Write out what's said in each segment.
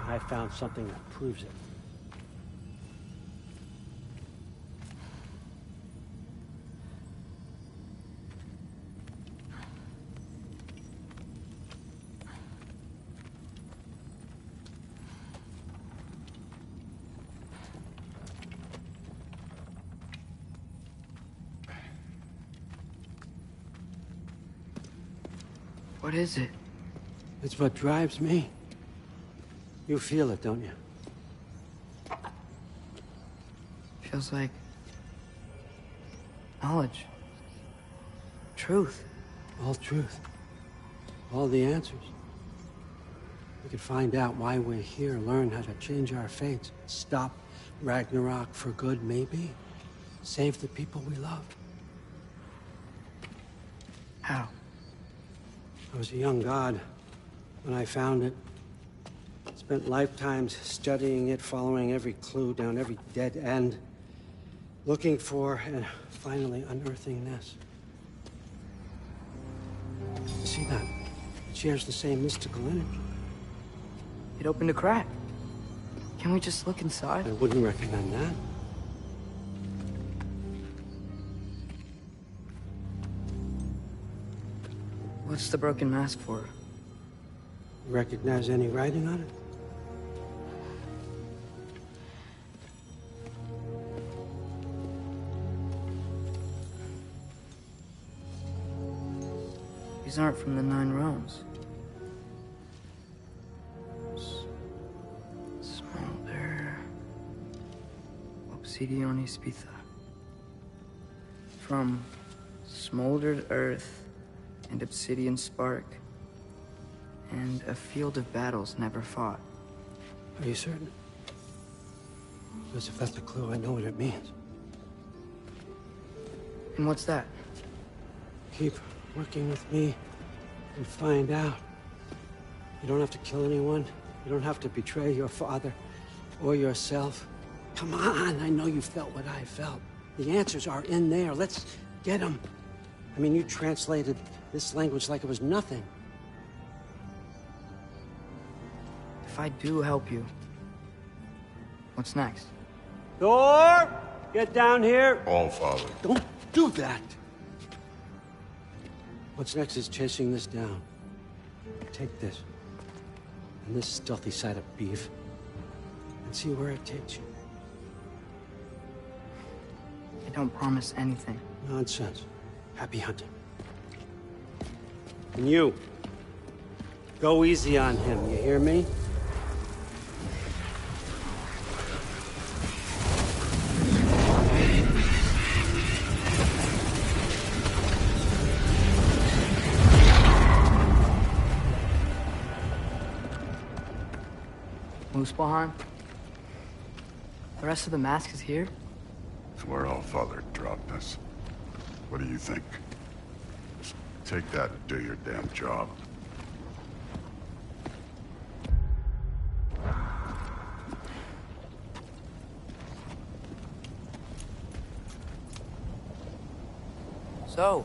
I found something that proves it. What is it? It's what drives me. You feel it, don't you? Feels like knowledge. Truth. All truth. All the answers. We could find out why we're here, learn how to change our fates, stop Ragnarok for good, maybe. Save the people we love. How? I was a young god when I found it. Spent lifetimes studying it, following every clue down every dead end, looking for and finally unearthing this. You see that? It shares the same mystical energy. It opened a crack. Can we just look inside? I wouldn't recommend that. What's the broken mask for? You recognize any writing on it? These aren't from the Nine Realms. Smolder. Obsidion Ispitha. From smoldered earth and obsidian spark, and a field of battles never fought. Are you certain? Because if that's a clue, I know what it means. And what's that? Keep working with me and find out. You don't have to kill anyone. You don't have to betray your father or yourself. Come on, I know you felt what I felt. The answers are in there. Let's get them. I mean, you translated this language like it was nothing. If I do help you, what's next? Thor! Get down here! All, Father. Don't do that! What's next is chasing this down. Take this, and this stealthy side of beef, and see where it takes you. I don't promise anything. Nonsense. Happy hunting. And you, go easy on him, you hear me? Muspelheim? The rest of the mask is here? It's where All-Father dropped us. What do you think? Just take that and do your damn job. So,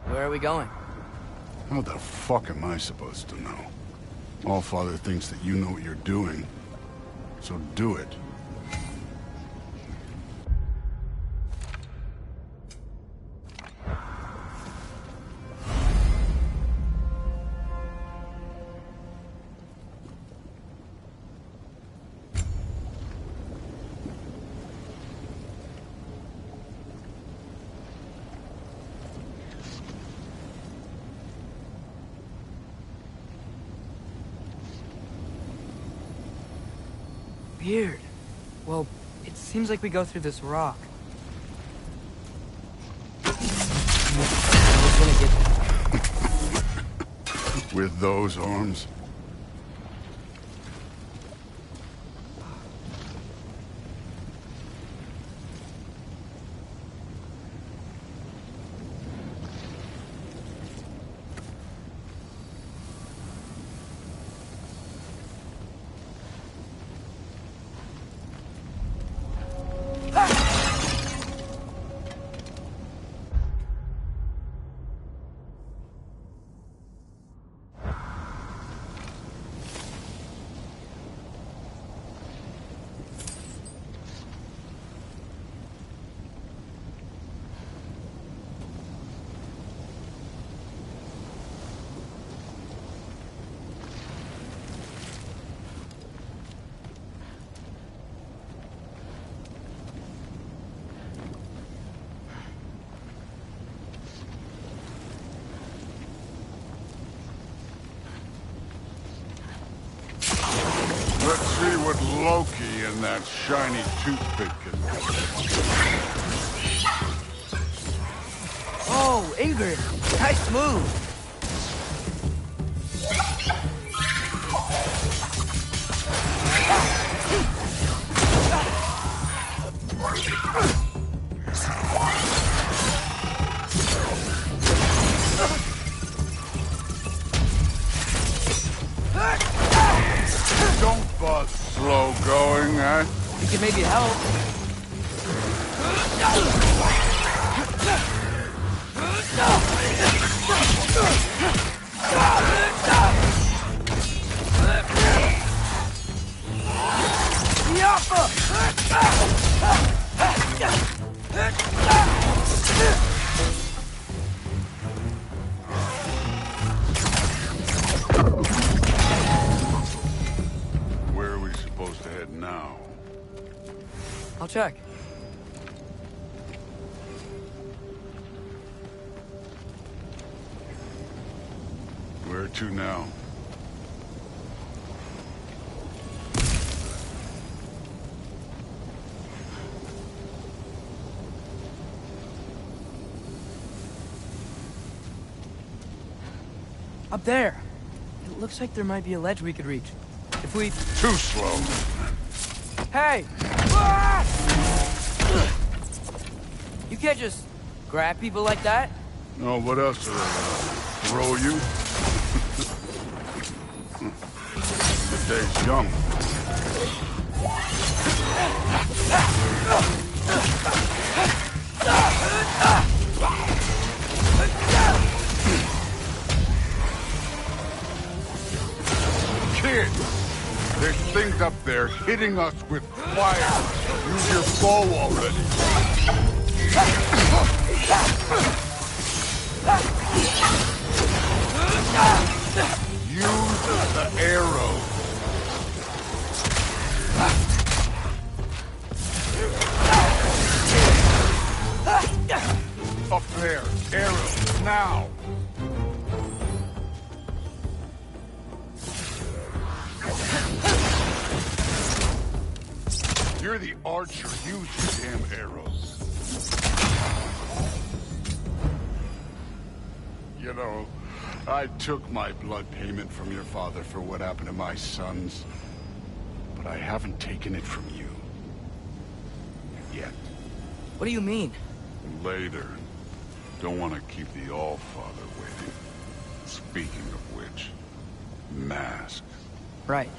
where are we going? What the fuck am I supposed to know? All-Father thinks that you know what you're doing, so do it. Weird. Well, it seems like we go through this rock. I was gonna get With those arms? Let's see what Loki and that shiny toothpick can do. Oh, Ingrid! Nice move! Don't buzz slow going, eh? You can maybe help. Where are we supposed to head now? I'll check. Where to now? Up there. It looks like there might be a ledge we could reach. If we... Too slow. Hey! You can't just grab people like that. No, what else are they gonna throw you? The day's young. Kid! There's things up there hitting us with fire. Use your bow already. Use the arrow. Up there, arrow, now. You're the archer. Use your damn arrows. You know, I took my blood payment from your father for what happened to my sons, but I haven't taken it from you. Yet. What do you mean? Later. Don't want to keep the All-Father waiting. Speaking of which, mask. Right.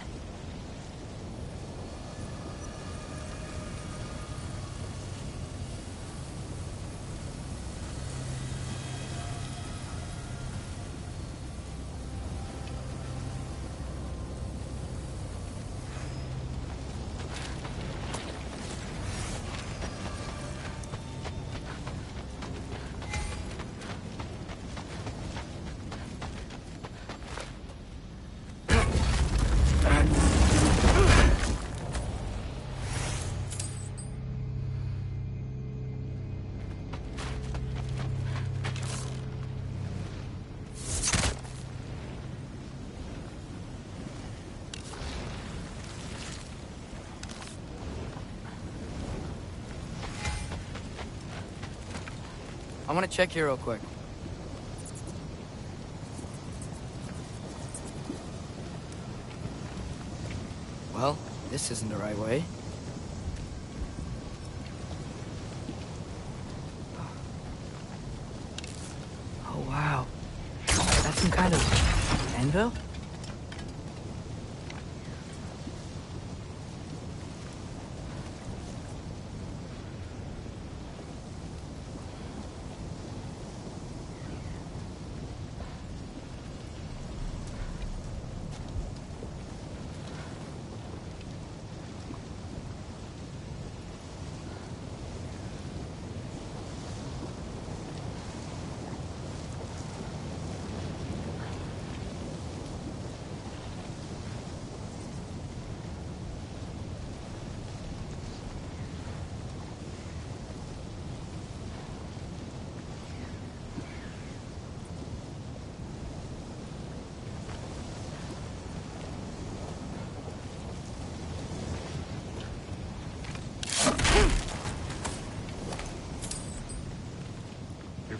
I want to check here real quick. Well, this isn't the right way. Oh, wow. That's some kind of anvil?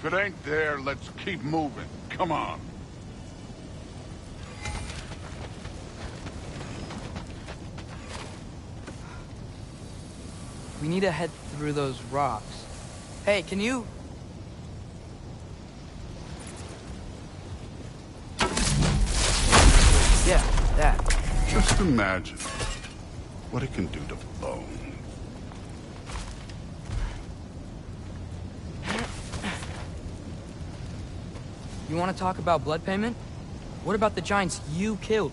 If it ain't there, let's keep moving. Come on. We need to head through those rocks. Hey, can you... Yeah, that. Just imagine what it can do to bone. You want to talk about blood payment? What about the giants you killed?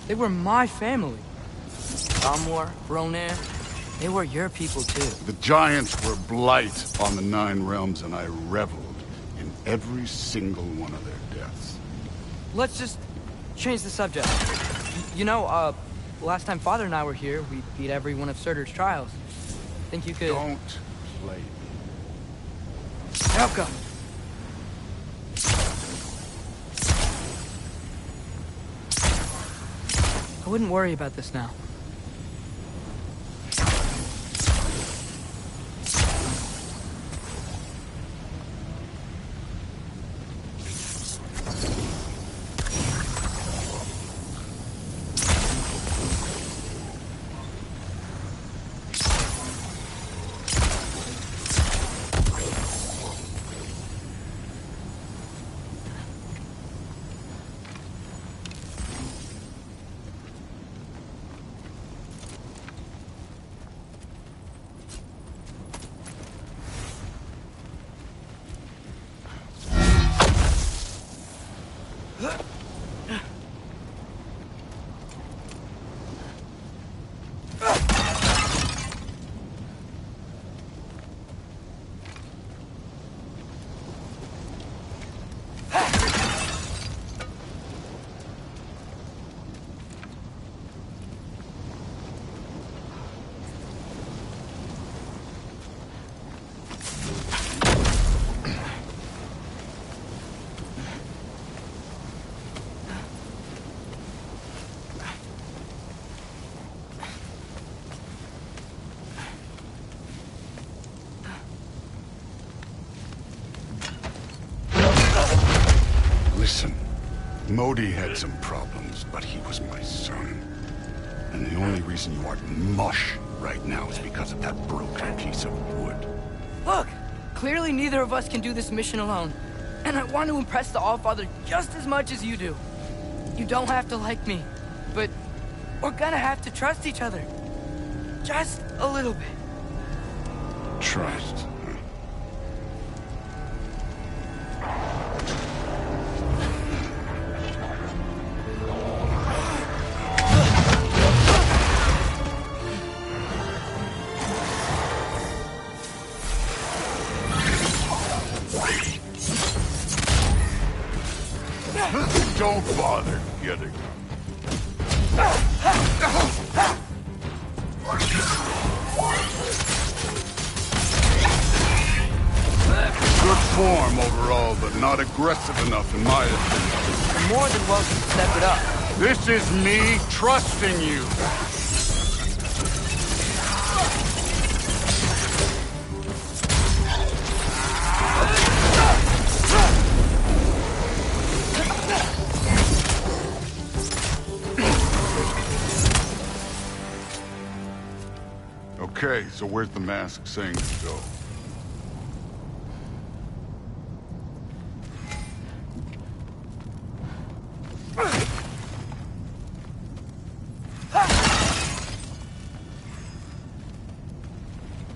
They were my family. Amor, Bronair, they were your people too. The giants were blight on the 9 realms, and I reveled in every single one of their deaths. Let's just change the subject. You know, last time Father and I were here, we beat every one of Surtur's trials. Think you could... Don't play me. Elka! I wouldn't worry about this now. Listen, Modi had some problems, but he was my son. And the only reason you aren't mush right now is because of that broken piece of wood. Look! Clearly neither of us can do this mission alone. And I want to impress the Allfather just as much as you do. You don't have to like me, but we're gonna have to trust each other. Just a little bit. Trust. Don't bother getting up. Good form overall, but not aggressive enough in my opinion. You're more than welcome to step it up. This is me trusting you. Okay, so where's the mask saying to go?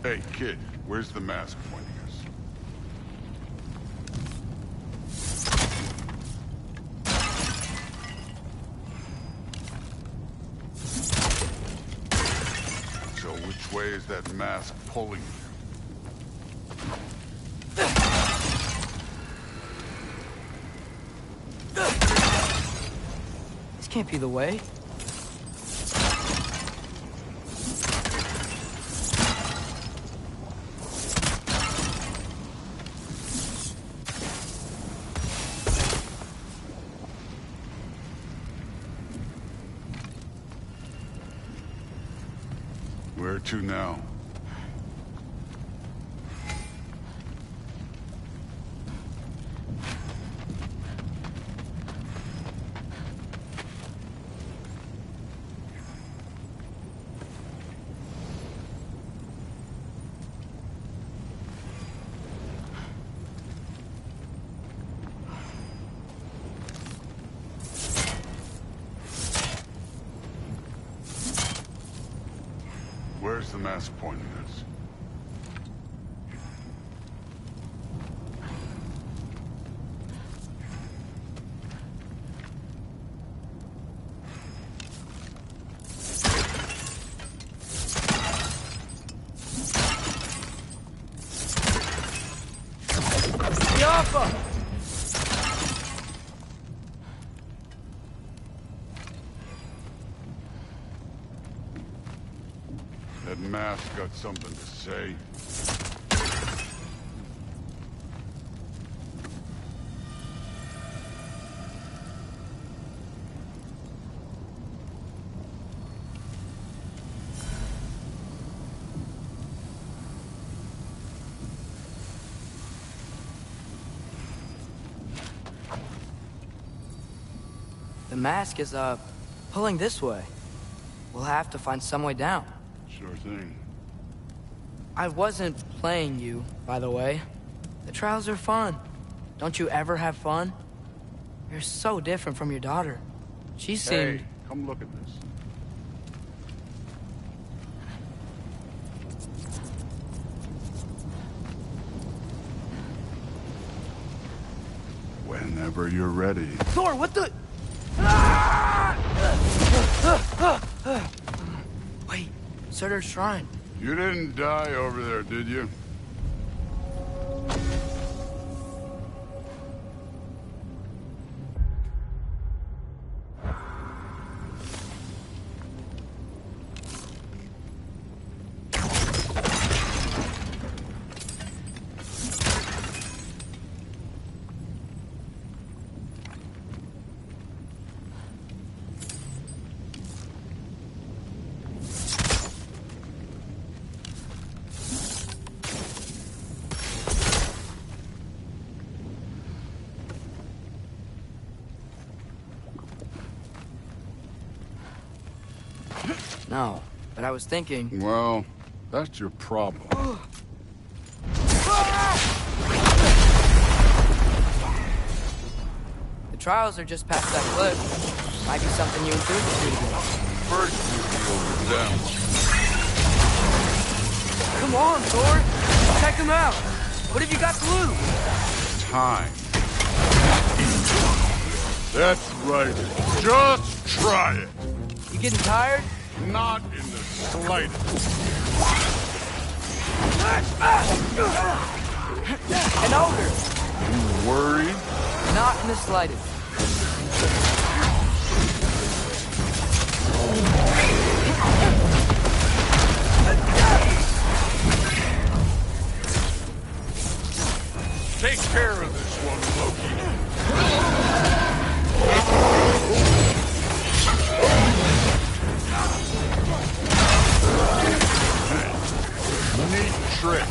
Hey, kid, where's the mask pointing us? So which way is that mask pulling you? This can't be the way. Where to now? Where's the mask pointing us? Yaffa! That mask got something to say. The mask is, pulling this way. We'll have to find some way down. Sure thing. I wasn't playing you, by the way. The trials are fun. Don't you ever have fun? You're so different from your daughter. She seemed... Hey, come look at this. Whenever you're ready. Thor, what the... Wait, Surtur's shrine. You didn't die over there, did you? No, but I was thinking... Well, that's your problem. The trials are just past that cliff. Might be something you and Drew can do together. First, you deal with them. Come on, Thor! Check them out! What have you got to lose? Time. That's right. Just try it. You getting tired? Not in the slightest. An ogre! You worried? Not in the slightest. Take care of this one, Loki. Neat trick.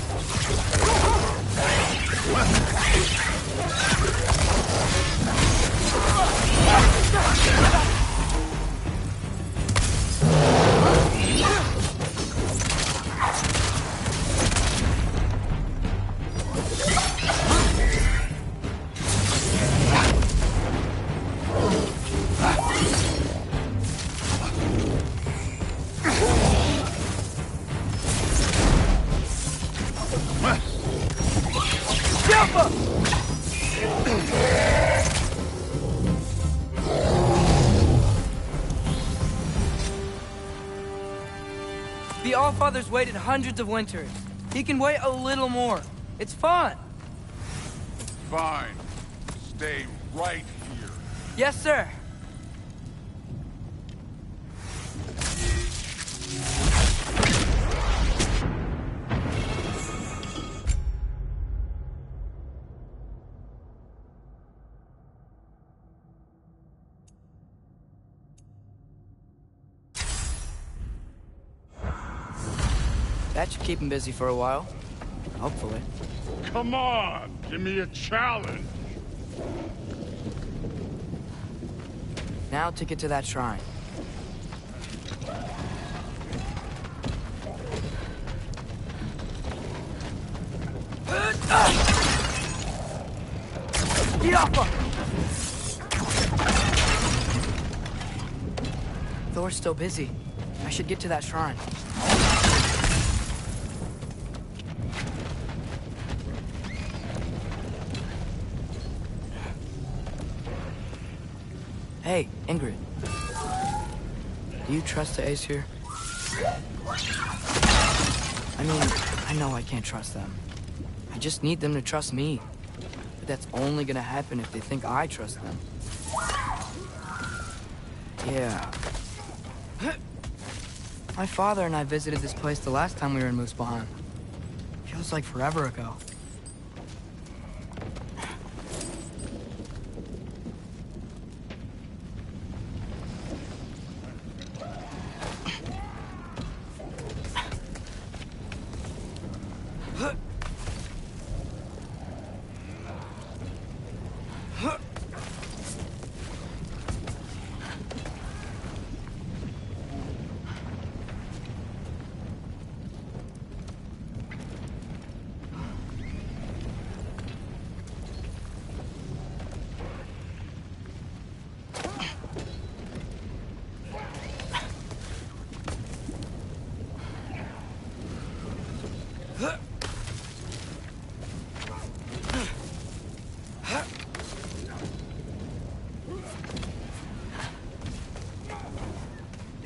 The Allfather's waited hundreds of winters. He can wait a little more. It's fun. Fine. Stay right here. Yes, sir. That should keep him busy for a while. Hopefully. Come on! Give me a challenge! Now to get to that shrine. Get off him! Thor's still busy. I should get to that shrine. Hey, Ingrid. Do you trust the Aesir? I mean, I know I can't trust them. I just need them to trust me. But that's only gonna happen if they think I trust them. Yeah. My father and I visited this place the last time we were in Muspelheim. Feels like forever ago.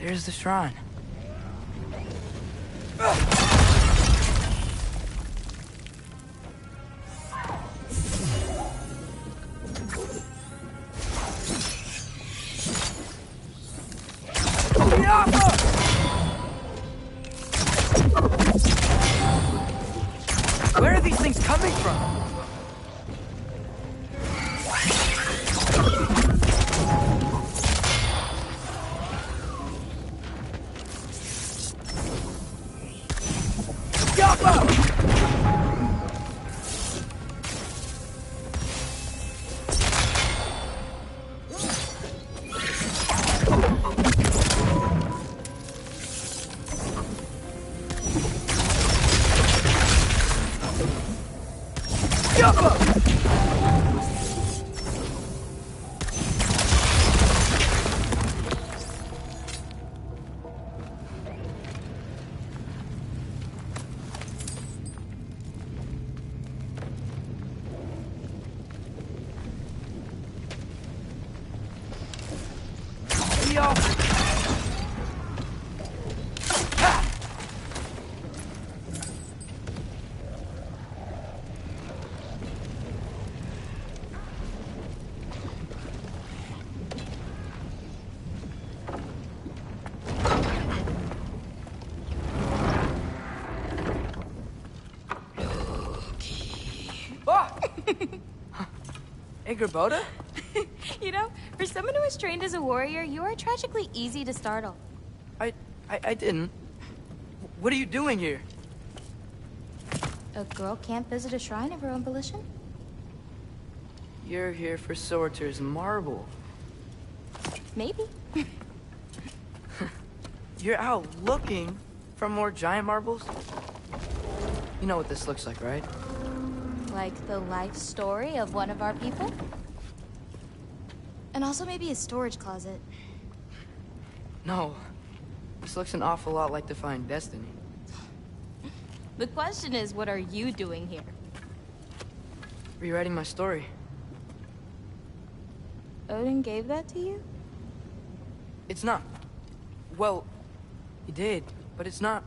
There's the shrine. Where are these things coming from? Ingrid? You know, for someone who was trained as a warrior, you are tragically easy to startle. I didn't. What are you doing here? A girl can't visit a shrine of her own volition? You're here for Sorter's marble. Maybe. You're out looking for more giant marbles? You know what this looks like, right? Like the life story of one of our people? And also maybe a storage closet. No. This looks an awful lot like Defying Destiny. The question is, what are you doing here? Rewriting my story. Odin gave that to you? It's not. Well, he did, but it's not.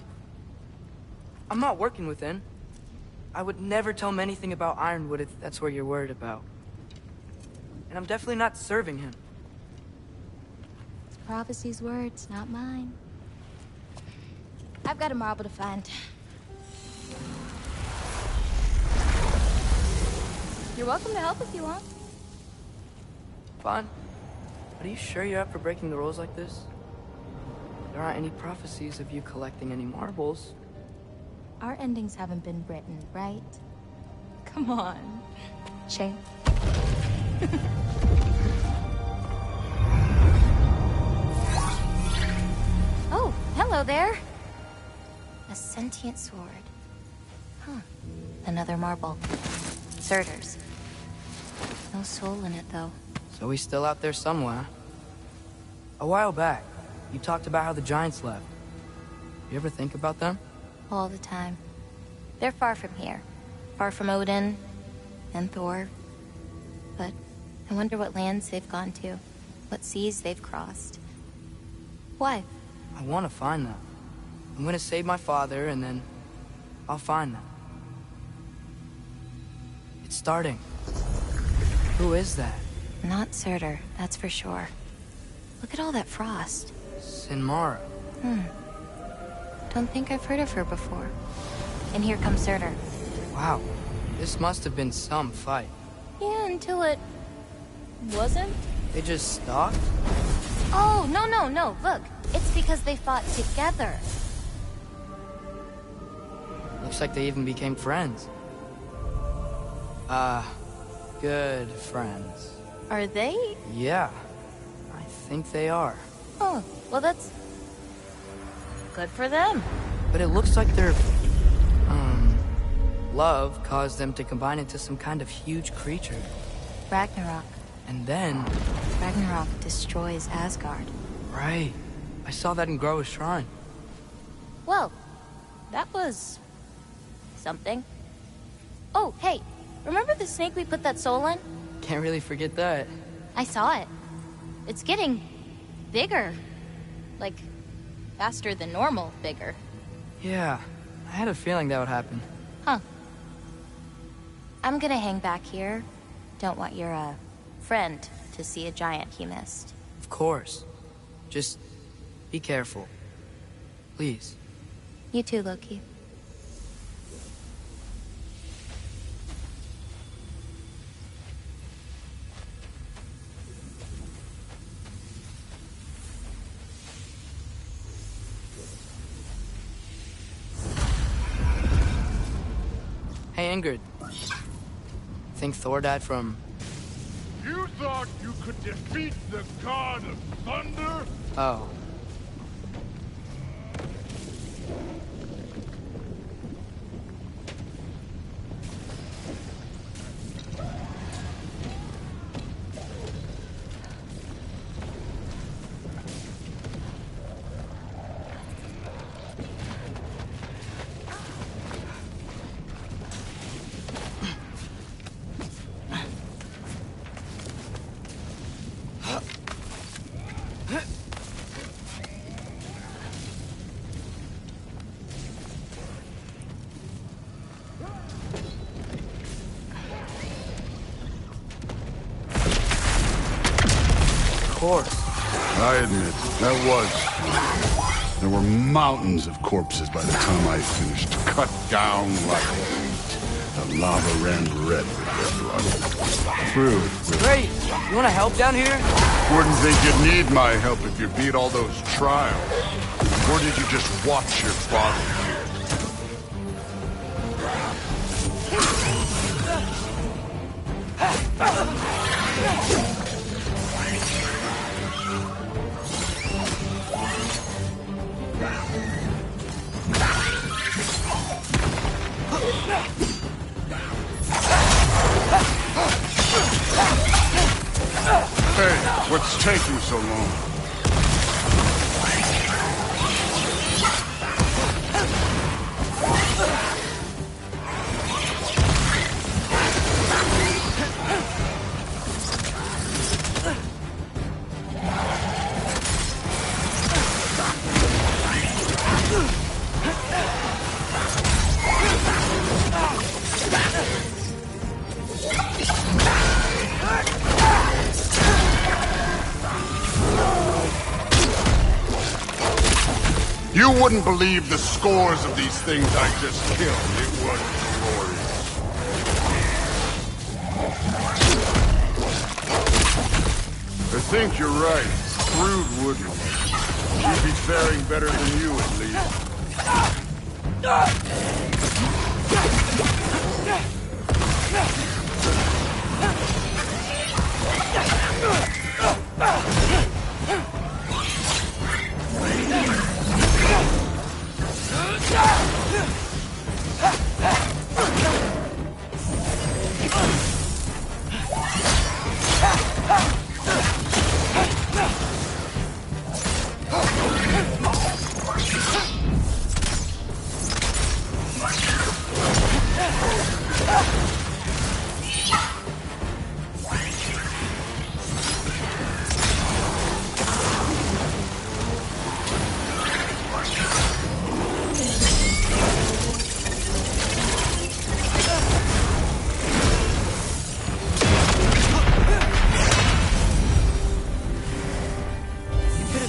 I'm not working within. I would never tell him anything about Ironwood if that's what you're worried about. And I'm definitely not serving him. It's prophecy's words, not mine. I've got a marble to find. You're welcome to help if you want. Fine. But are you sure you're up for breaking the rules like this? There aren't any prophecies of you collecting any marbles. Our endings haven't been written, right? Come on. Shame. Oh, hello there. A sentient sword. Huh. Another marble. Surtur's. No soul in it, though. So he's still out there somewhere. A while back, you talked about how the Giants left. You ever think about them? All the time. They're far from here. Far from Odin and Thor. But I wonder what lands they've gone to. What seas they've crossed. Why? I want to find them. I'm gonna save my father, and then I'll find them. It's starting. Who is that? Not Surtur, that's for sure. Look at all that frost. Sinmara. Don't think I've heard of her before. And here comes Surtur. Wow. This must have been some fight. Yeah, until it... wasn't? They just stalked? Oh, no. Look, it's because they fought together. Looks like they even became friends. Good friends. Are they? Yeah, I think they are. Oh, well that's... good for them. But it looks like their, love caused them to combine into some kind of huge creature. Ragnarok. And then... Ragnarok destroys Asgard. Right. I saw that in Groa's shrine. Well, that was... something. Oh, hey, remember the snake we put that soul in? Can't really forget that. I saw it. It's getting... bigger. Like, faster than normal bigger. Yeah, I had a feeling that would happen. Huh. I'm gonna hang back here. Don't want your, friend to see a giant he missed. Of course. Just be careful. Please. You too, Loki. Hey, Ingrid. Think Thor died from... You thought you could defeat the god of thunder? Oh. I admit, that was fun. There were mountains of corpses by the time I finished, cut down like wheat. The lava ran red with their blood. True. Great! You wanna help down here? Wouldn't think you'd need my help if you beat all those trials. Or did you just watch your father here? Hey, what's taking so long? You wouldn't believe the scores of these things I just killed. It was glorious. I think you're right. Brood wouldn't. She'd be faring better than you, at least.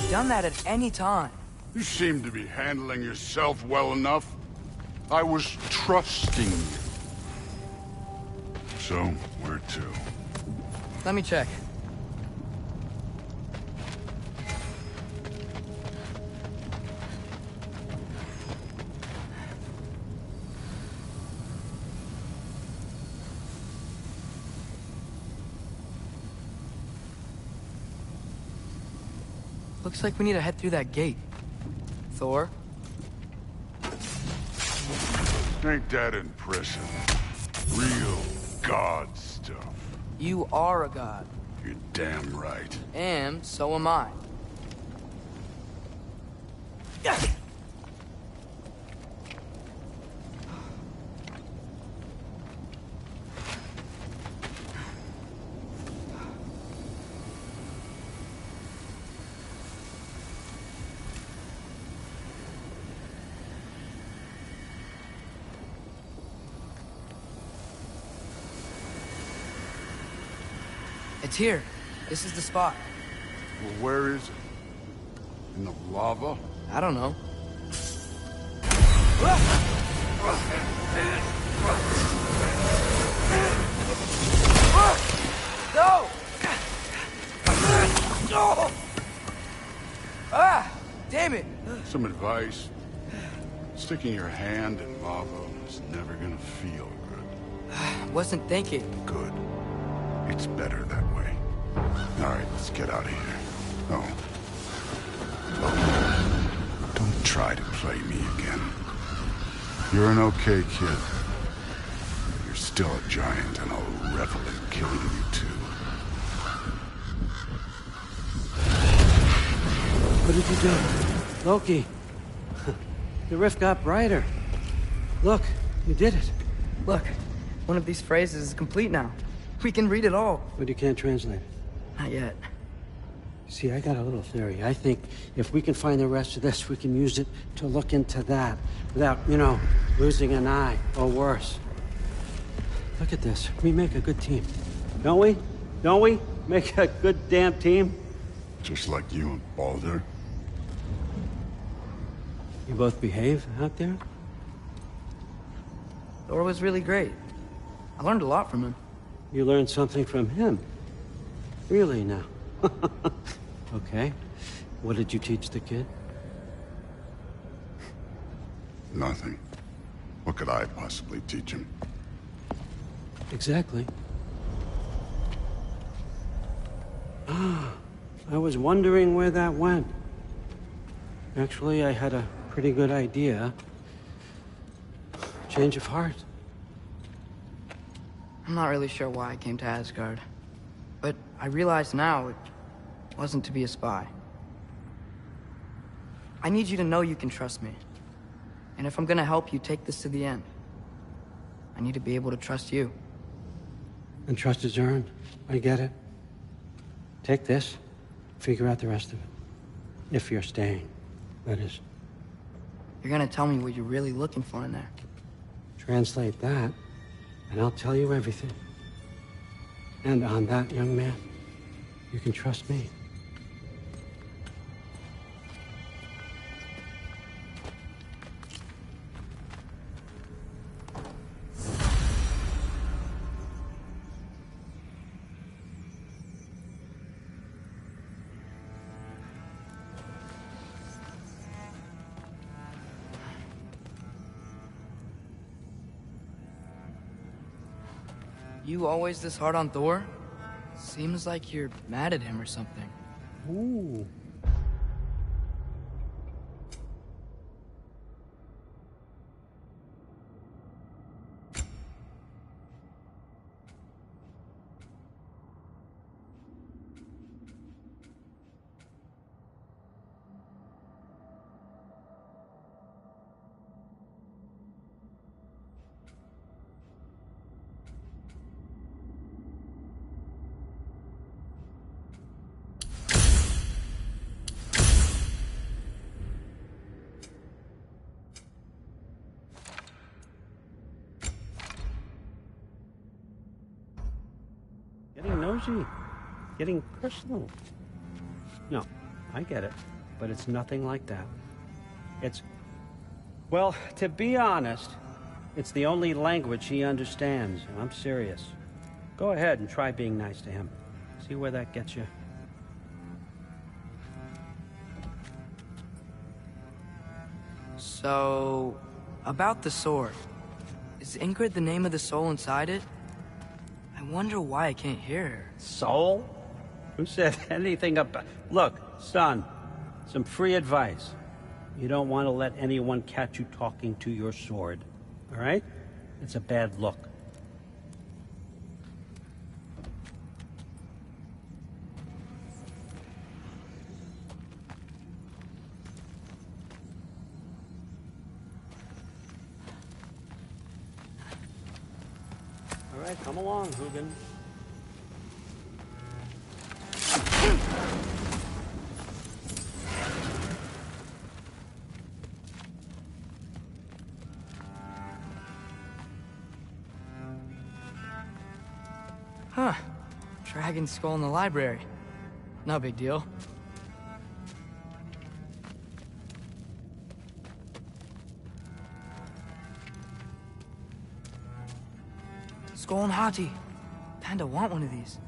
Done that at any time. You seem to be handling yourself well enough. I was trusting you. So, where to? Let me check. Looks like we need to head through that gate. Thor? Ain't that impressive? Real god stuff. You are a god. You're damn right. And so am I. It's here. This is the spot. Well, where is it? In the lava? I don't know. No! Ah! Damn it! Some advice. Sticking your hand in lava is never gonna feel good. Wasn't thinking. Good. It's better that way. All right, let's get out of here. Oh. Look, don't try to play me again. You're an okay kid. You're still a giant, and I'll revel in killing you too. What did you do? Loki. The rift got brighter. Look, you did it. Look, one of these phrases is complete now. We can read it all. But you can't translate it. Not yet. See, I got a little theory. I think if we can find the rest of this, we can use it to look into that without, you know, losing an eye or worse. Look at this. We make a good team. Don't we? Don't we? Make a good damn team? Just like you and Baldur. You both behave out there? Thor was really great. I learned a lot from him. You learned something from him? Really now? Okay. What did you teach the kid? Nothing. What could I possibly teach him? Exactly. Ah, I was wondering where that went. Actually, I had a pretty good idea. Change of heart. I'm not really sure why I came to Asgard. But I realize now it wasn't to be a spy. I need you to know you can trust me. And if I'm gonna help you take this to the end, I need to be able to trust you. And trust is earned. I get it. Take this, figure out the rest of it. If you're staying, that is. You're gonna tell me what you're really looking for in there. Translate that, and I'll tell you everything. And on that, young man, you can trust me. You always this hard on Thor? Seems like you're mad at him or something. Ooh. Getting nosy. Getting personal. No, I get it. But it's nothing like that. It's... Well, to be honest, it's the only language he understands, and I'm serious. Go ahead and try being nice to him. See where that gets you. So, about the sword. Is Ingrid the name of the soul inside it? I wonder why I can't hear her. Soul? Who said anything about... Look, son, some free advice. You don't want to let anyone catch you talking to your sword, all right? It's a bad look. All right, come along, Hugin. Huh. Dragon skull in the library. No big deal. Skull and Hati. Kinda want one of these.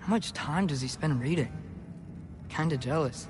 How much time does he spend reading? Kinda jealous.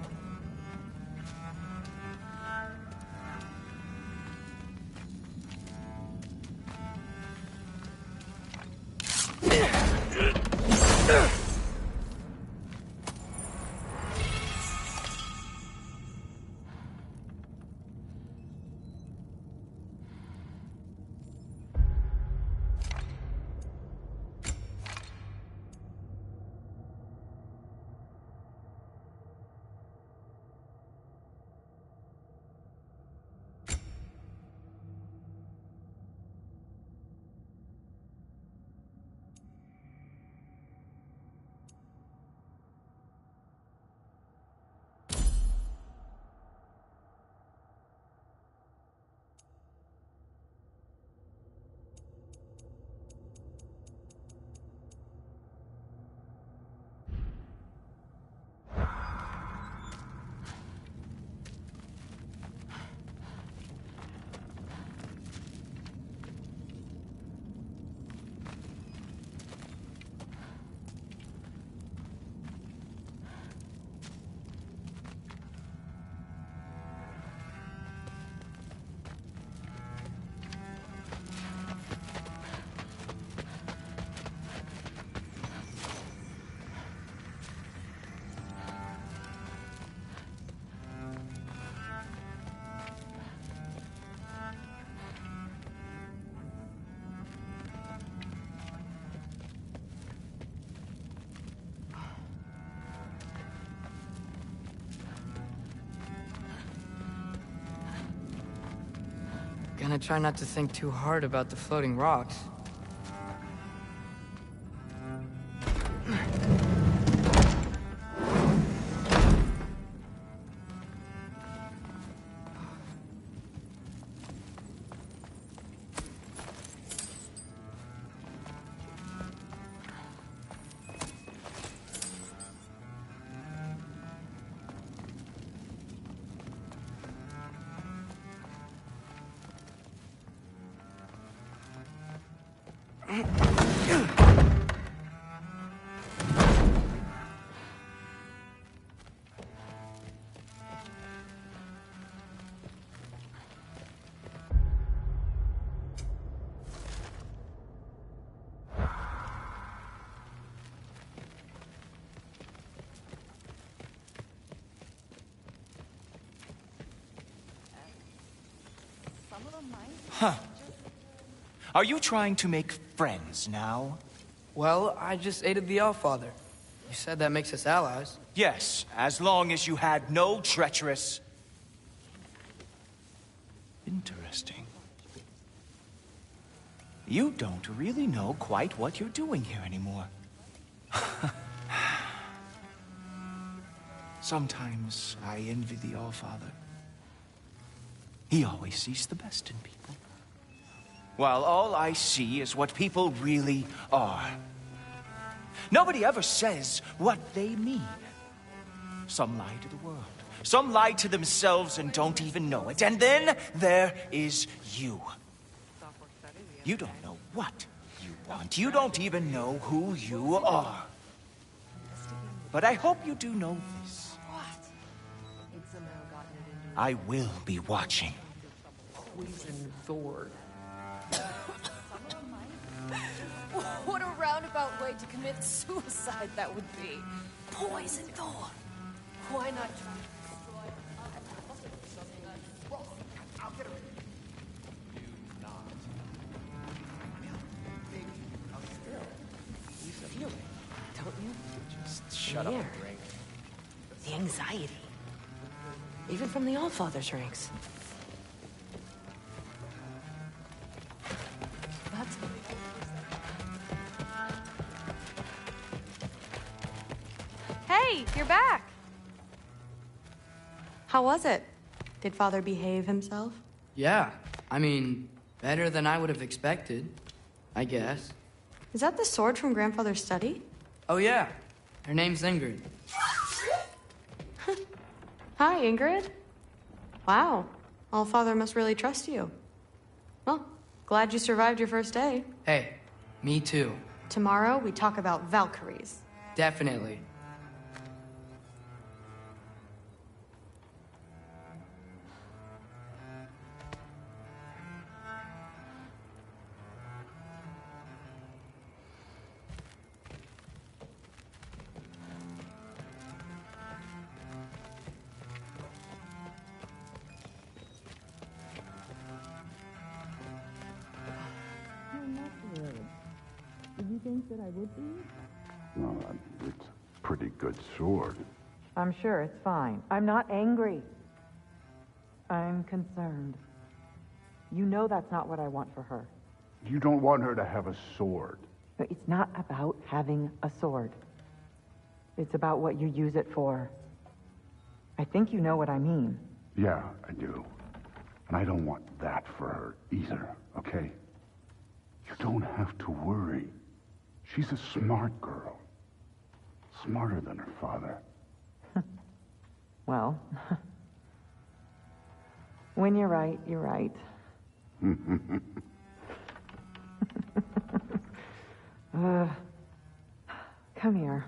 Gonna try not to think too hard about the floating rocks. Huh. Are you trying to make friends now? Well, I just aided the Allfather. You said that makes us allies. Yes, as long as you had no treacherous... Interesting. You don't really know quite what you're doing here anymore. Sometimes I envy the Allfather. He always sees the best in people. While all I see is what people really are. Nobody ever says what they mean. Some lie to the world. Some lie to themselves and don't even know it. And then there is you. You don't know what you want. You don't even know who you are. But I hope you do know this. I will be watching. Poison Thor. What a roundabout way to commit suicide that would be. Poison Thor. Why not try to destroy I'll get him. Do not. Maybe. Still. You feel it, don't you? Just shut up and drink. The anxiety. Even from the Allfather's ranks. That's... Hey, you're back! How was it? Did Father behave himself? Yeah, I mean, better than I would have expected, I guess. Is that the sword from Grandfather's study? Oh yeah, her name's Ingrid. Hi, Ingrid. Wow, Allfather must really trust you. Well, glad you survived your first day. Hey, me too. Tomorrow, we talk about Valkyries. Definitely. Well, it's a pretty good sword. I'm sure it's fine. I'm not angry. I'm concerned. You know that's not what I want for her. You don't want her to have a sword. But it's not about having a sword. It's about what you use it for. I think you know what I mean. Yeah, I do. And I don't want that for her either, okay? You don't have to worry. She's a smart girl. Smarter than her father. Well, when you're right, you're right. Come here.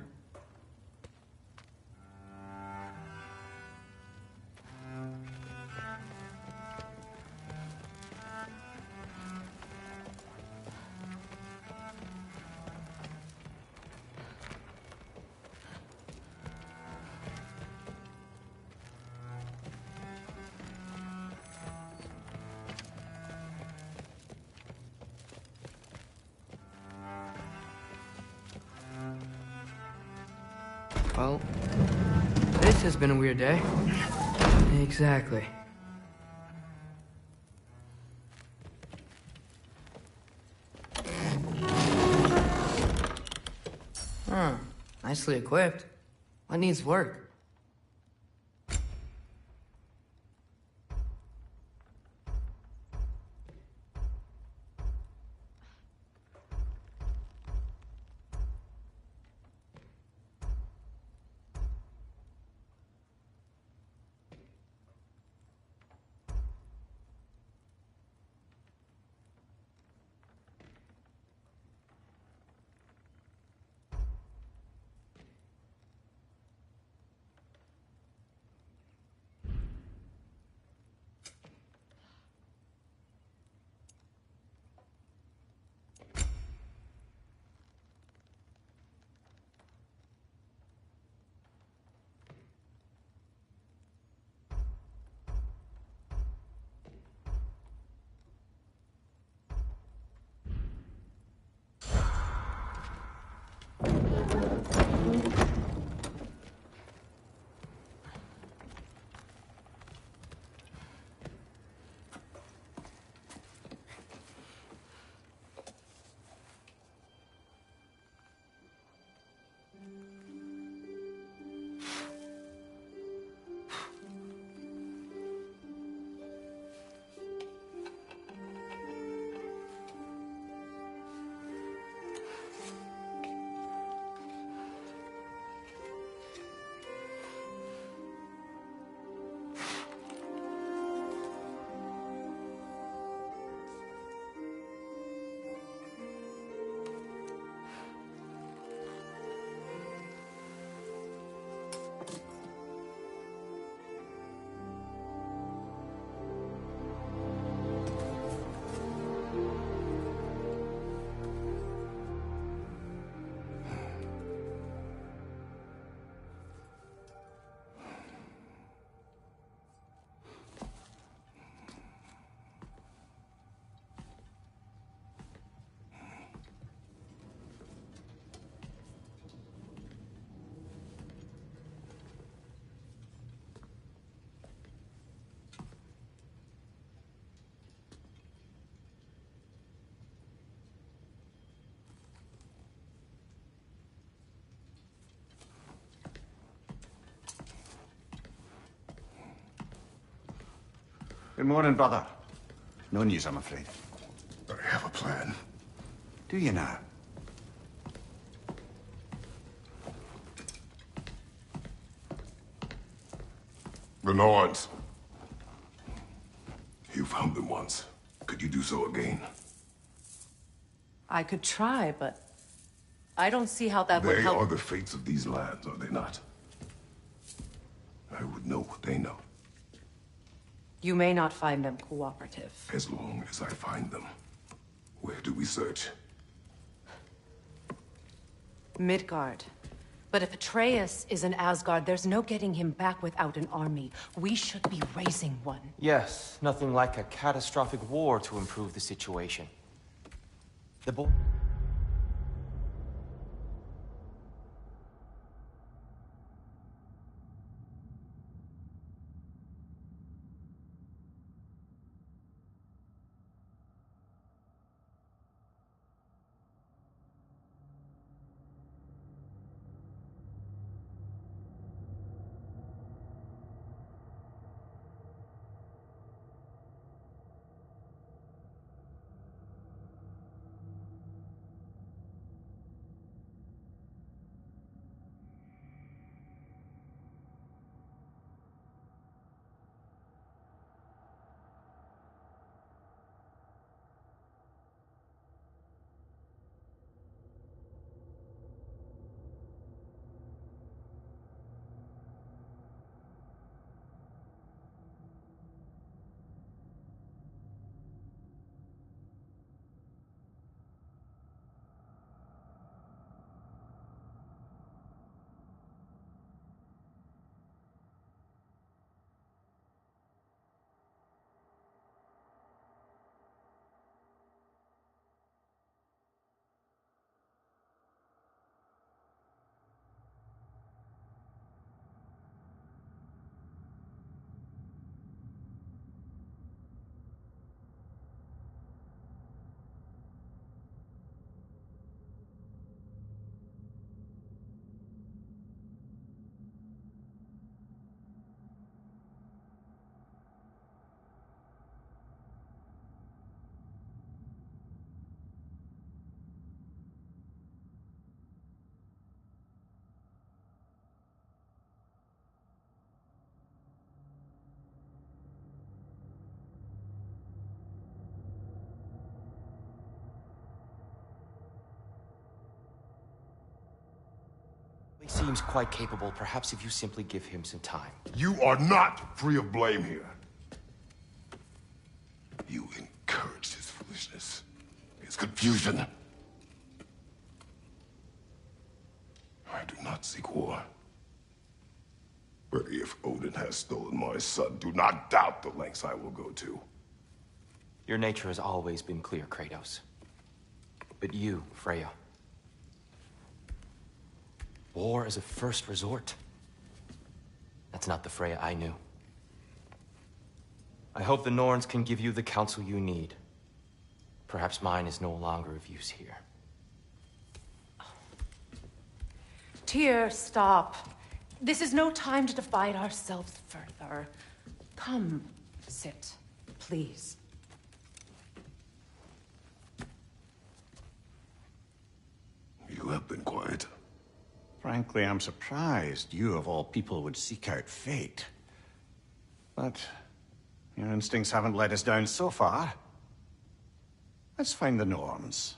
Well, this has been a weird day. Exactly. Huh. Nicely equipped. What needs work? Good morning, brother. No news, I'm afraid. I have a plan. Do you now? The Norns. You found them once. Could you do so again? I could try, but I don't see how that would They help. are the fates of these lands, are they not? I would know what they know, You may not find them cooperative. as long as I find them. Where do we search? Midgard. But if Atreus is in Asgard, there's no getting him back without an army. We should be raising one. Yes, nothing like a catastrophic war to improve the situation. The boy... He seems quite capable. Perhaps if you simply give him some time. You are not free of blame here. You encouraged his foolishness, his confusion. I do not seek war. But if Odin has stolen my son, do not doubt the lengths I will go to. Your nature has always been clear, Kratos. But you, Freya. War as a first resort. That's not the Freya I knew. I hope the Norns can give you the counsel you need. Perhaps mine is no longer of use here. Tyr, stop. This is no time to divide ourselves further. Come, sit, please. You have been quiet. Frankly, I'm surprised you, of all people, would seek out fate. But your instincts haven't let us down so far. Let's find the Norns.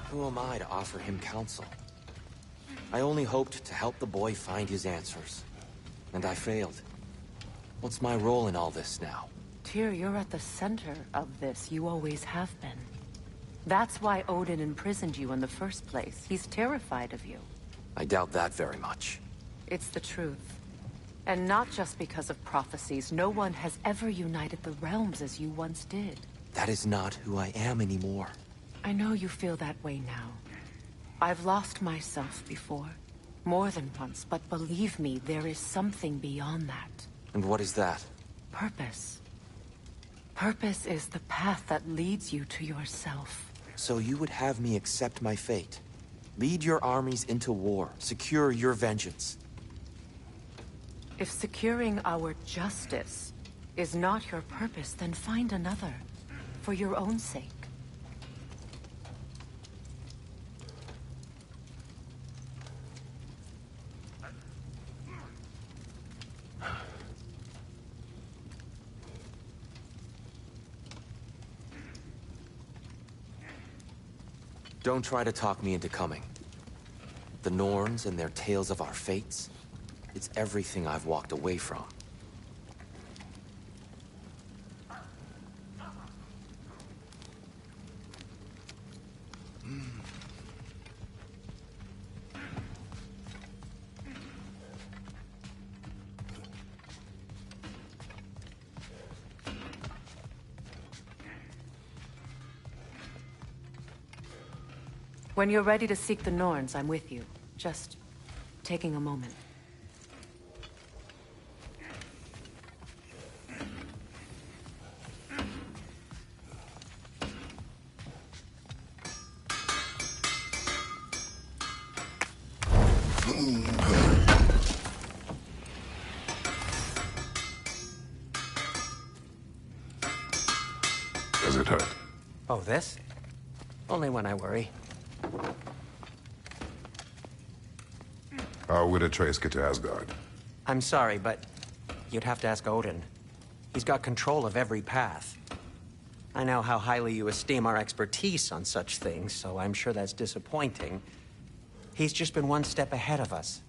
Who am I to offer him counsel? I only hoped to help the boy find his answers. And I failed. What's my role in all this now? Tyr, you're at the center of this. You always have been. That's why Odin imprisoned you in the first place. He's terrified of you. I doubt that very much. It's the truth. And not just because of prophecies. No one has ever united the realms as you once did. That is not who I am anymore. I know you feel that way now. I've lost myself before. More than once, but believe me, there is something beyond that. And what is that? Purpose. Purpose is the path that leads you to yourself. So you would have me accept my fate? Lead your armies into war, secure your vengeance. If securing our justice is not your purpose, then find another, for your own sake. Don't try to talk me into coming. The Norns and their tales of our fates, it's everything I've walked away from. When you're ready to seek the Norns, I'm with you. Just taking a moment. Does it hurt? Oh, this? Only when I worry. How would Atreus get to Asgard? I'm sorry, but you'd have to ask Odin. He's got control of every path. I know how highly you esteem our expertise on such things, so I'm sure that's disappointing. He's just been one step ahead of us.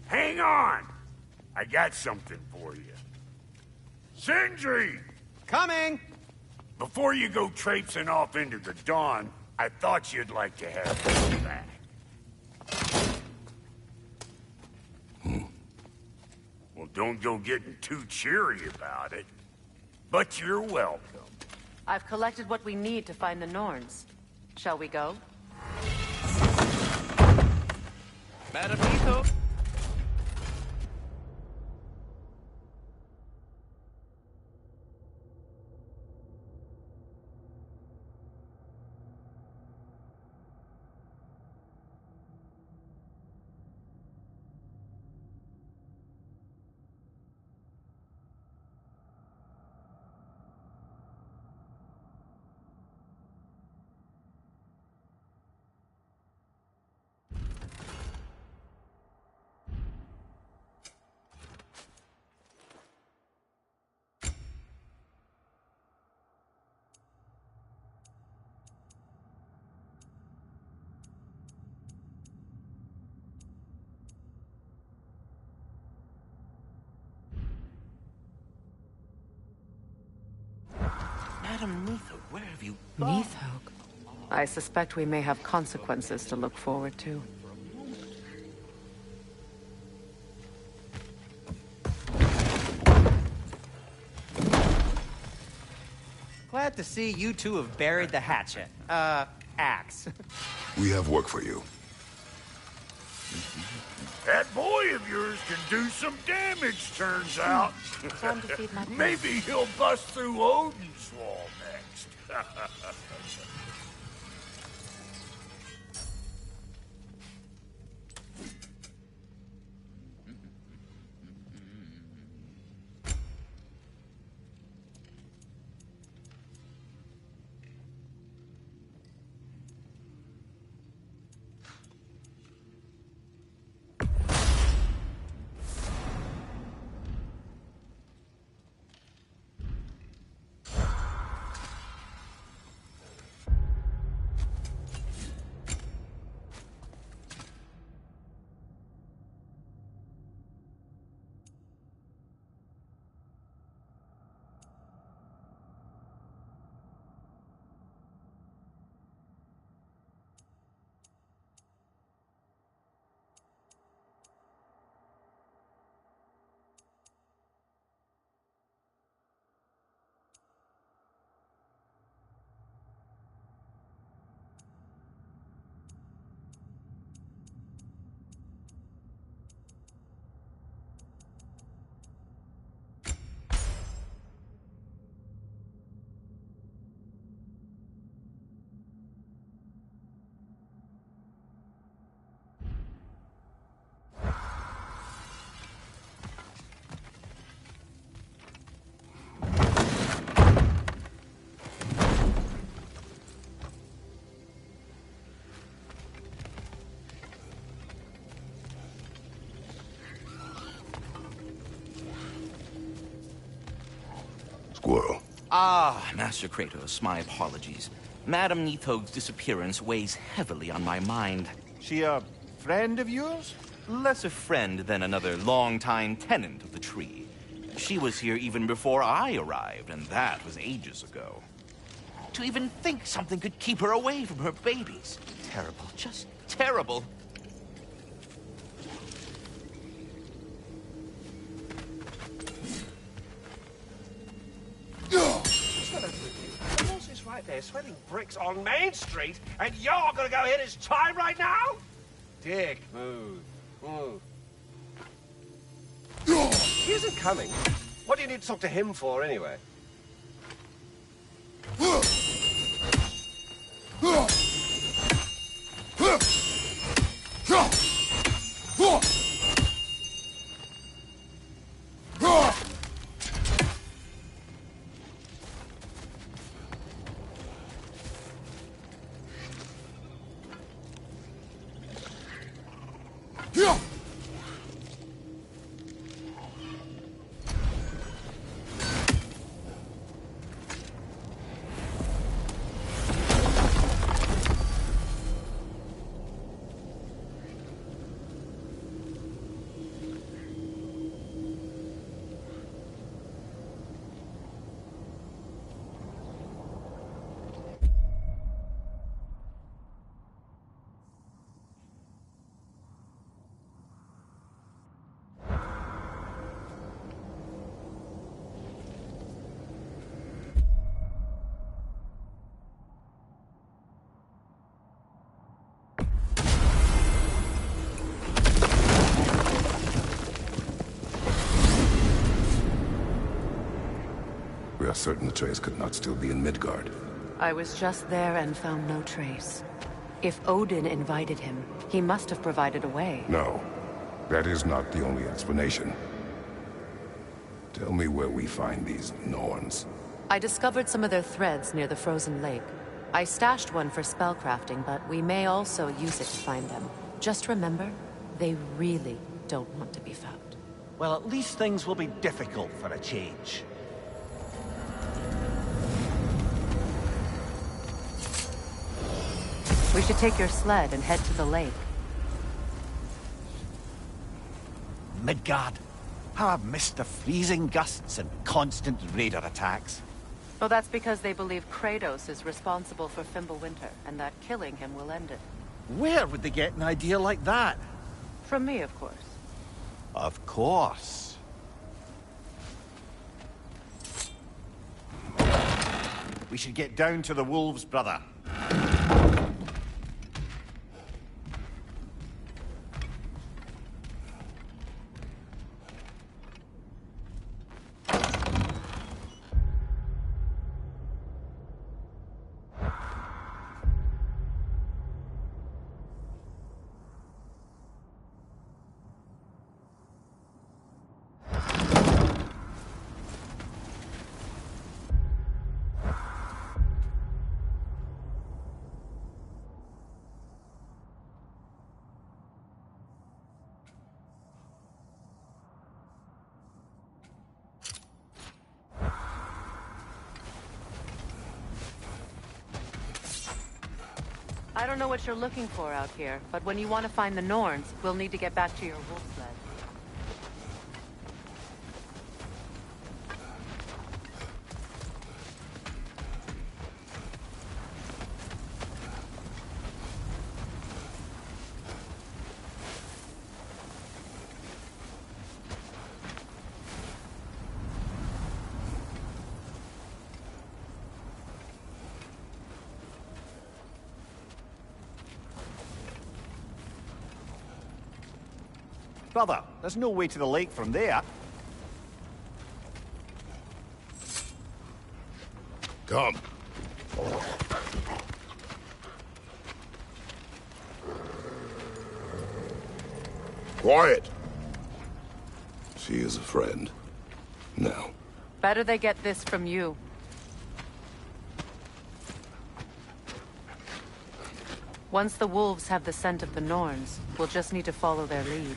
Hang on! I got something for you. Sindri! Coming! Before you go traipsing off into the dawn, I thought you'd like to have this back. Well, don't go getting too cheery about it. But you're welcome. I've collected what we need to find the Norns. Shall we go? Madamito, Madam Neathog, where have you gone? Neathog? I suspect we may have consequences to look forward to. Glad to see you two have buried the hatchet. Axe. We have work for you. That boy of yours can do some damage, turns out. Time to feed my Maybe he'll bust through Odin's wall next. Squirrel. Ah, Master Kratos, my apologies. Madam Neathog's disappearance weighs heavily on my mind. She a friend of yours? Less a friend than another longtime tenant of the tree. She was here even before I arrived, and that was ages ago. To even think something could keep her away from her babies. Terrible, just terrible. Right there, sweating bricks on Main Street, and you're gonna go hit his time right now? Dick, move. He isn't coming. What do you need to talk to him for, anyway? We are certain Atreus could not still be in Midgard. I was just there and found no trace. If Odin invited him, he must have provided a way. No, that is not the only explanation. Tell me where we find these Norns. I discovered some of their threads near the frozen lake. I stashed one for spellcrafting, but we may also use it to find them. Just remember, they really don't want to be found. Well, at least things will be difficult for a change. We should take your sled and head to the lake. Midgard. How I've missed the freezing gusts and constant raider attacks. Well, that's because they believe Kratos is responsible for Fimbulwinter, and that killing him will end it. Where would they get an idea like that? From me, of course. Of course. We should get down to the wolves, brother. I don't know what you're looking for out here, but when you want to find the Norns, we'll need to get back to your wolf sled. Brother, there's no way to the lake from there. Come. Quiet. She is a friend. Now. Better they get this from you. Once the wolves have the scent of the Norns, we'll just need to follow their lead.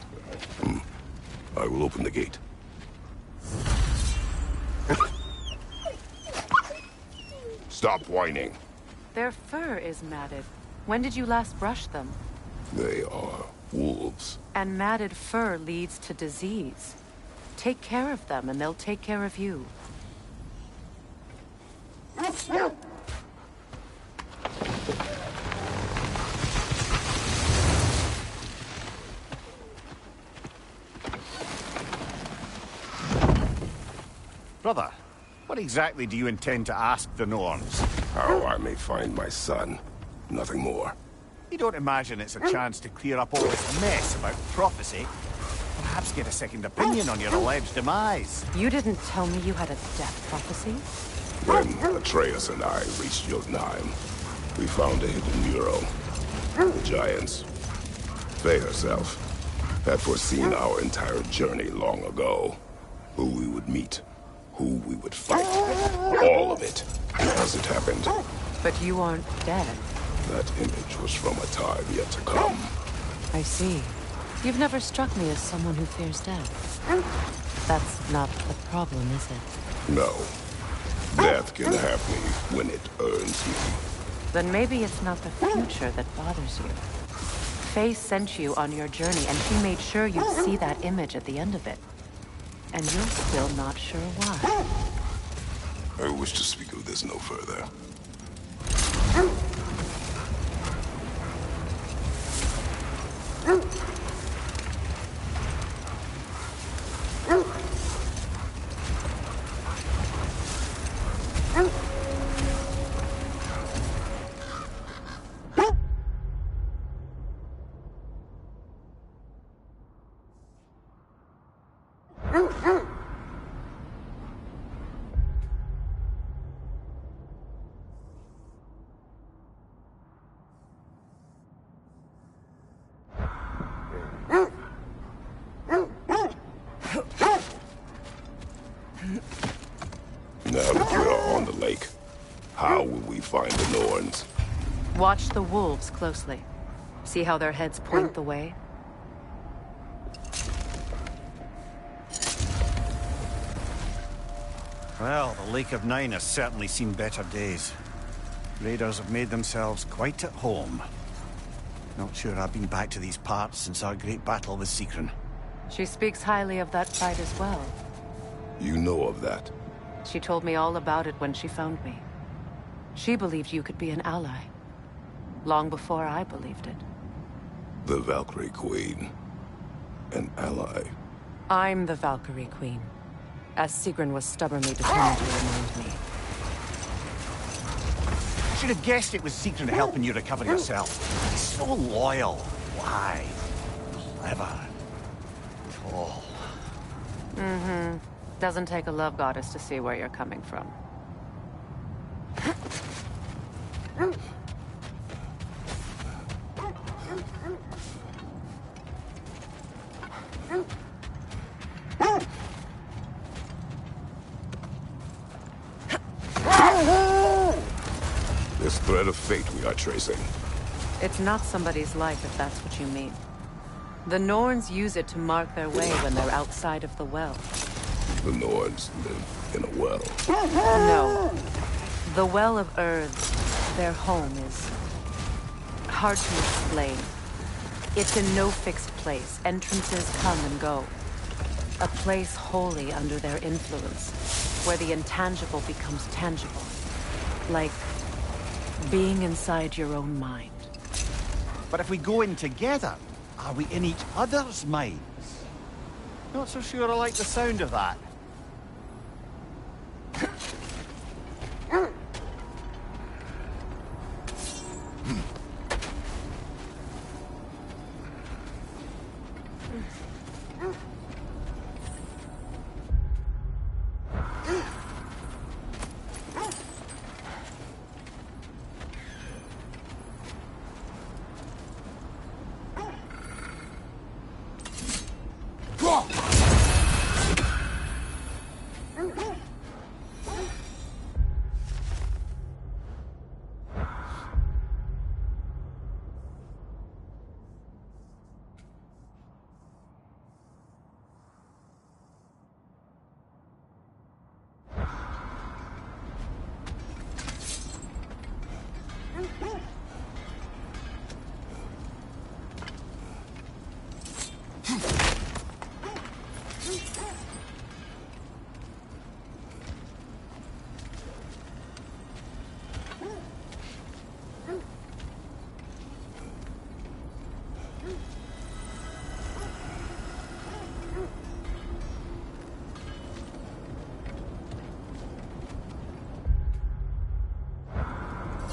I will open the gate. Stop whining. Their fur is matted. When did you last brush them? They are wolves. And matted fur leads to disease. Take care of them, and they'll take care of you. Brother, what exactly do you intend to ask the Norns? How I may find my son. Nothing more. You don't imagine it's a chance to clear up all this mess about prophecy? Perhaps get a second opinion on your alleged demise. You didn't tell me you had a death prophecy? When Atreus and I reached Jotunheim, we found a hidden mural. The giants, Faye herself, had foreseen our entire journey long ago. Who we would meet, who we would fight. All of it, as it happened. But you aren't dead. That image was from a time yet to come. I see. You've never struck me as someone who fears death. That's not the problem, is it? No. Death can have me when it earns me. Then maybe it's not the future that bothers you. Faye sent you on your journey, and she made sure you'd see that image at the end of it. And you're still not sure why. I wish to speak of this no further. Now that we are on the lake, how will we find the Norns? Watch the wolves closely. See how their heads point the way? Well, the Lake of Nine has certainly seen better days. Raiders have made themselves quite at home. Not sure I've been back to these parts since our great battle with Sechren. She speaks highly of that fight as well. You know of that? She told me all about it when she found me. She believed you could be an ally. Long before I believed it. The Valkyrie Queen. An ally. I'm the Valkyrie Queen, as Sigrun was stubbornly determined to remind me. I should have guessed it was Sigrun helping you recover yourself. So loyal, wise, clever, tall. Mm-hmm. Doesn't take a love goddess to see where you're coming from. This thread of fate we are tracing. It's not somebody's life, if that's what you mean. The Norns use it to mark their way when they're outside of the well. The Norns live in a well. No. The Well of Earth, their home, is hard to explain. It's in no fixed place. Entrances come and go. A place wholly under their influence, where the intangible becomes tangible. Like being inside your own mind. But if we go in together, are we in each other's minds? Not so sure I like the sound of that.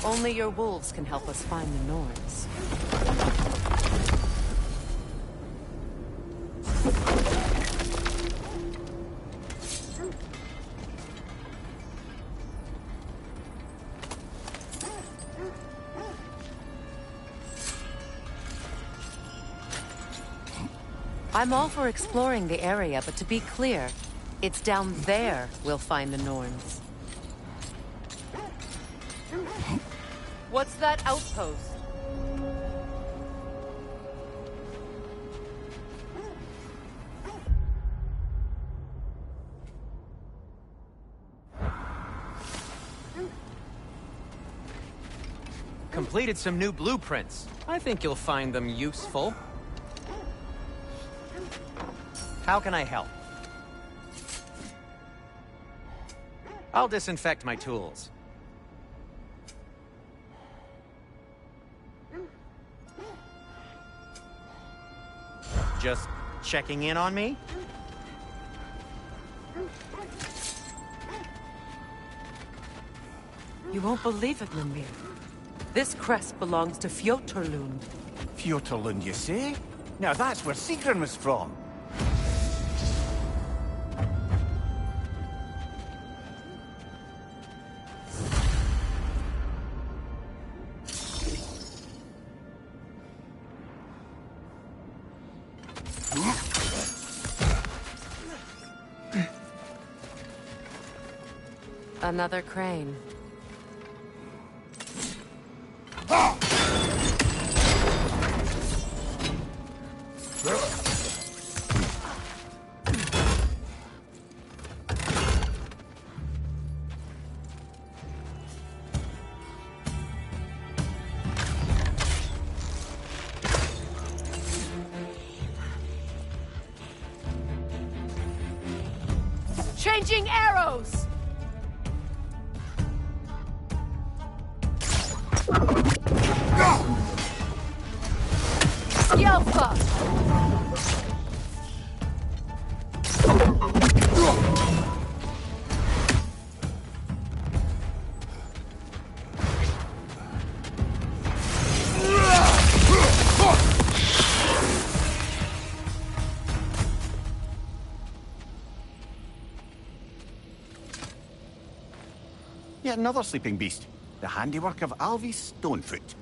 Only your wolves can help us find the Norns. I'm all for exploring the area, but to be clear, it's down there we'll find the Norns. What's that outpost? Completed some new blueprints. I think you'll find them useful. How can I help? I'll disinfect my tools. Just checking in on me? You won't believe it, Mimir. This crest belongs to Fjotorlund. Fjotorlund, you say? Now that's where Sigrun was from. Another crane. Changing arrows! Alpha! Yet another sleeping beast. The handiwork of Alvi Stonefoot.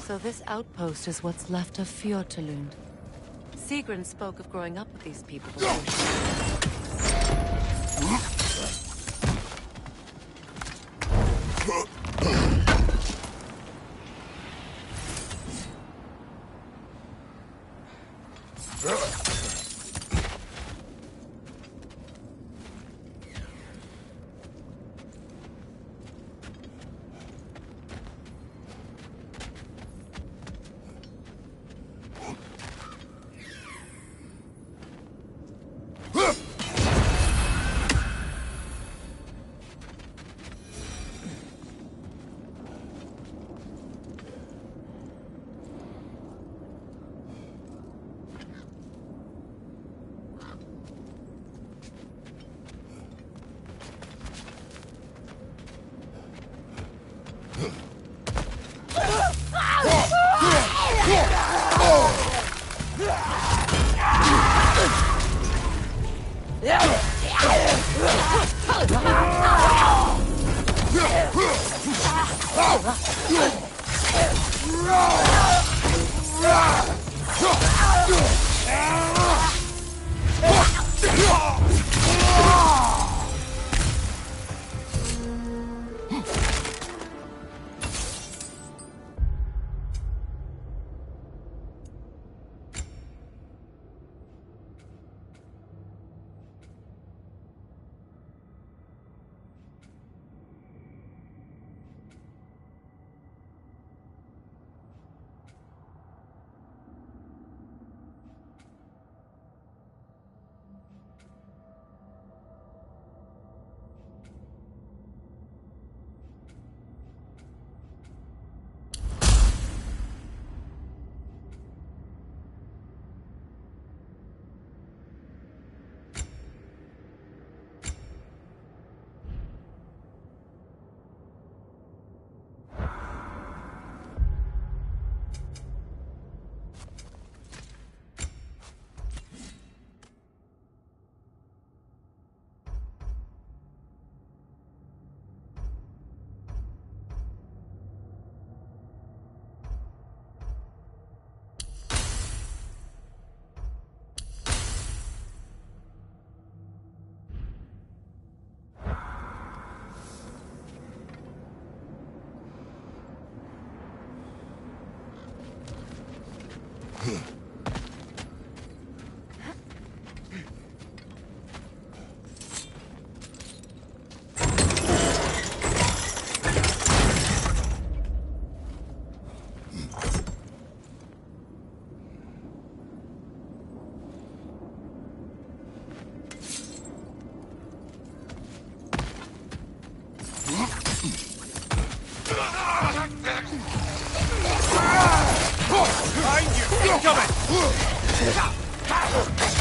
So this outpost is what's left of Fjortulund. Sigrun spoke of growing up with these people before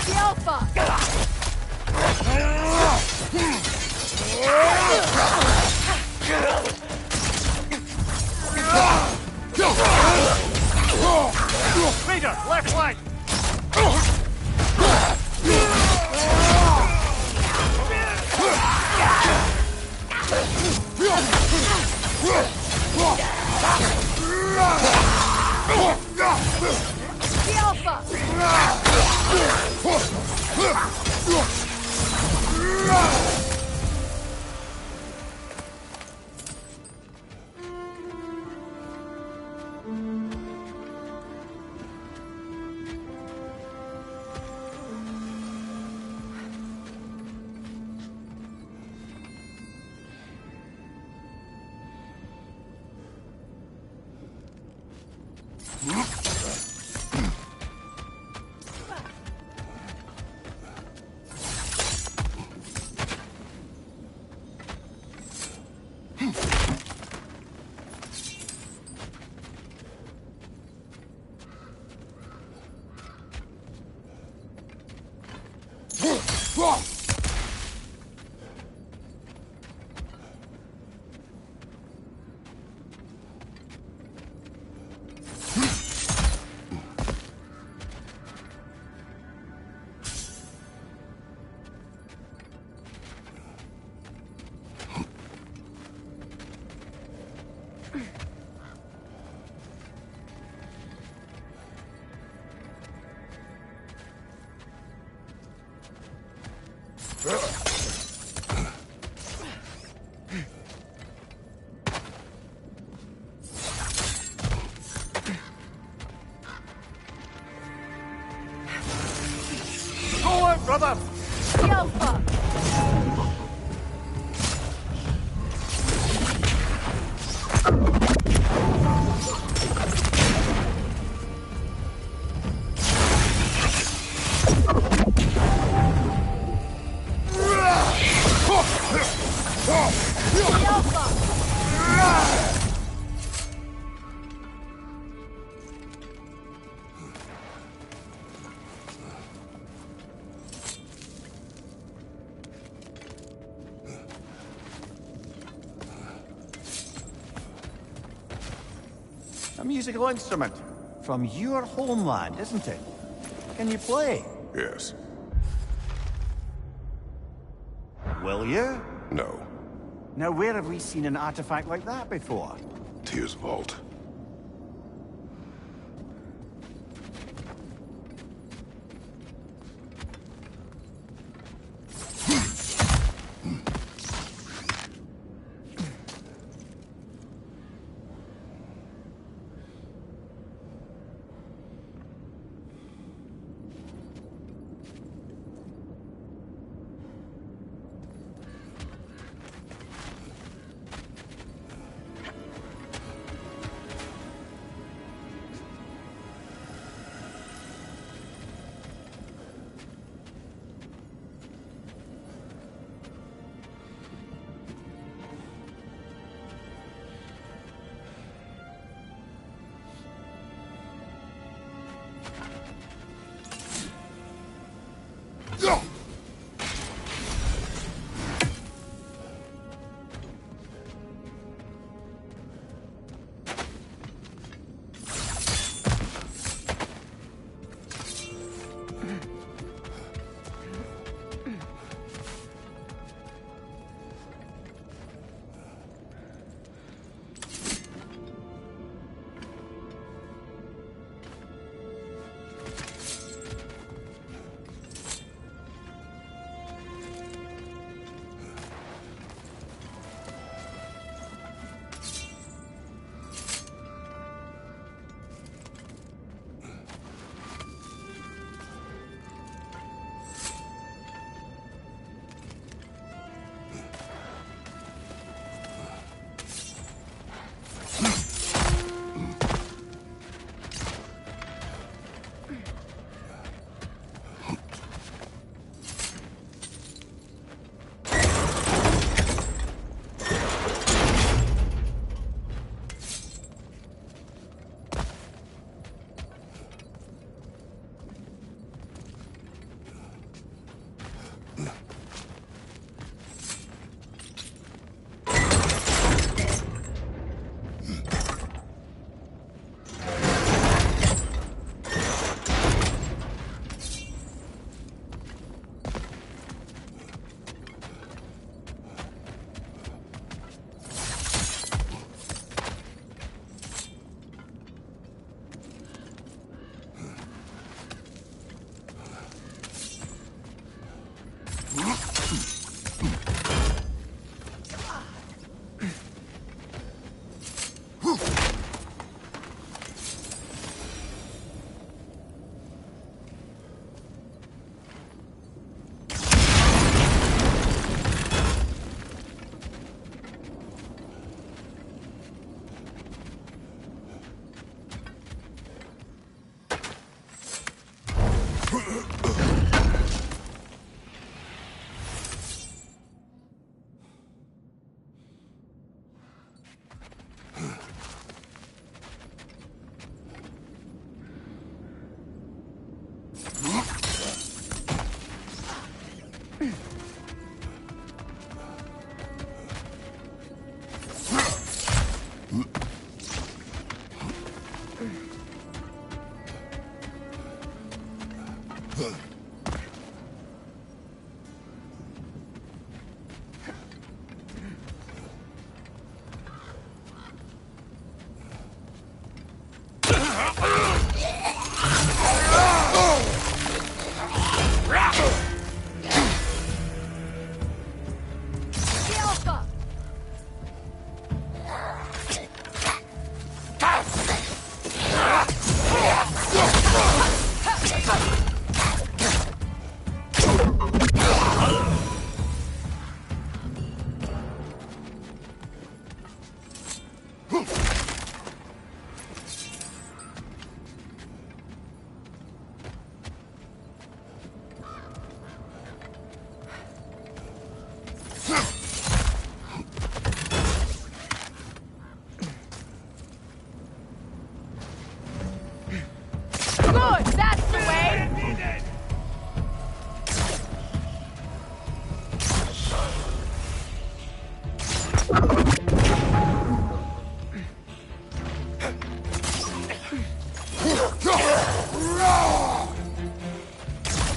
The Alpha! Leader, left flank! The Alpha! Brother! The Alpha! The Alpha! A musical instrument. From your homeland, isn't it? Can you play? Yes. Will you? No. Now, where have we seen an artifact like that before? Tyr's vault. Good, that's the way!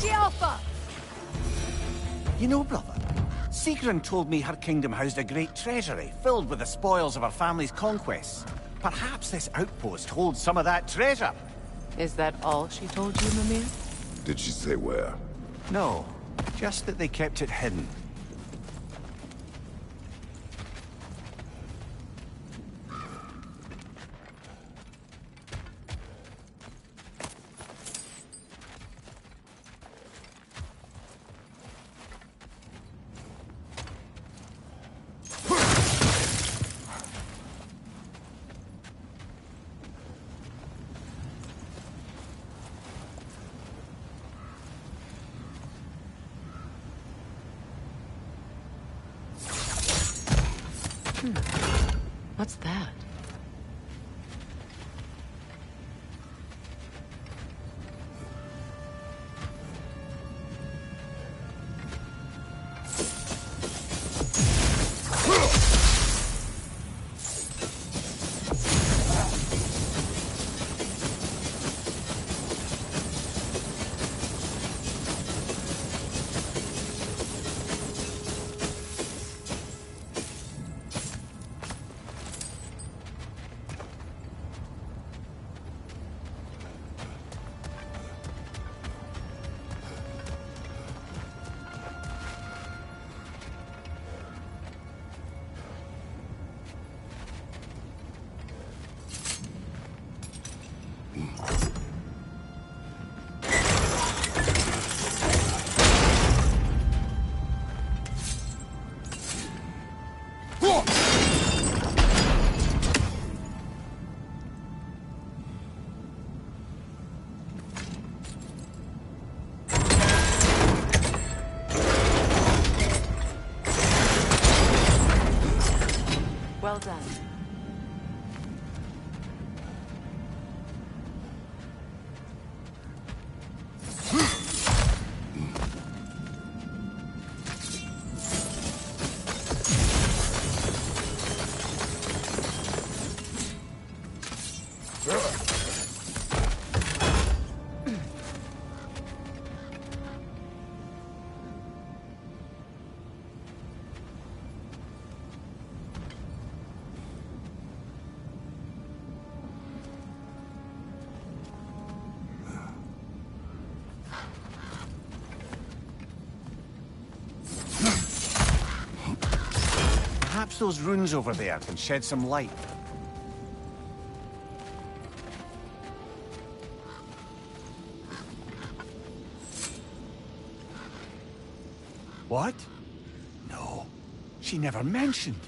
The Alpha! You know, brother, Sigrun told me her kingdom housed a great treasury filled with the spoils of her family's conquests. Perhaps this outpost holds some of that treasure. Is that all she told you, Mimir? Did she say where? No, just that they kept it hidden. What's that? Well done. Perhaps those runes over there can shed some light. What? No, she never mentioned.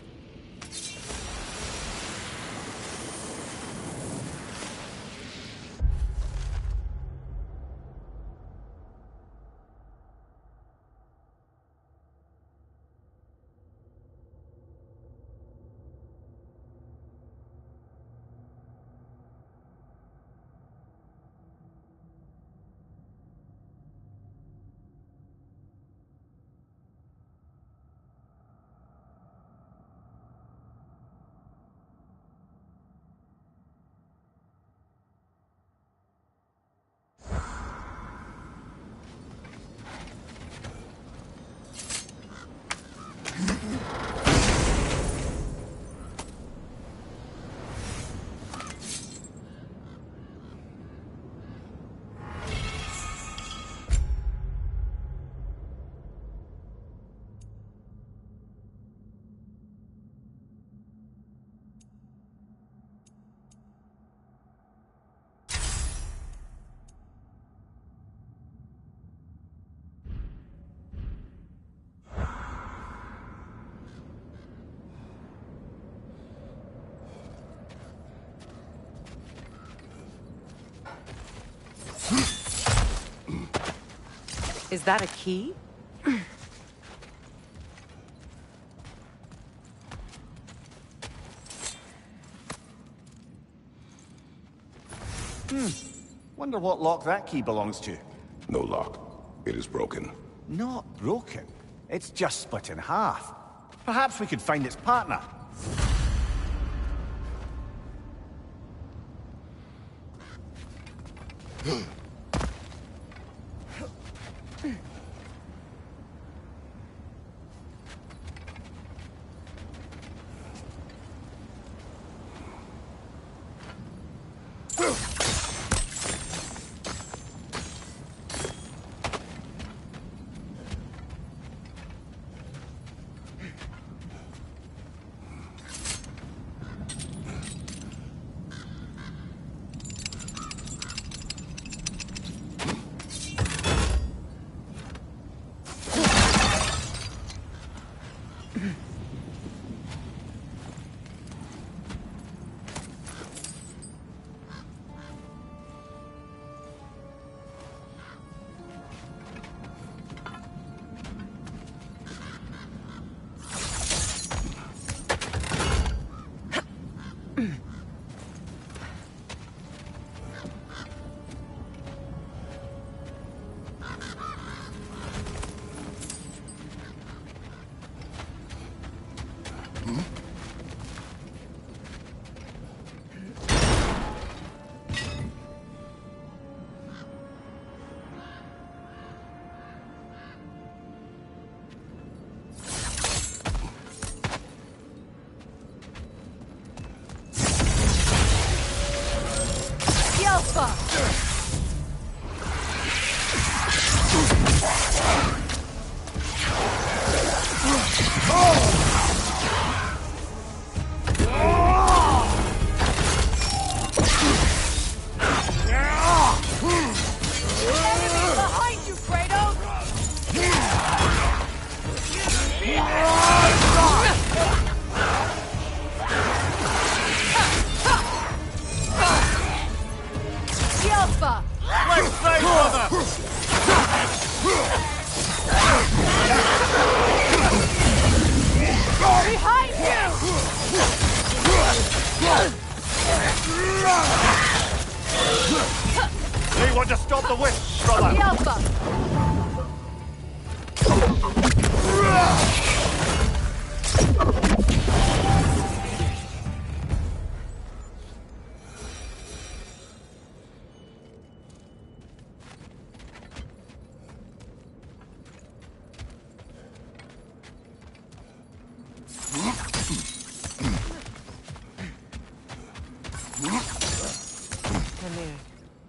Is that a key? Wonder what lock that key belongs to. No lock. It is broken. Not broken. It's just split in half. Perhaps we could find its partner. They want to stop the wisp, brother! The Alpha!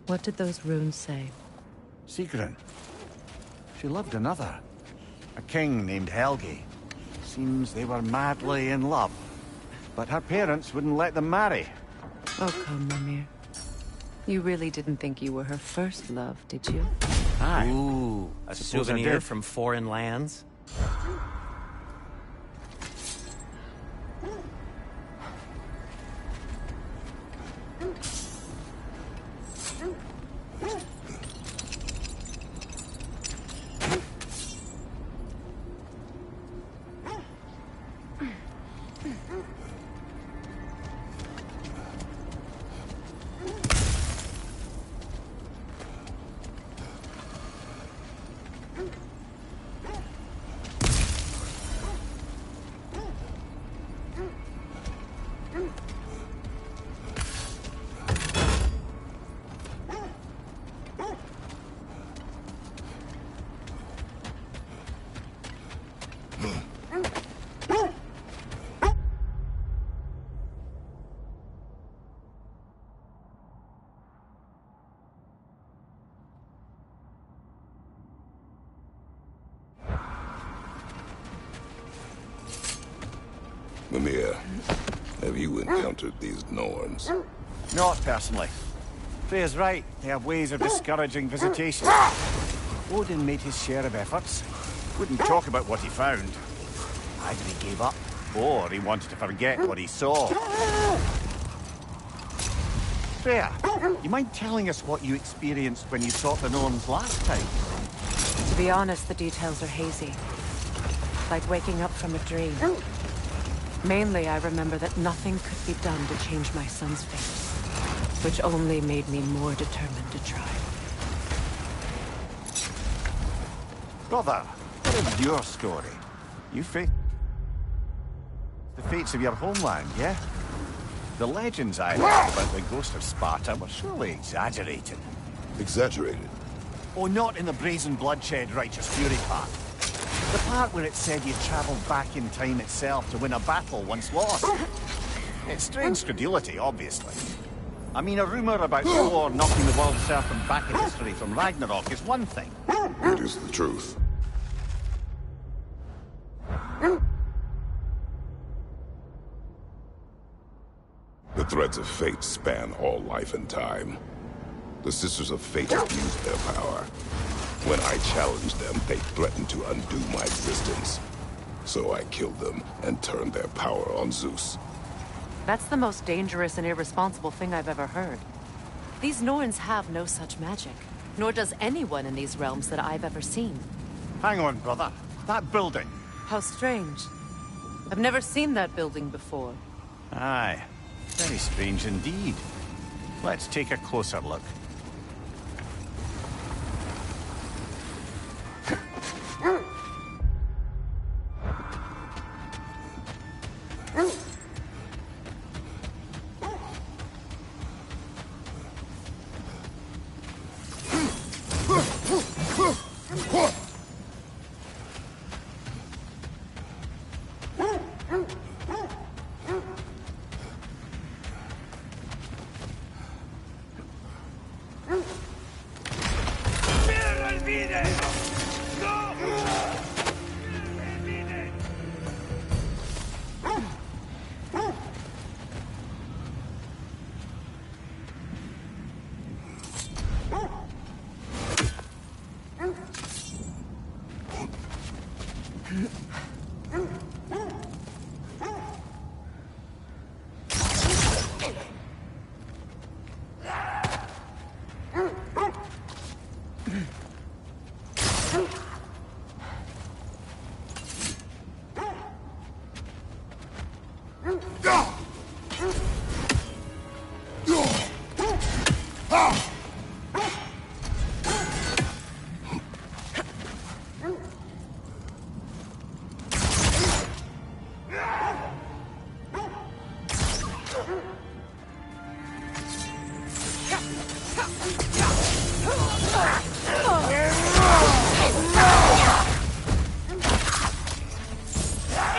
What did those runes say? Sigrun. She loved another. A king named Helgi. Seems they were madly in love. But her parents wouldn't let them marry. Oh, come, Mimir. You really didn't think you were her first love, did you? Aye. Ooh, a Suppose I souvenir did. from foreign lands? Mimir, have you encountered these Norns? Not personally. Freya's right. They have ways of discouraging visitation. Odin made his share of efforts. Wouldn't talk about what he found. Either he gave up, or he wanted to forget what he saw. Freya, you mind telling us what you experienced when you sought the Norns last time? To be honest, the details are hazy. Like waking up from a dream. Mainly, I remember that nothing could be done to change my son's fate, which only made me more determined to try. Brother, what is your story? You face the fates of your homeland, yeah? The legends I heard about the ghost of Sparta were surely exaggerated. Exaggerated? Oh, not in the brazen bloodshed righteous fury part. The part where it said you travelled back in time itself to win a battle once lost. It's strange credulity, obviously. I mean, a rumour about Thor knocking the world serpent back in history from Ragnarok is one thing. It is the truth. The threads of fate span all life and time. The Sisters of Fate abused their power. When I challenged them, they threatened to undo my existence. So I killed them and turned their power on Zeus. That's the most dangerous and irresponsible thing I've ever heard. These Norns have no such magic, nor does anyone in these realms that I've ever seen. Hang on, brother. That building. How strange. I've never seen that building before. Aye. Very strange indeed. Let's take a closer look.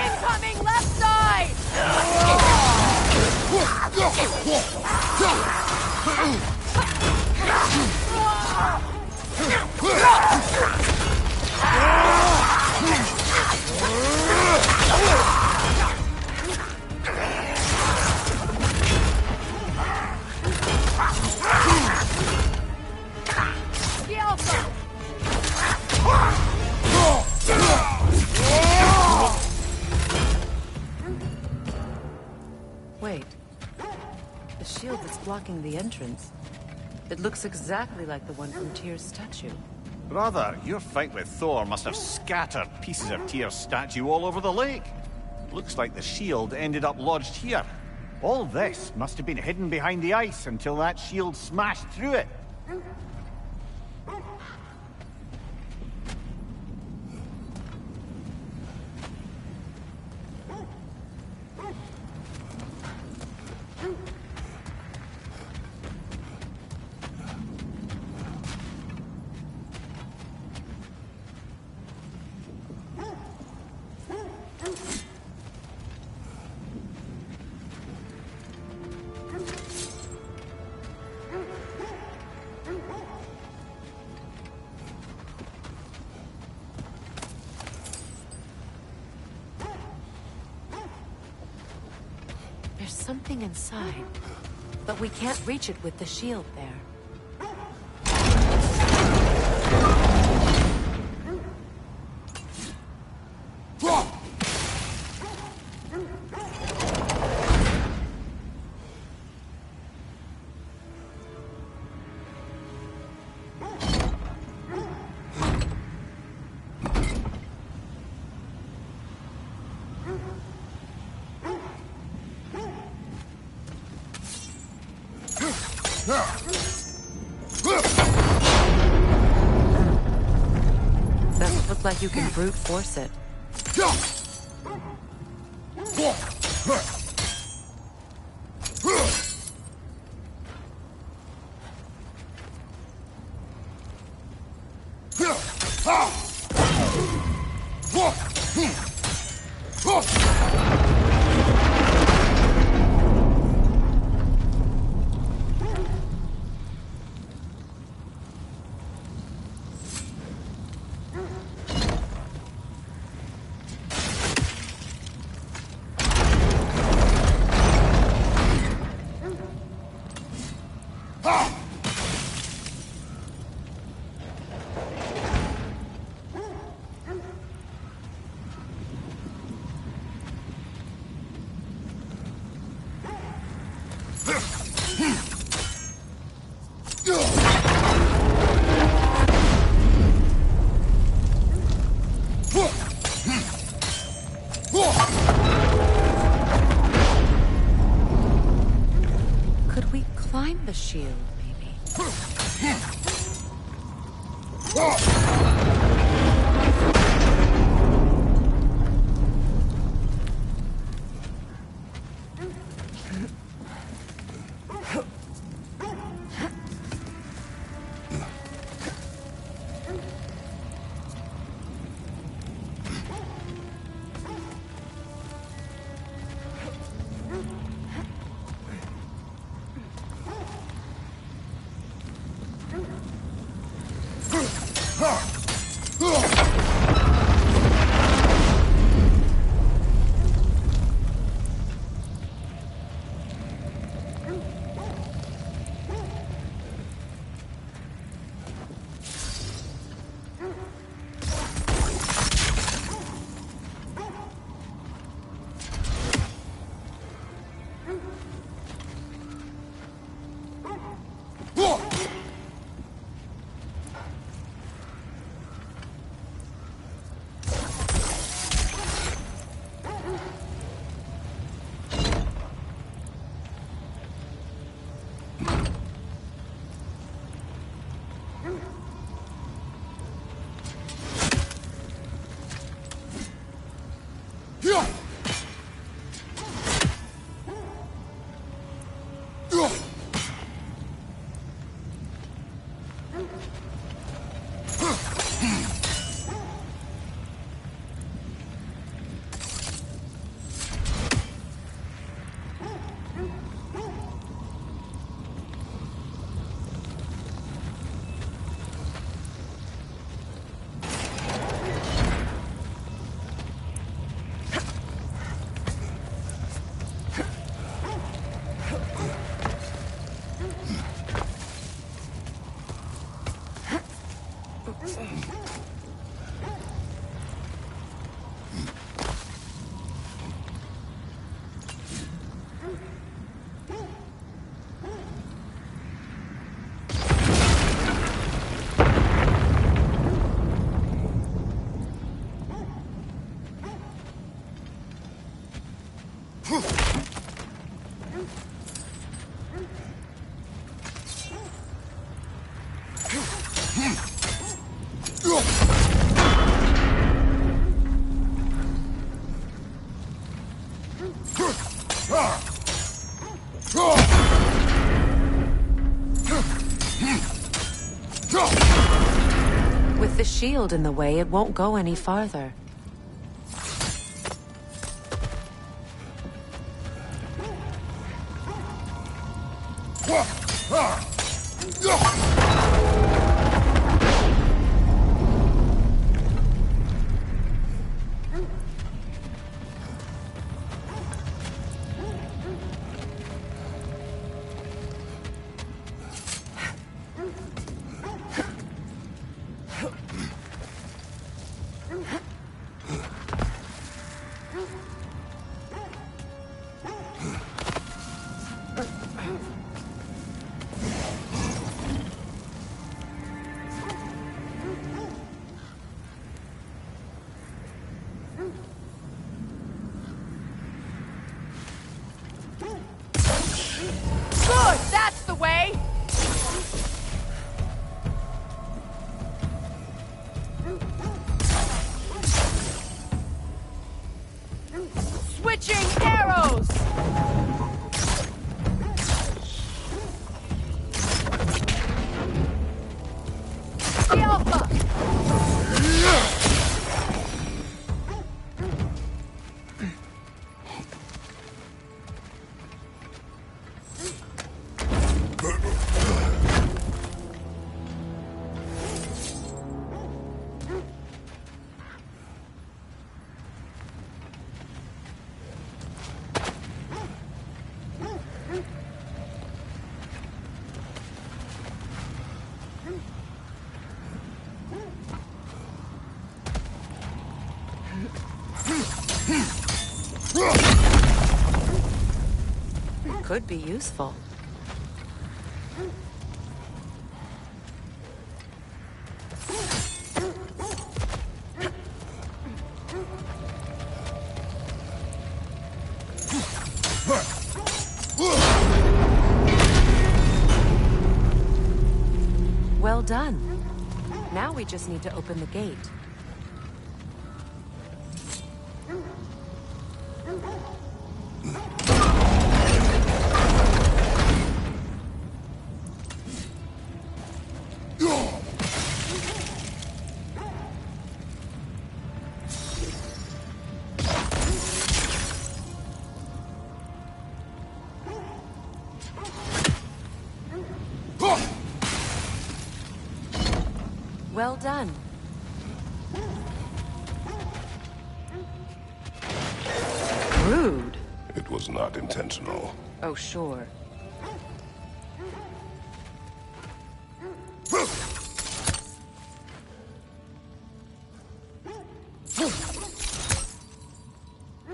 Incoming left side! Wait. The shield that's blocking the entrance. It looks exactly like the one from Tyr's statue. Brother, your fight with Thor must have scattered pieces of Tyr's statue all over the lake. Looks like the shield ended up lodged here. All this must have been hidden behind the ice until that shield smashed through it. There's something inside, but we can't reach it with the shield there. Doesn't look like you can brute force it. Could we climb the shield, maybe? With the shield in the way, it won't go any farther. Switching arrows! The Alpha! Could be useful. Well done. Now we just need to open the gate. Well done. Rude. It was not intentional. Oh, sure.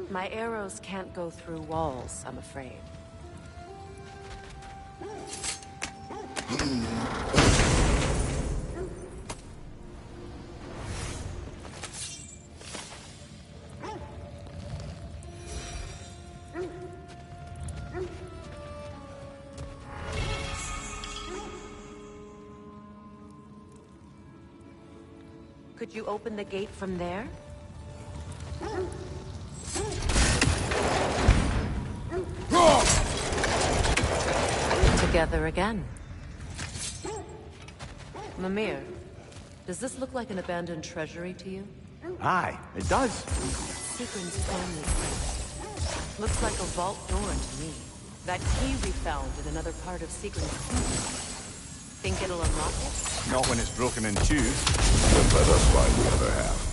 My arrows can't go through walls, I'm afraid. Could you open the gate from there? Together again. Mimir, does this look like an abandoned treasury to you? Aye, it does. Sequin's family. Looks like a vault door to me. That key we found in another part of Sequin's kingdom. Think it'll unlock it? Not when it's broken in two. Then let us find the other half.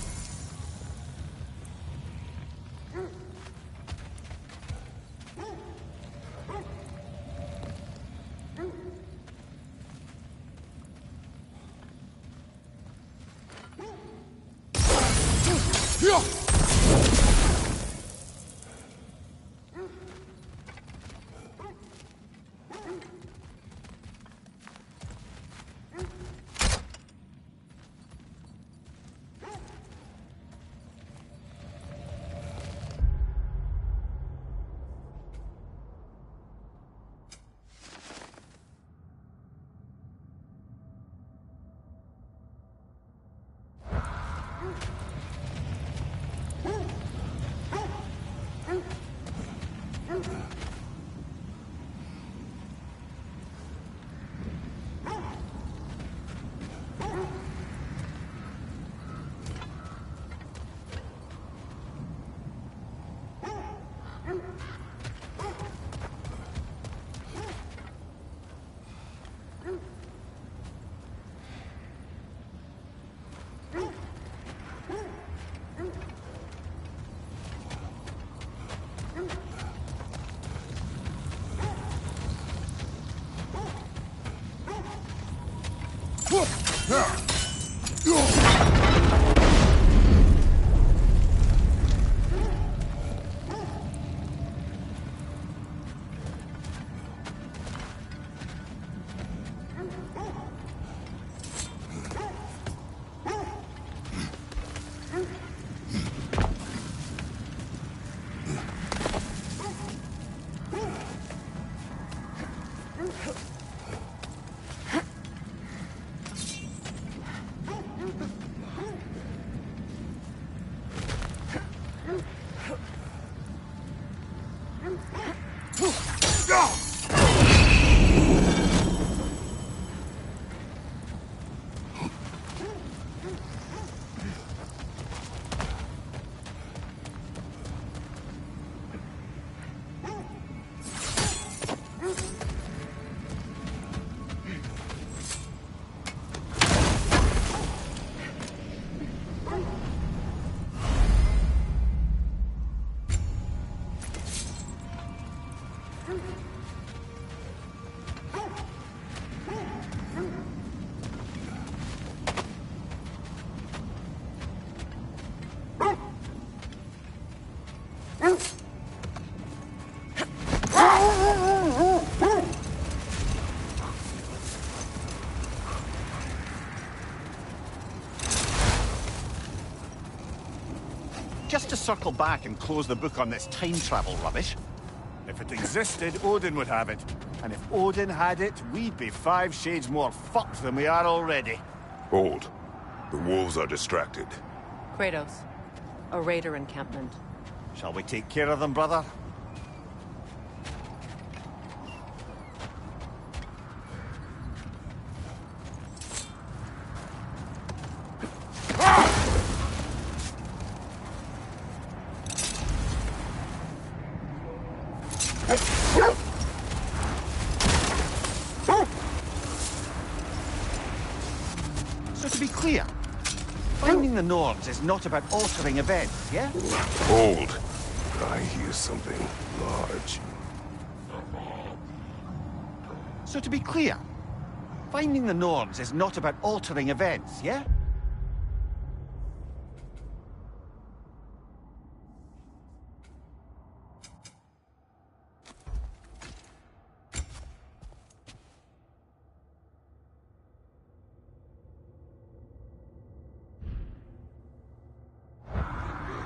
just to circle back and close the book on this time travel rubbish. If it existed, Odin would have it. And if Odin had it, we'd be 5 shades more fucked than we are already. Hold. The wolves are distracted. Kratos, a raider encampment. Shall we take care of them, brother? So to be clear, finding the Nords is not about altering events, yeah? Hold. I hear something large. So to be clear, finding the Nords is not about altering events, yeah?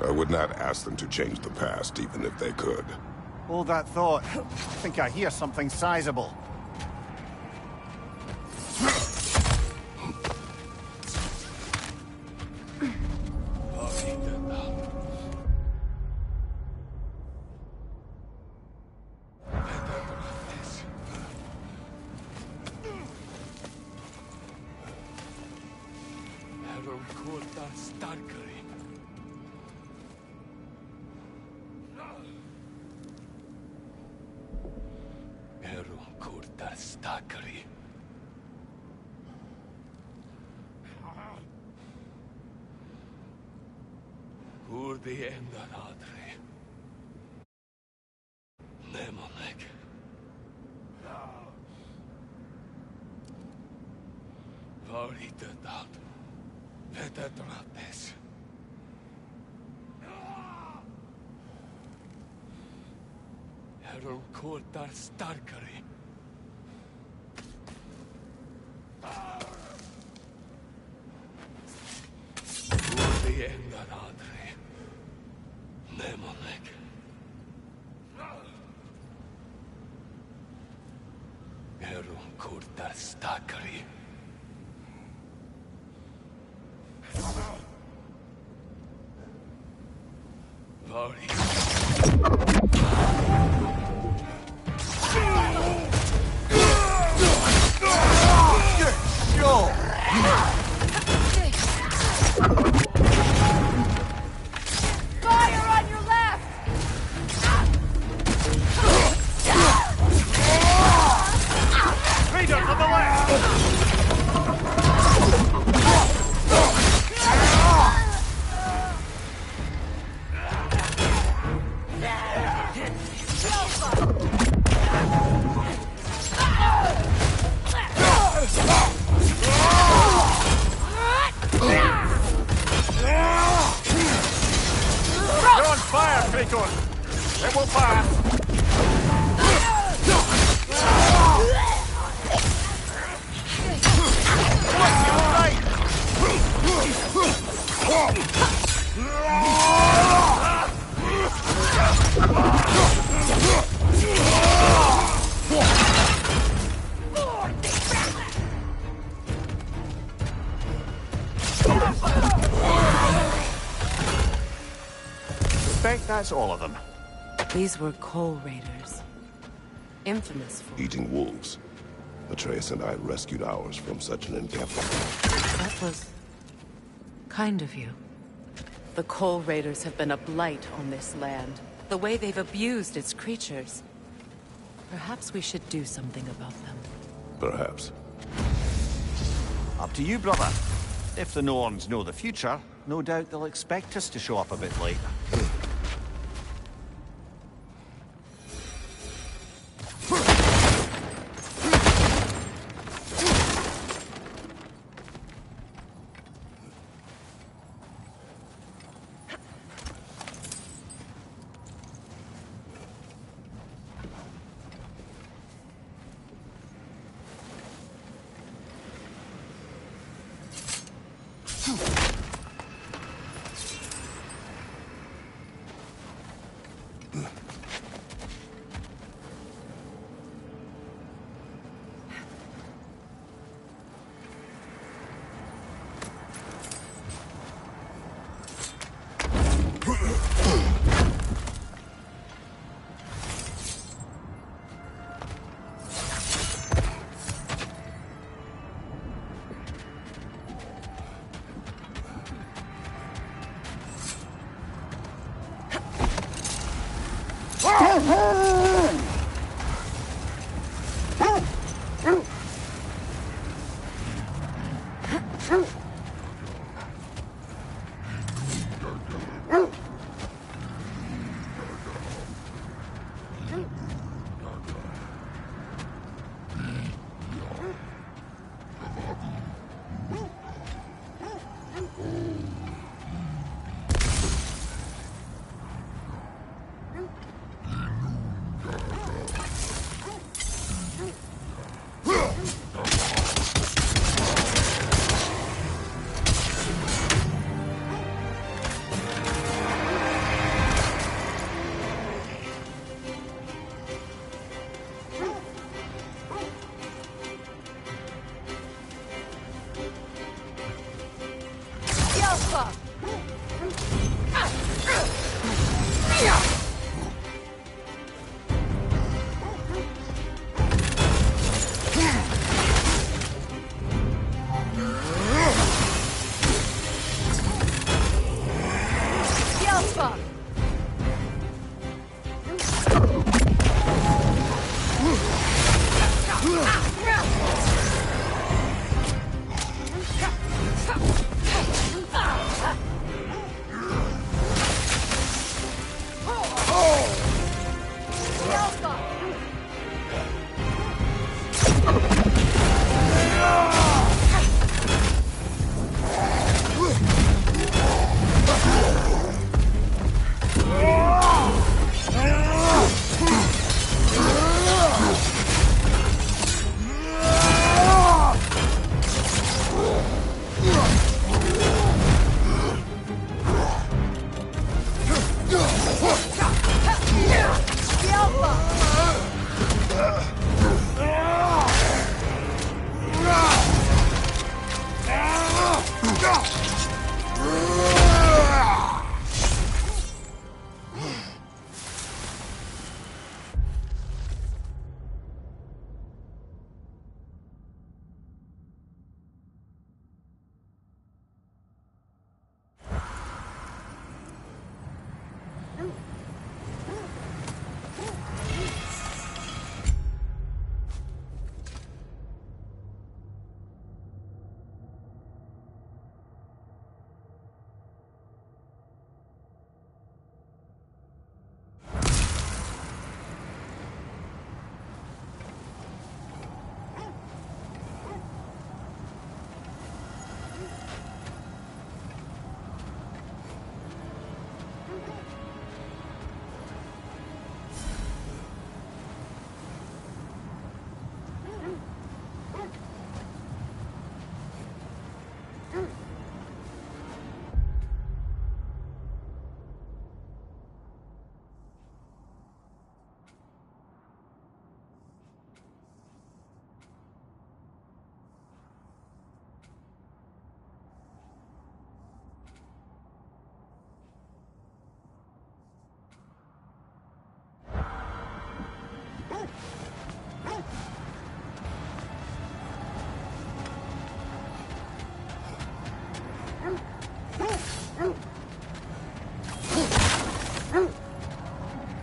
I would not ask them to change the past, even if they could. Hold that thought. I think I hear something sizable. Urdi enda adre. Nemonek. Varitetat. Vetetrates. Herron kortar starkare. Urdi enda adre. Nemonek. Herron kortar starkare. Fire on your left! Raiders on the left! You're on fire, Kratos! It will pass! Suspect that's all of them. These were coal raiders. Infamous for... Eating wolves. Atreus and I rescued ours from such an encampment. That was... kind of you. The coal raiders have been a blight on this land. The way they've abused its creatures. Perhaps we should do something about them. Perhaps. Up to you, brother. If the Norns know the future, no doubt they'll expect us to show up a bit late.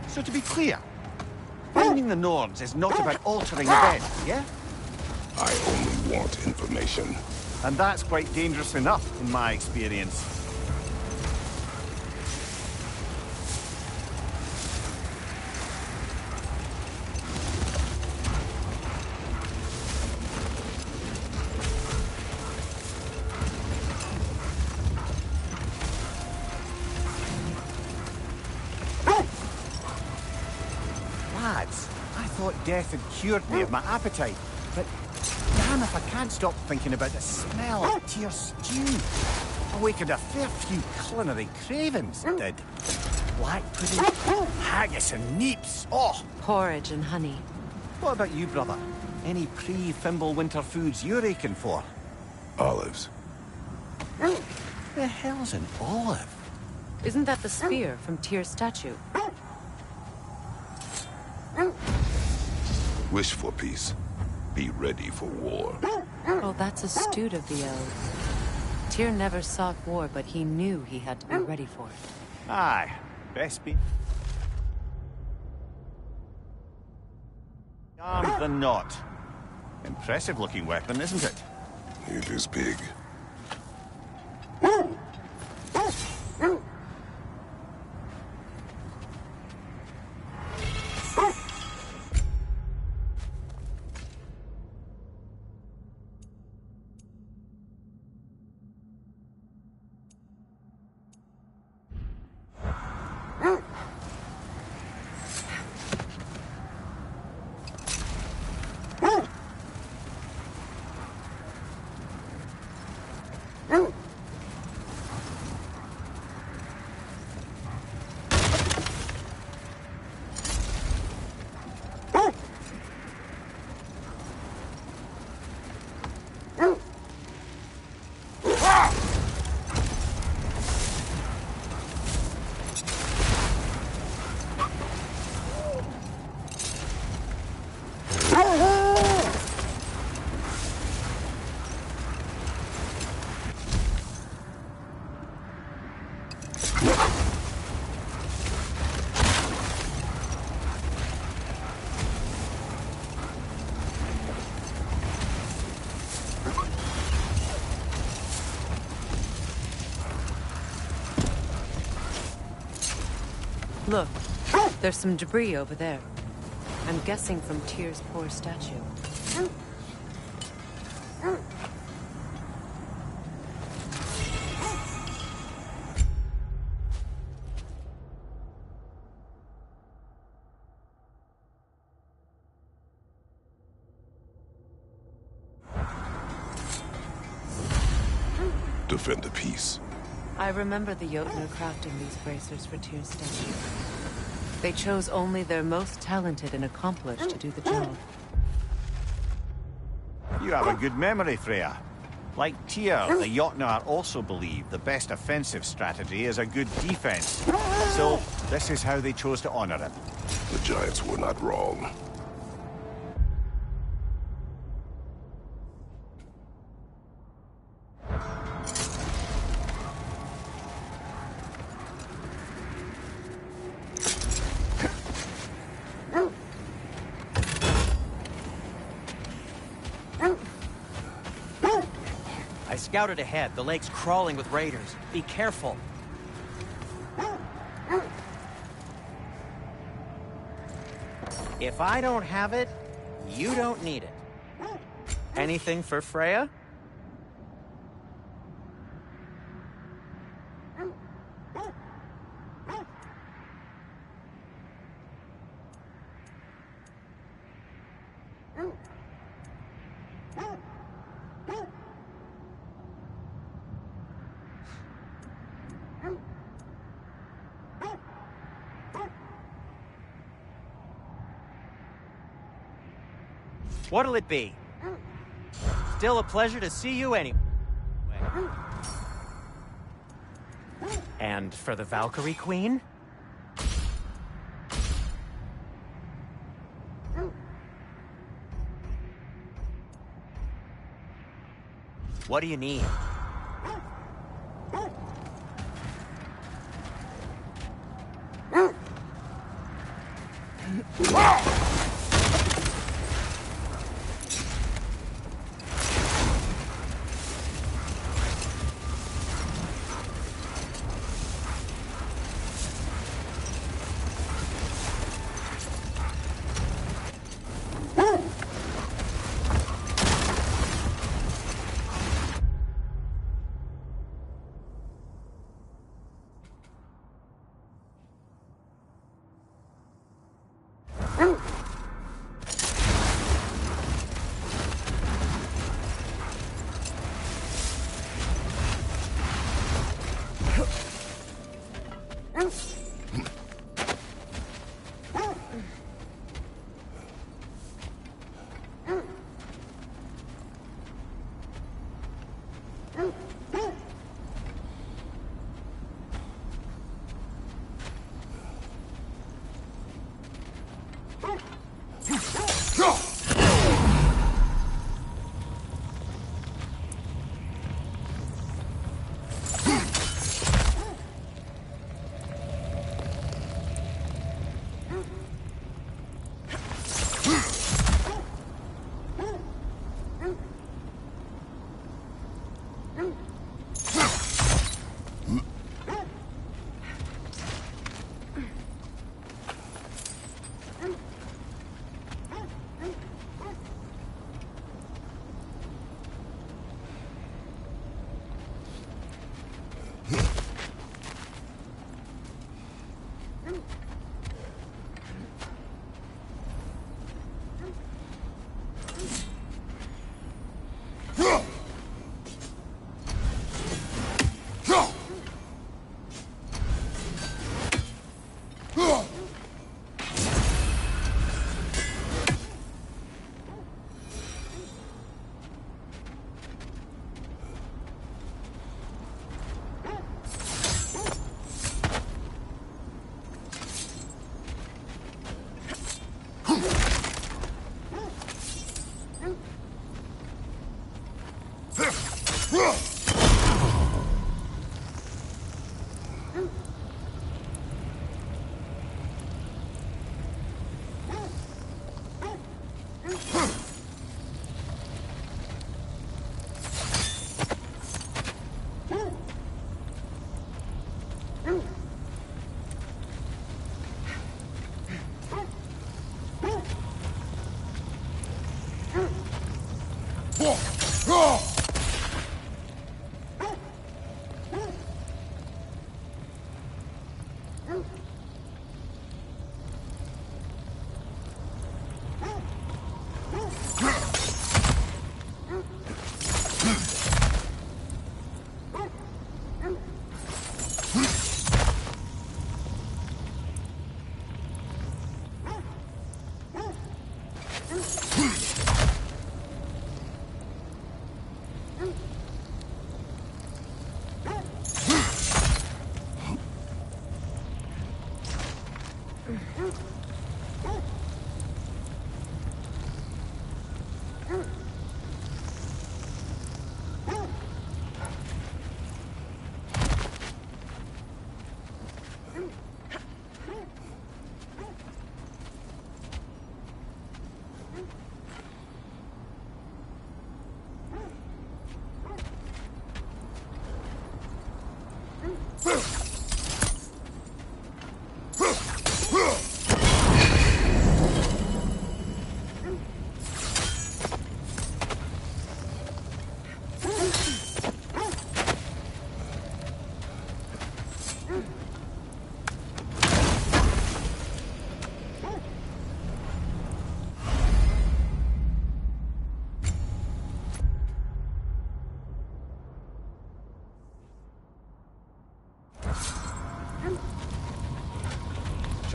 So to be clear, finding the Norns is not about altering events, yeah? I only want information. And that's quite dangerous enough, in my experience. Lads, I thought death had cured me of my appetite, but damn if I can't stop thinking about the smell of Tyr stew. Awakened a fair few culinary cravings, it did. Black pudding, haggis and neeps, oh! Porridge and honey. What about you, brother? Any pre-Fimble winter foods you're aching for? Olives. The hell's an olive? Isn't that the spear from Tyr's statue? Wish for peace. Be ready for war. Oh, that's astute of the elves. Tyr never sought war, but he knew he had to be ready for it. Aye, best be. Armed than not. Impressive looking weapon, isn't it? It is big. Look, there's some debris over there. I'm guessing from Tyr's poor statue. Defend the peace. I remember the Jotnar crafting these bracers for Tyr's statue. They chose only their most talented and accomplished to do the job. You have a good memory, Freya. Like Tyr, the Jotnar also believe the best offensive strategy is a good defense. So, this is how they chose to honor it. The Giants were not wrong. I scouted ahead. The lake's crawling with raiders. Be careful. If I don't have it, you don't need it. Anything for Freya? What'll it be? Still a pleasure to see you anyway. And for the Valkyrie Queen? What do you need?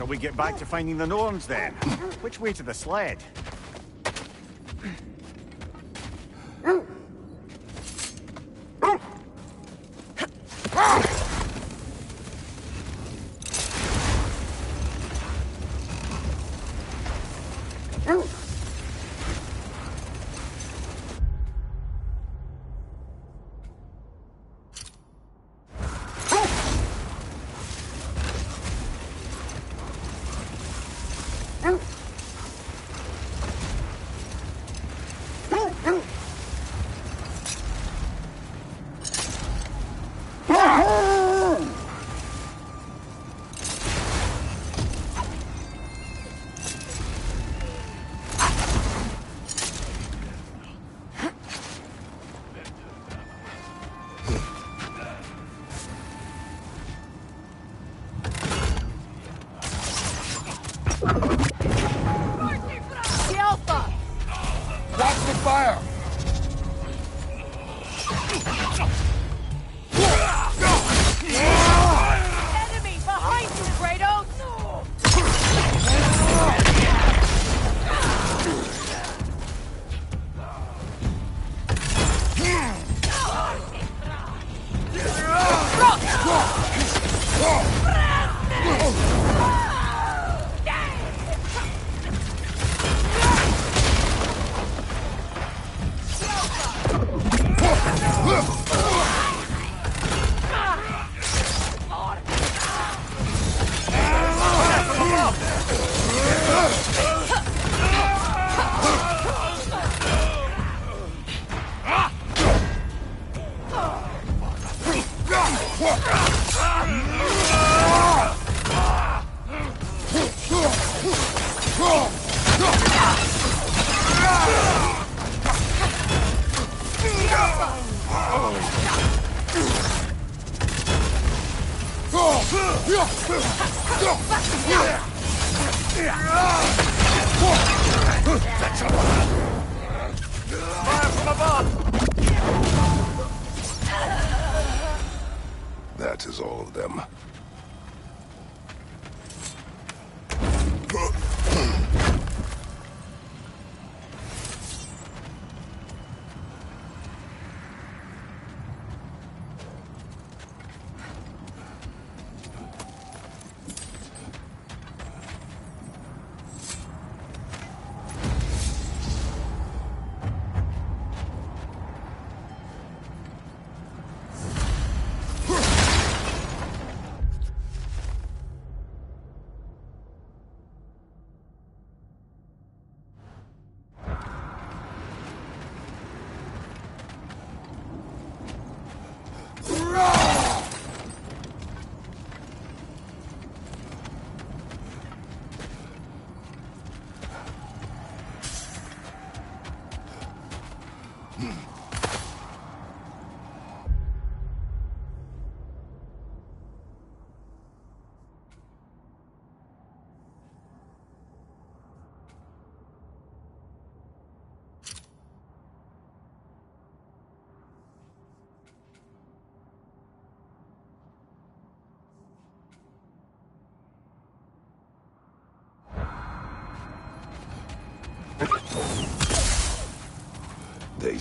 Shall we get back to finding the Norns, then? Which way to the sled? That is all of them.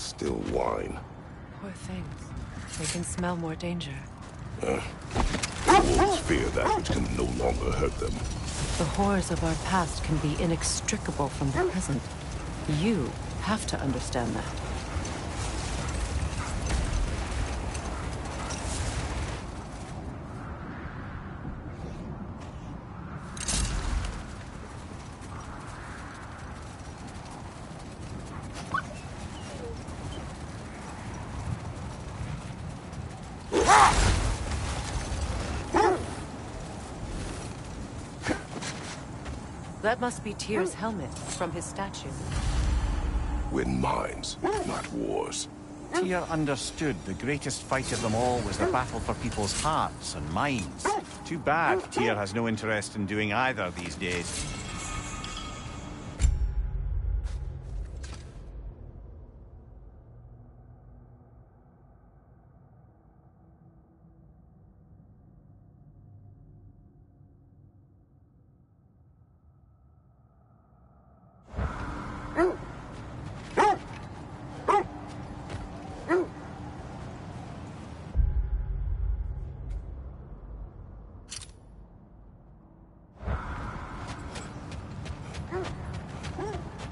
still whine. Poor things. They can smell more danger. The wolves fear that which can no longer hurt them. The horrors of our past can be inextricable from the present. You have to understand that. That must be Tyr's helmet from his statue. Win minds, not wars. Tyr understood the greatest fight of them all was the battle for people's hearts and minds. Too bad Tyr has no interest in doing either these days.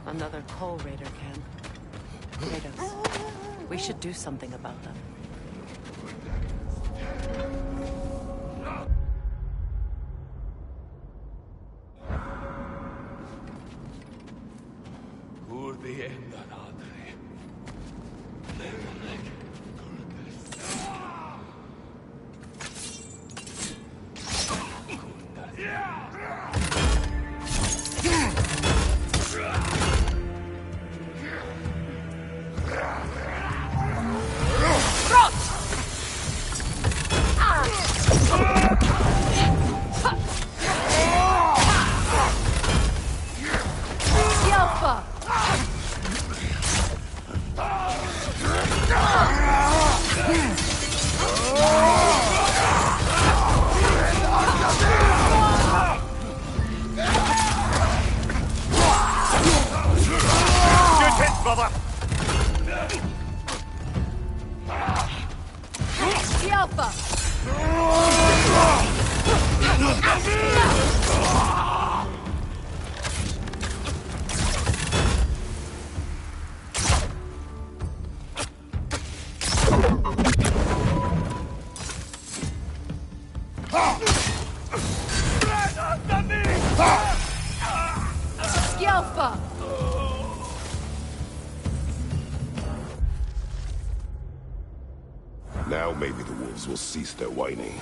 Another Coal Raider camp. Kratos. We should do something about them. Now maybe the wolves will cease their whining.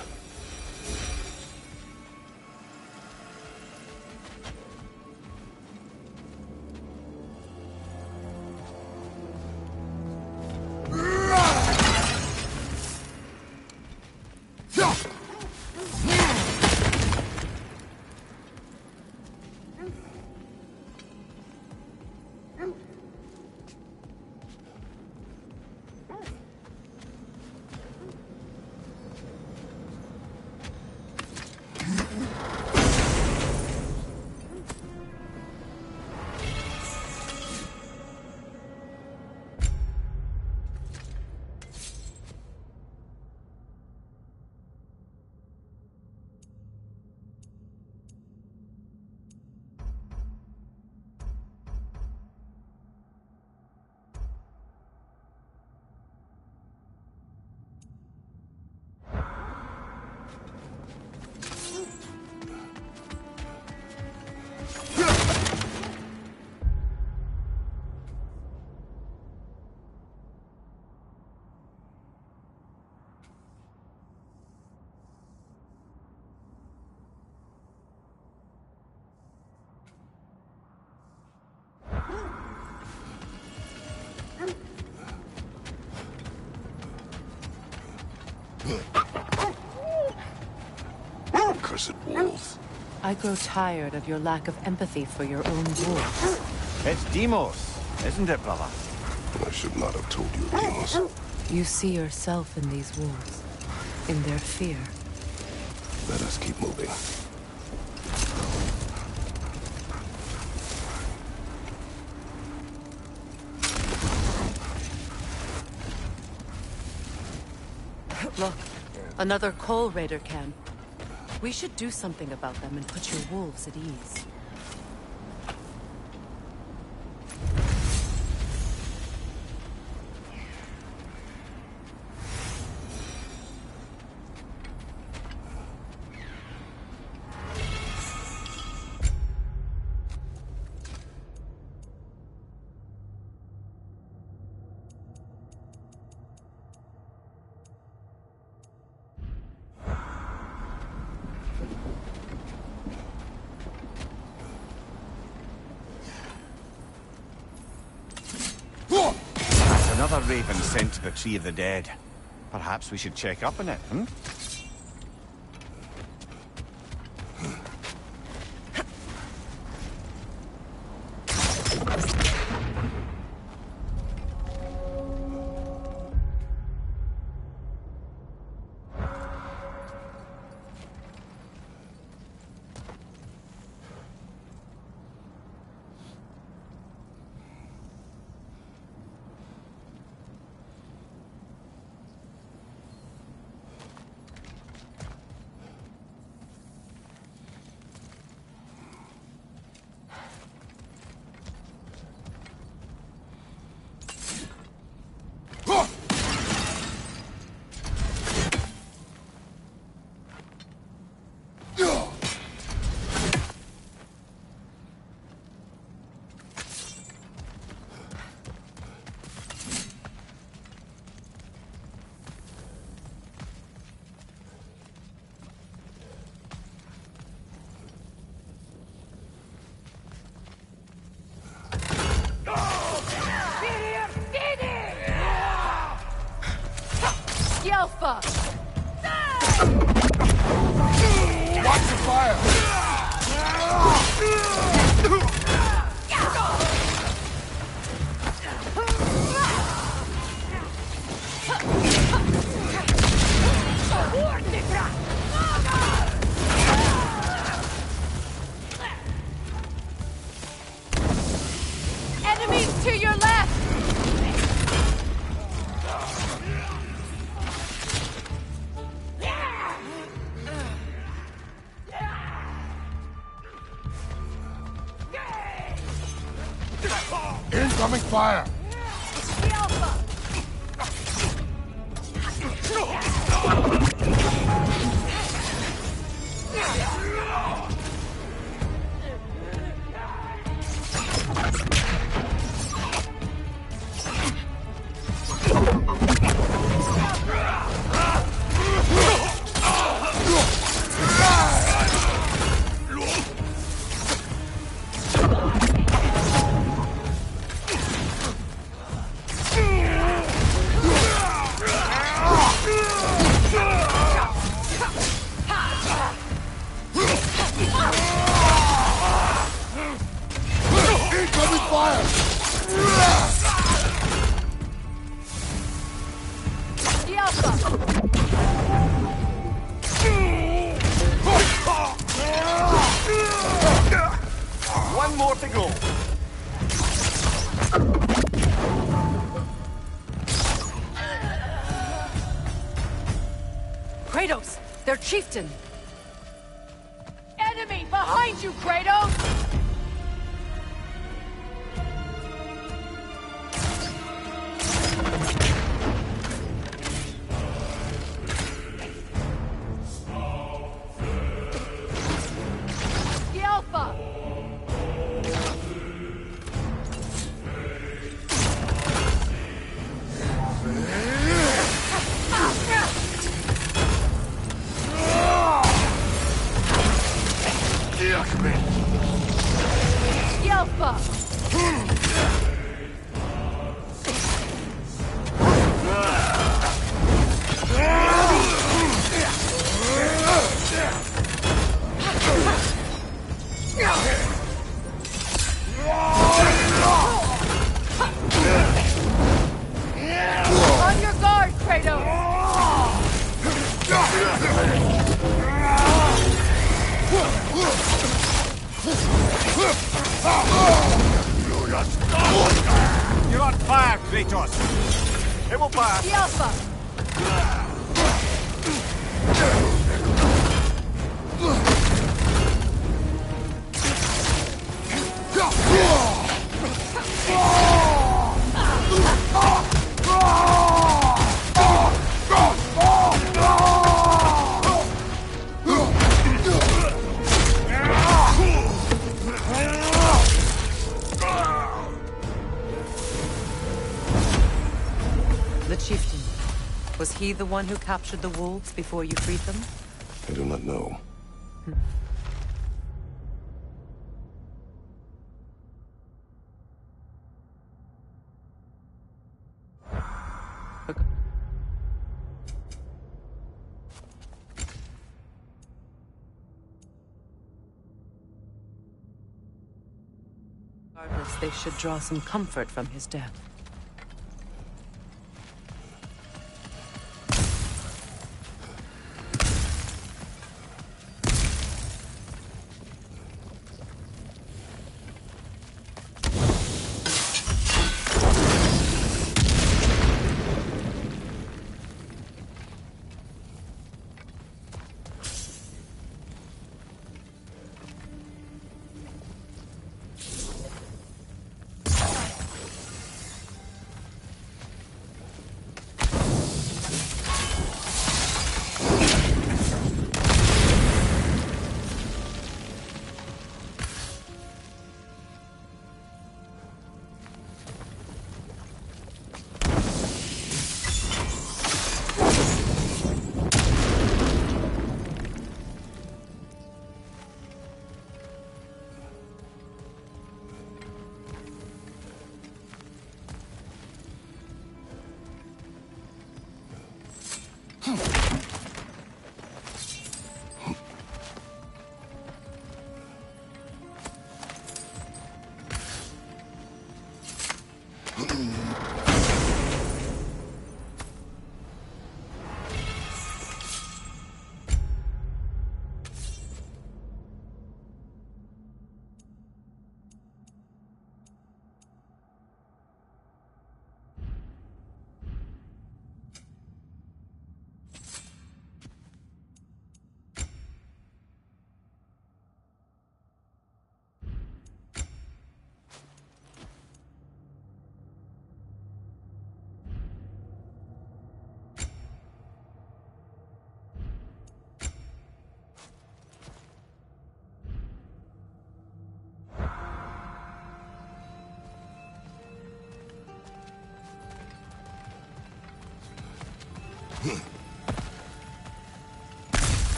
Cursed wolves. I grow tired of your lack of empathy for your own wolves. It's Deimos, isn't it, brother? I should not have told you, Deimos. You see yourself in these wolves, in their fear. Let us keep moving. Another Coal Raider can. We should do something about them and put your wolves at ease. Another raven sent to the Tree of the Dead. Perhaps we should check up on it, hmm? Alpha! Watch the fire! Enemies to your left! Incoming fire! The Alpha! Incoming fire! The Alpha! One more to go. Kratos! Their chieftain! Enemy behind you, Kratos! The Alpha! The Alpha! On your guard, Kratos! You're on fire, Kratos! It will pass! The Alpha! The chieftain. Was he the one who captured the wolves before you freed them? I do not know. Regardless, they should draw some comfort from his death.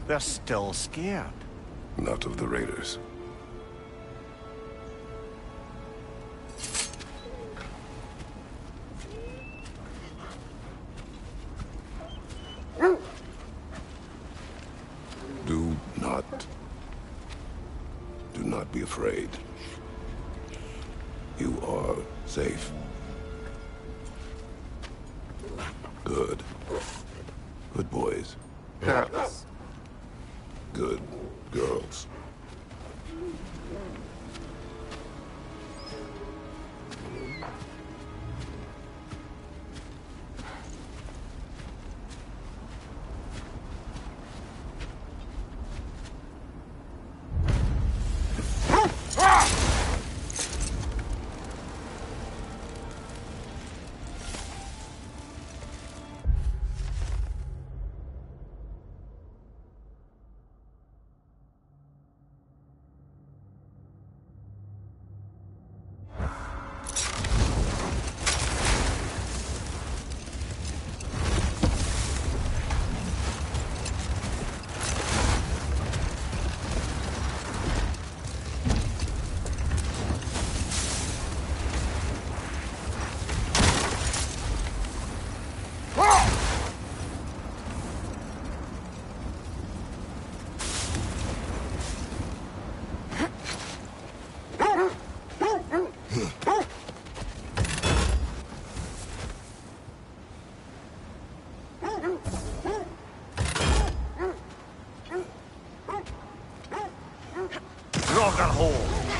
They're still scared. Not of the raiders. Do not be afraid. You are safe. Good. Good boys. Girls. Good girls.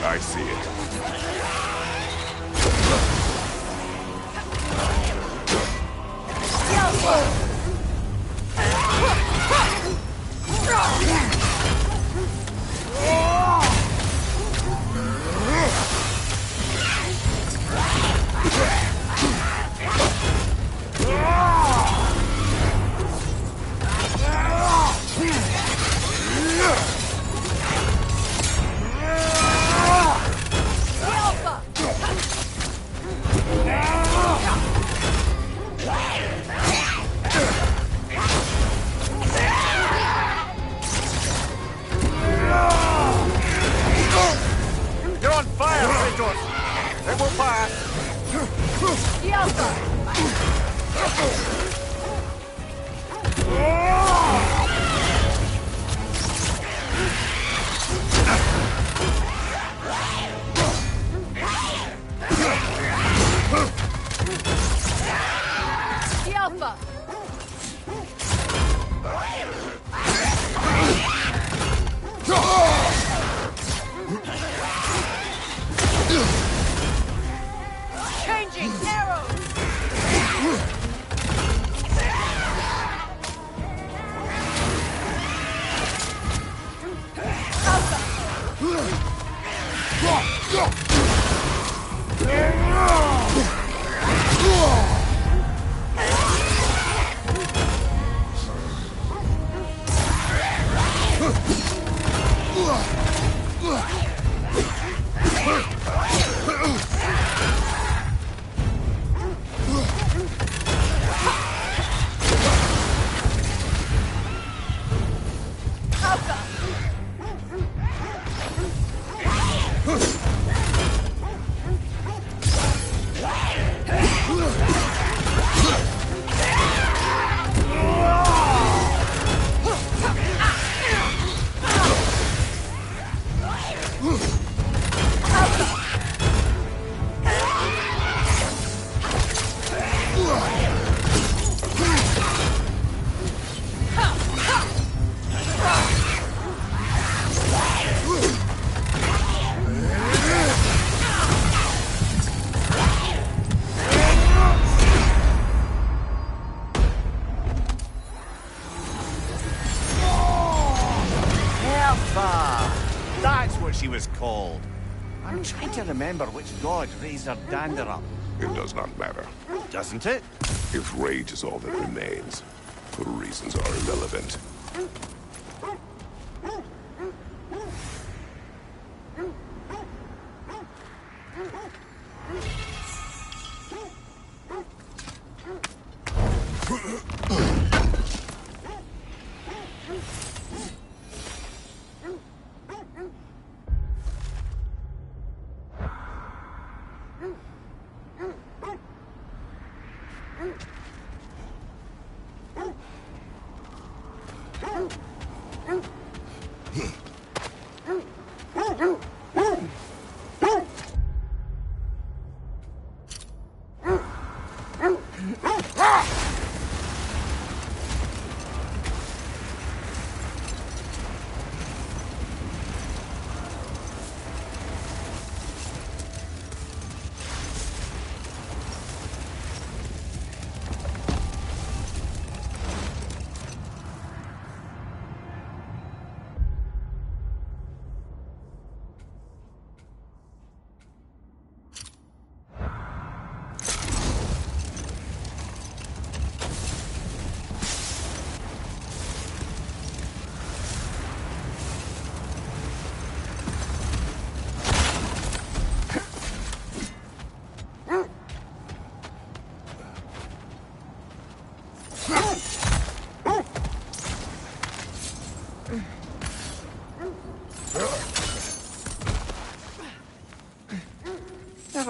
I see it. You're on fire, Kratos! It will pass! Changing arrows! That's what she was called. I'm trying to remember which god raised her dander up. It does not matter. Doesn't it? If rage is all that remains, the reasons are irrelevant.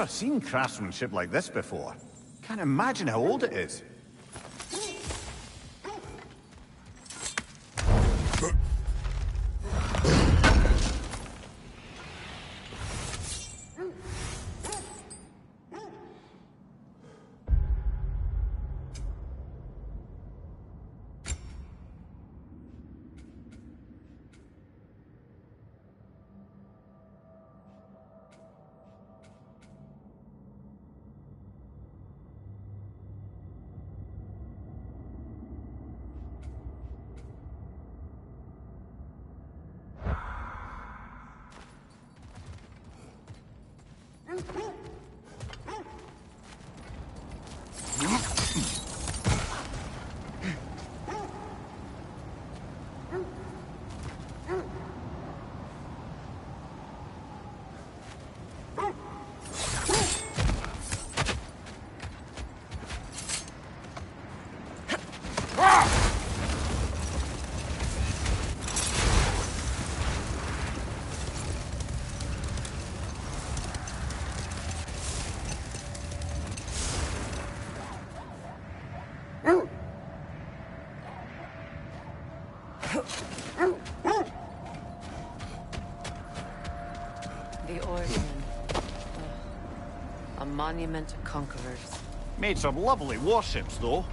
never seen craftsmanship like this before. Can't imagine how old it is. The Origin. A monument to conquerors. Made some lovely warships, though.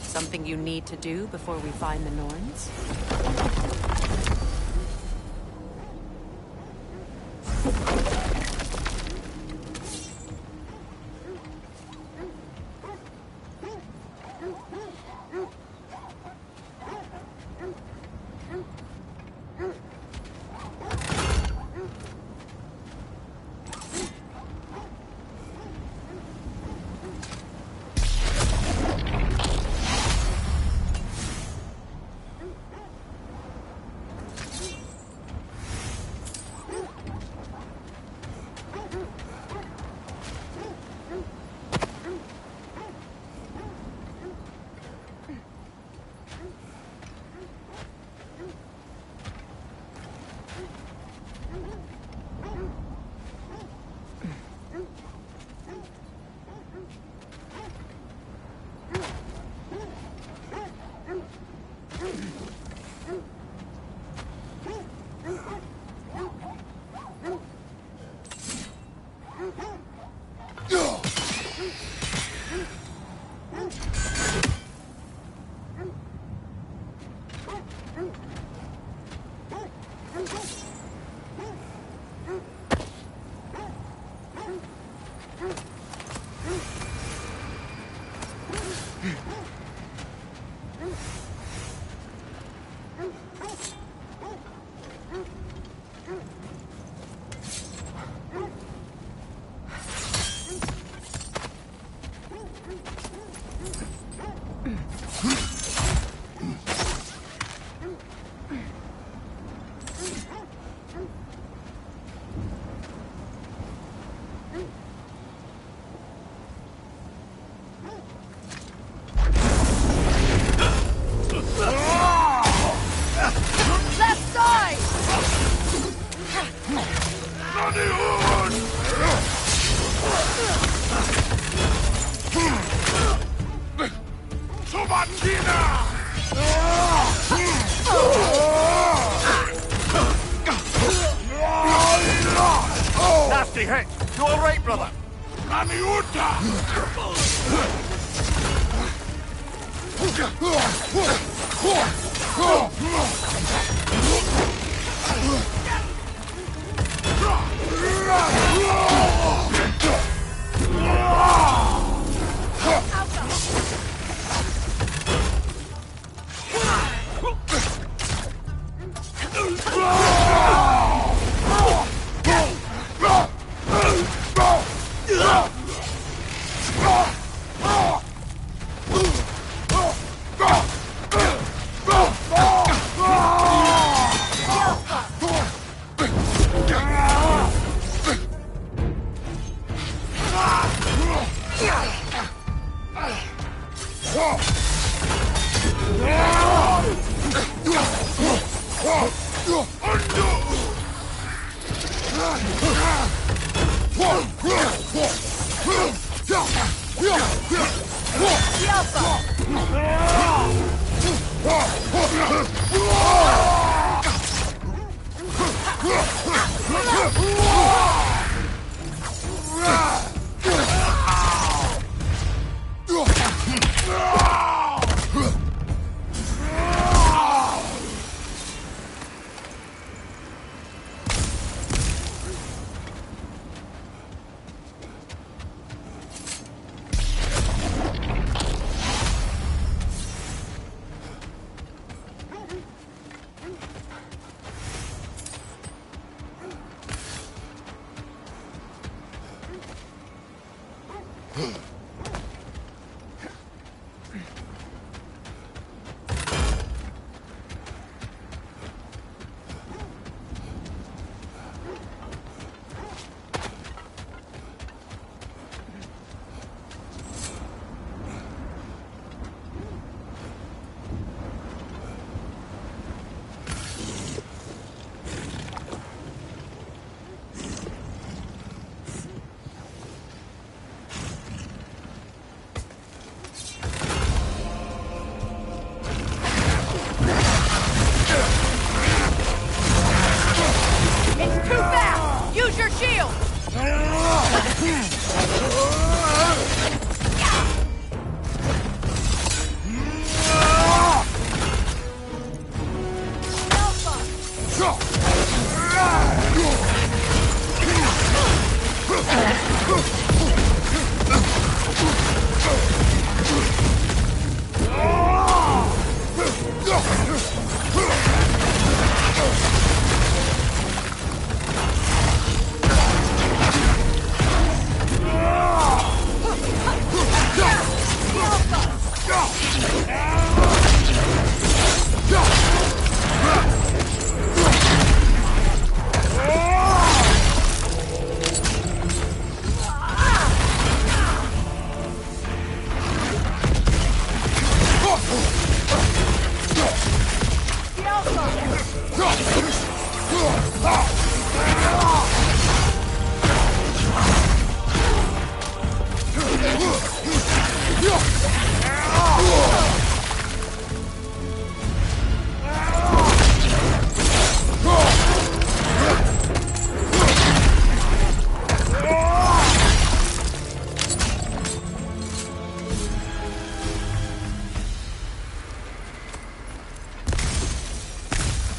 Something you need to do before we find the Norns? Nasty hit. You all right, brother?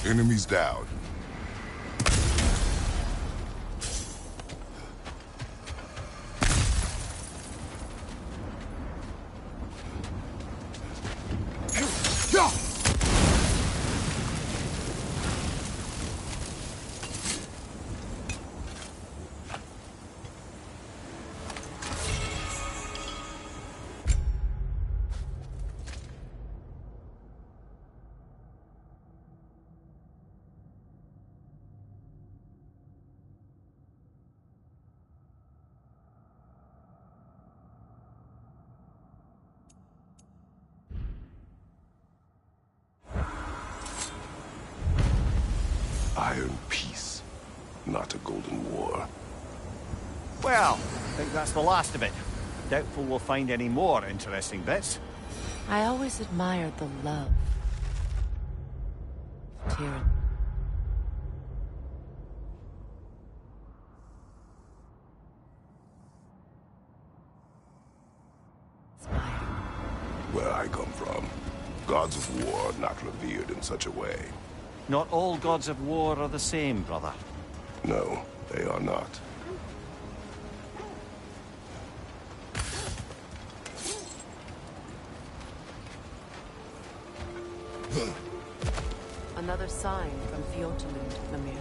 Enemies down. Iron peace, not a golden war. Well, I think that's the last of it. Doubtful we'll find any more interesting bits. I always admired the love. Tyranny. Where I come from, gods of war are not revered in such a way. Not all gods of war are the same, brother. No, they are not. Another sign from Fjotalund, Mimir.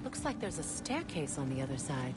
Looks like there's a staircase on the other side.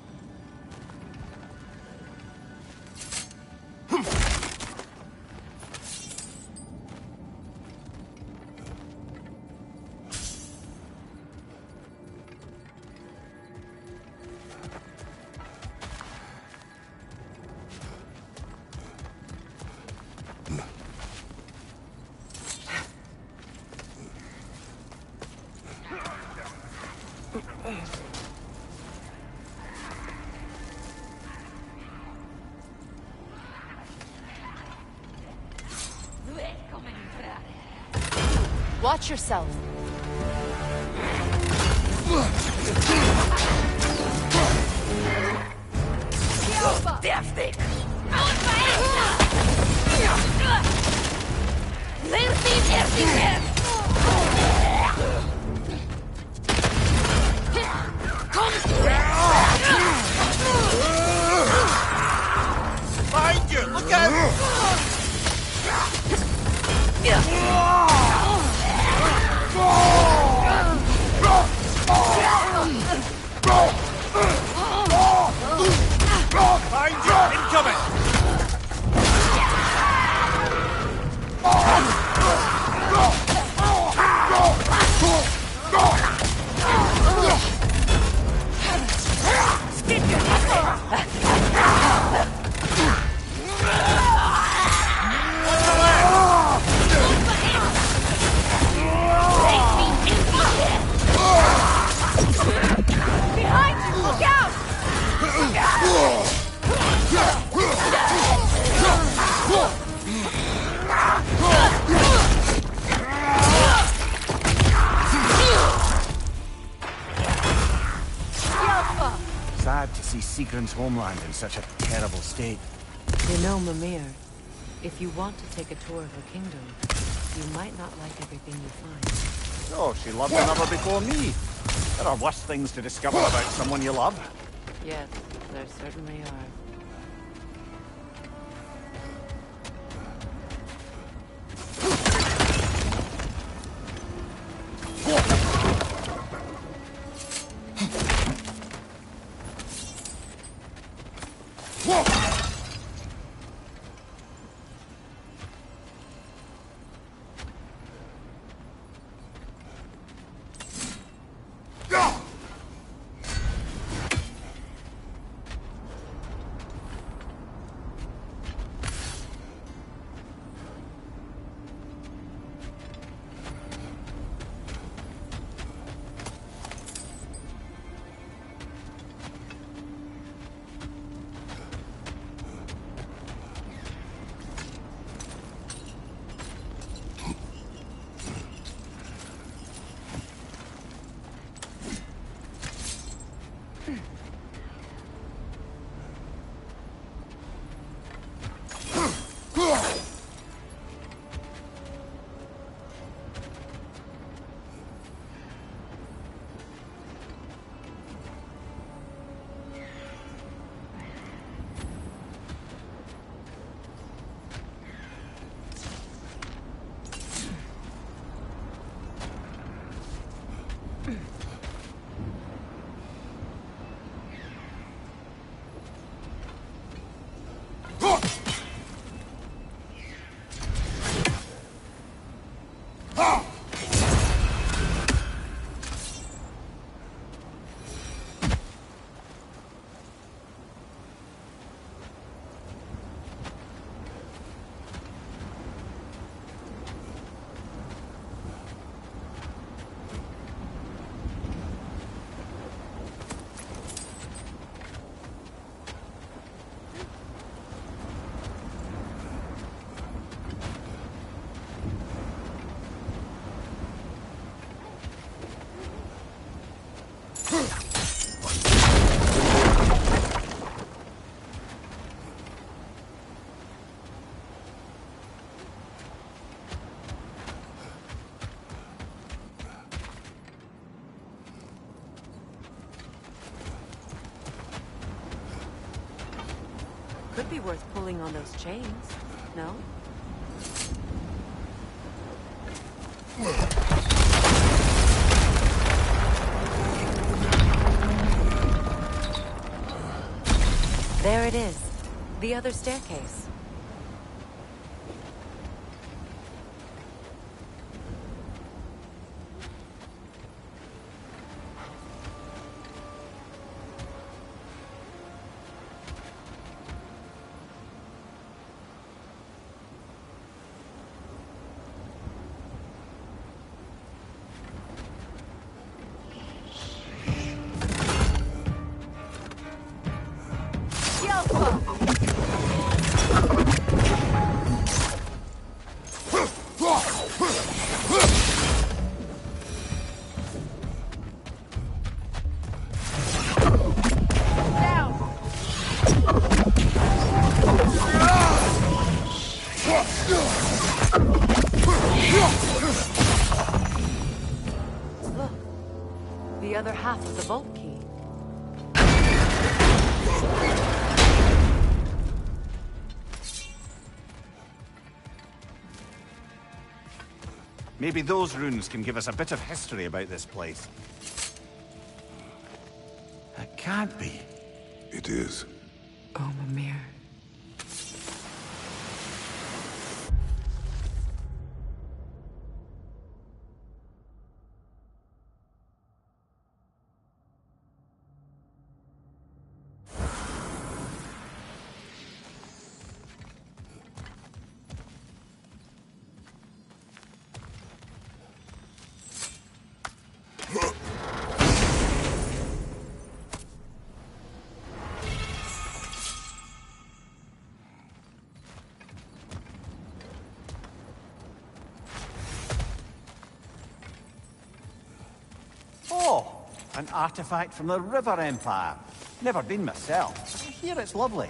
Watch yourself. Deftig! Lertin ertigen! Kommst du Behind you! Look out! Behind you! Incoming! Behind you! Look out! Sad to see Seagram's homeland in such a terrible state. You know, Mimir, if you want to take a tour of her kingdom, you might not like everything you find. Oh, she loved another before me. There are worse things to discover about someone you love. Yes, there certainly are. Could be worth pulling on those chains, no? There it is. The other staircase. Look, the other half of the vault key. Maybe those runes can give us a bit of history about this place. It can't be. It is. Oh, Mimir. An artifact from the River Empire. Never been myself. I hear it's lovely.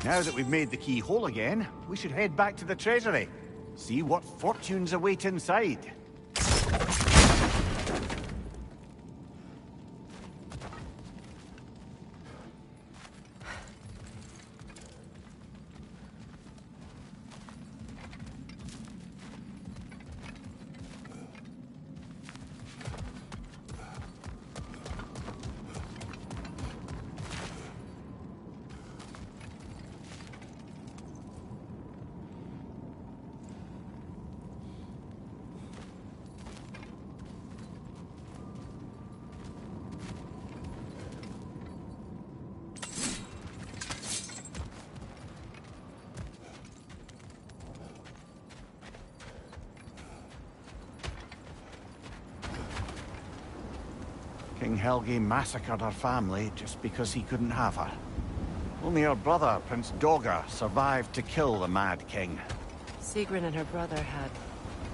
Now that we've made the key whole again, we should head back to the treasury. See what fortunes await inside. King Helgi massacred her family just because he couldn't have her. Only her brother, Prince Dogger, survived to kill the Mad King. Sigrun and her brother had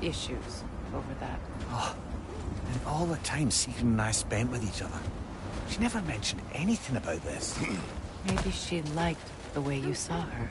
issues over that. Oh, and all the time Sigrun and I spent with each other. She never mentioned anything about this. Maybe she liked the way you saw her.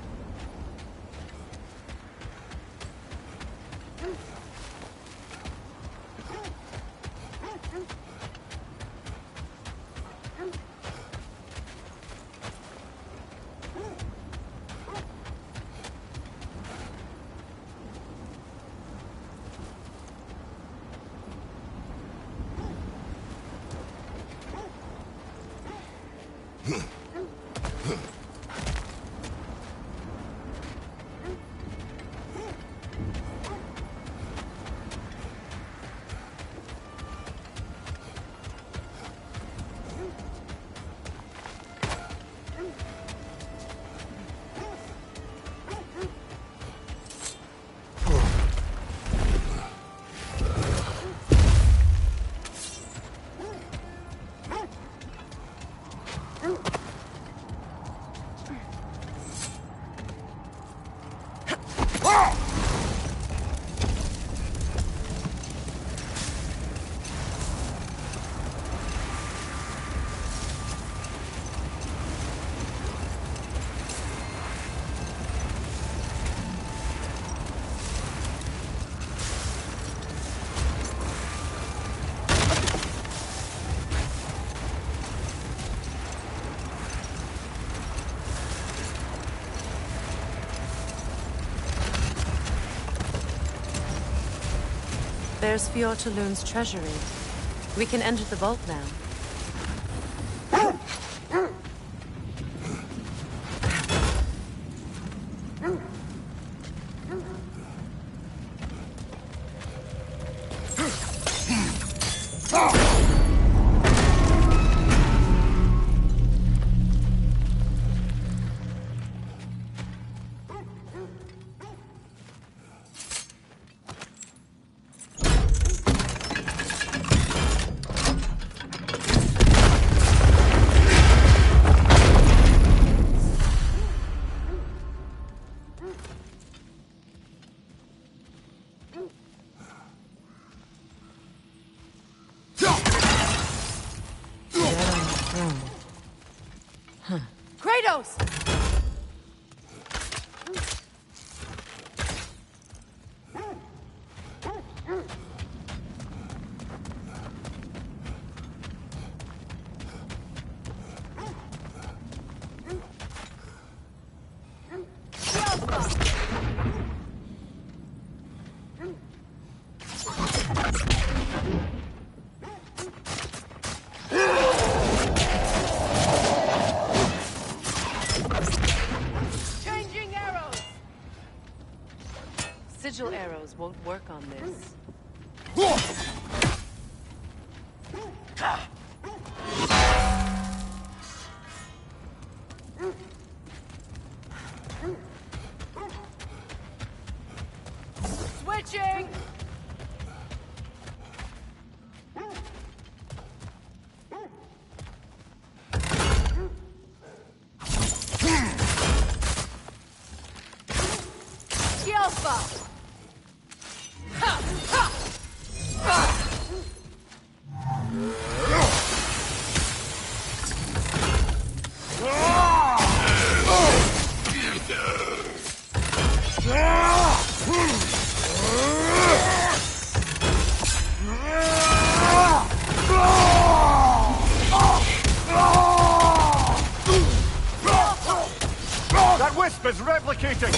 There's Fjortaloon's treasury. We can enter the vault now. Kratos! Sigil arrows won't work on this. Switching! Alpha! That wisp is replicating!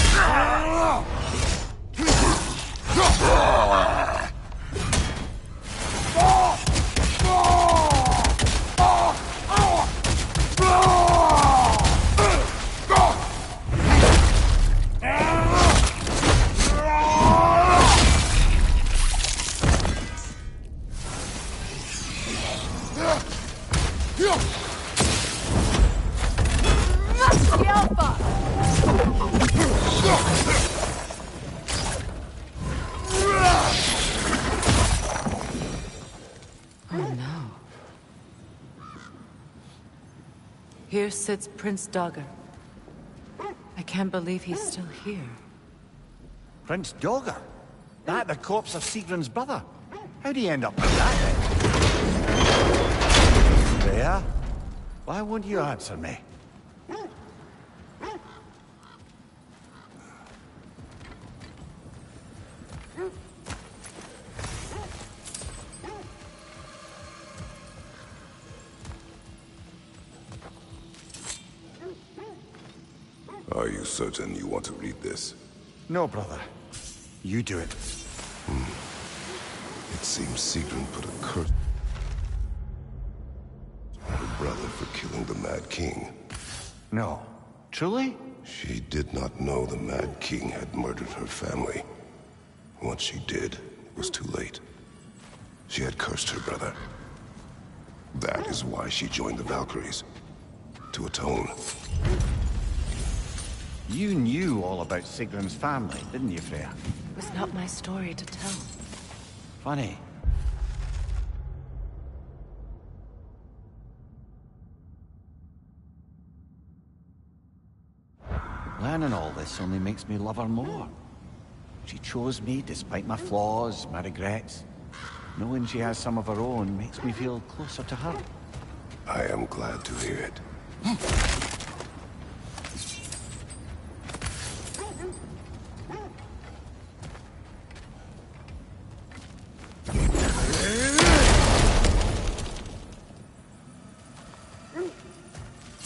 Here sits Prince Dagger. I can't believe he's still here. Prince Dagger? That the corpse of Sigrun's brother? How'd he end up with that then? There? Why won't you answer me? Are you certain you want to read this? No, brother. You do it. It seems Sigrun put a curse on her brother for killing the Mad King. No. Truly? She did not know the Mad King had murdered her family. Once she did, it was too late. She had cursed her brother. That is why she joined the Valkyries. To atone. You knew all about Sigrun's family, didn't you, Freya? It was not my story to tell. Funny. Learning all this only makes me love her more. She chose me despite my flaws, my regrets. Knowing she has some of her own makes me feel closer to her. I am glad to hear it.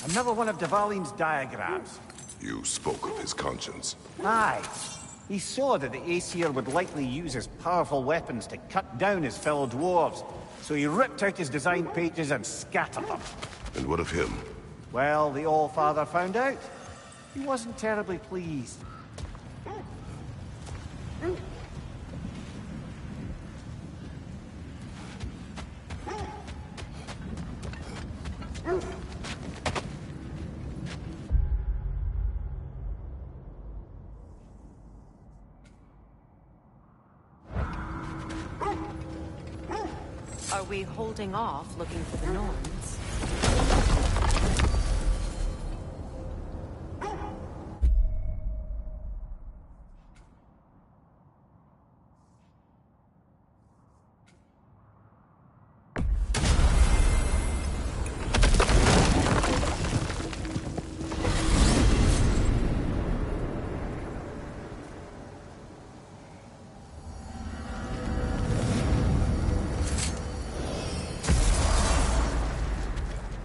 Another one of Dvalin's diagrams. You spoke of his conscience. Aye. He saw that the Aesir would likely use his powerful weapons to cut down his fellow dwarves, so he ripped out his design pages and scattered them. And what of him? Well, the All-Father found out. He wasn't terribly pleased. Are we holding off looking for the Norns?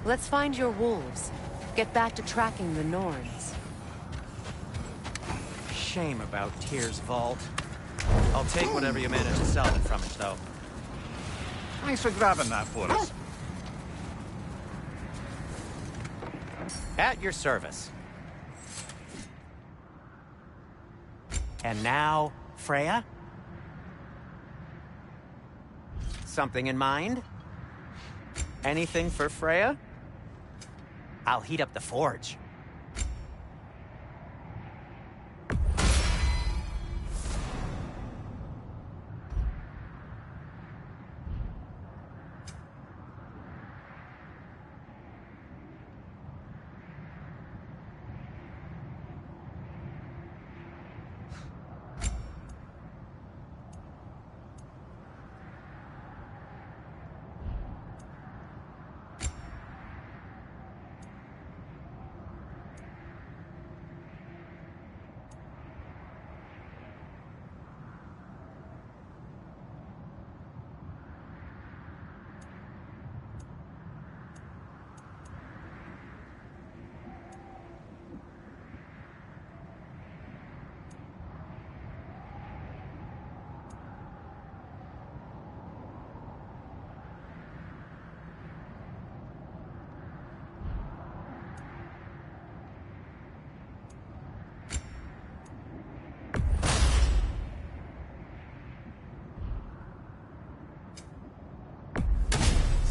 Let's find your wolves. Get back to tracking the Norns. Shame about Tyr's vault. I'll take whatever you manage to salvage from it, though. Thanks for grabbing that for us. At your service. And now, Freya? Something in mind? Anything for Freya? I'll heat up the forge.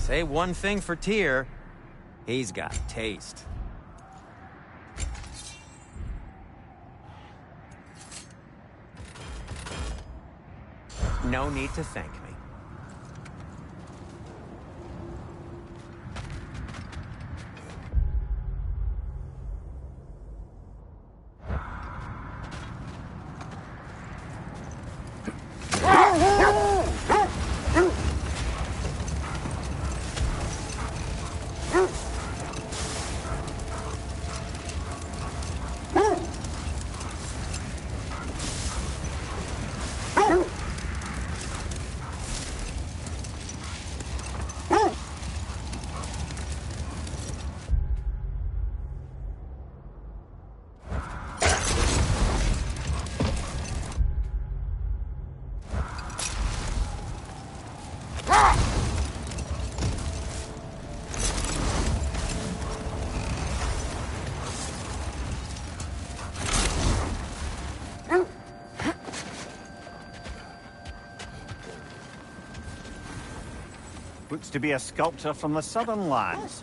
Say one thing for Tyr, he's got taste. No need to thank me. Looks to be a sculpture from the southern lands.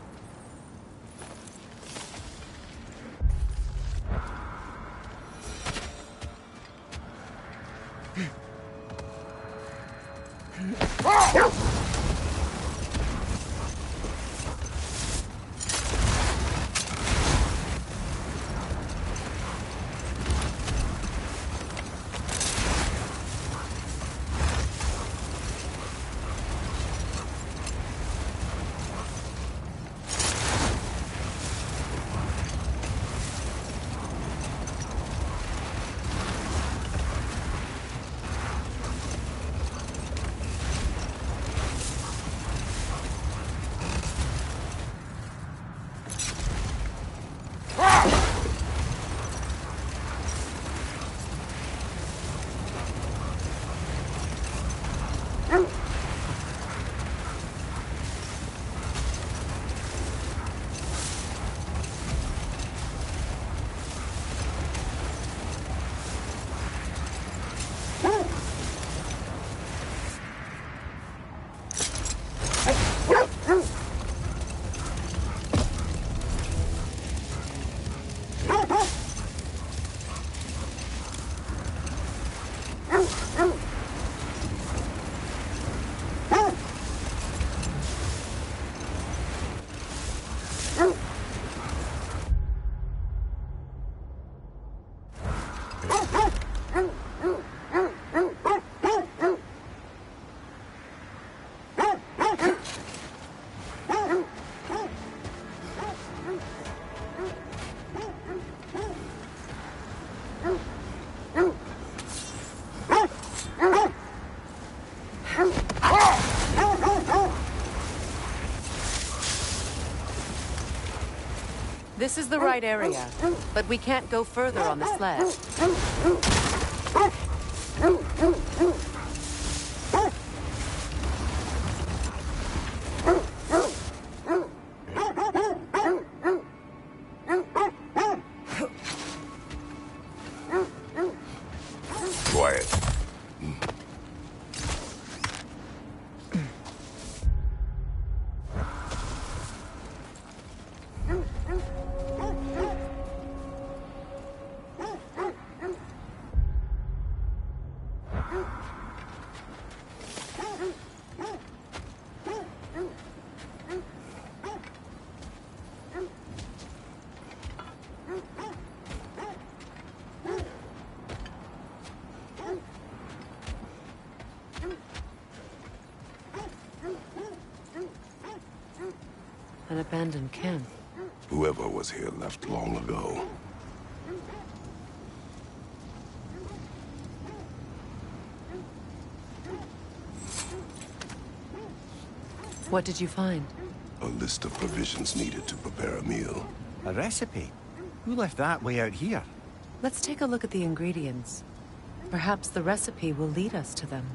This is the right area, but we can't go further on the sled. Quiet. An abandoned camp. Whoever was here left long ago. What did you find? A list of provisions needed to prepare a meal. A recipe? Who left that way out here? Let's take a look at the ingredients. Perhaps the recipe will lead us to them.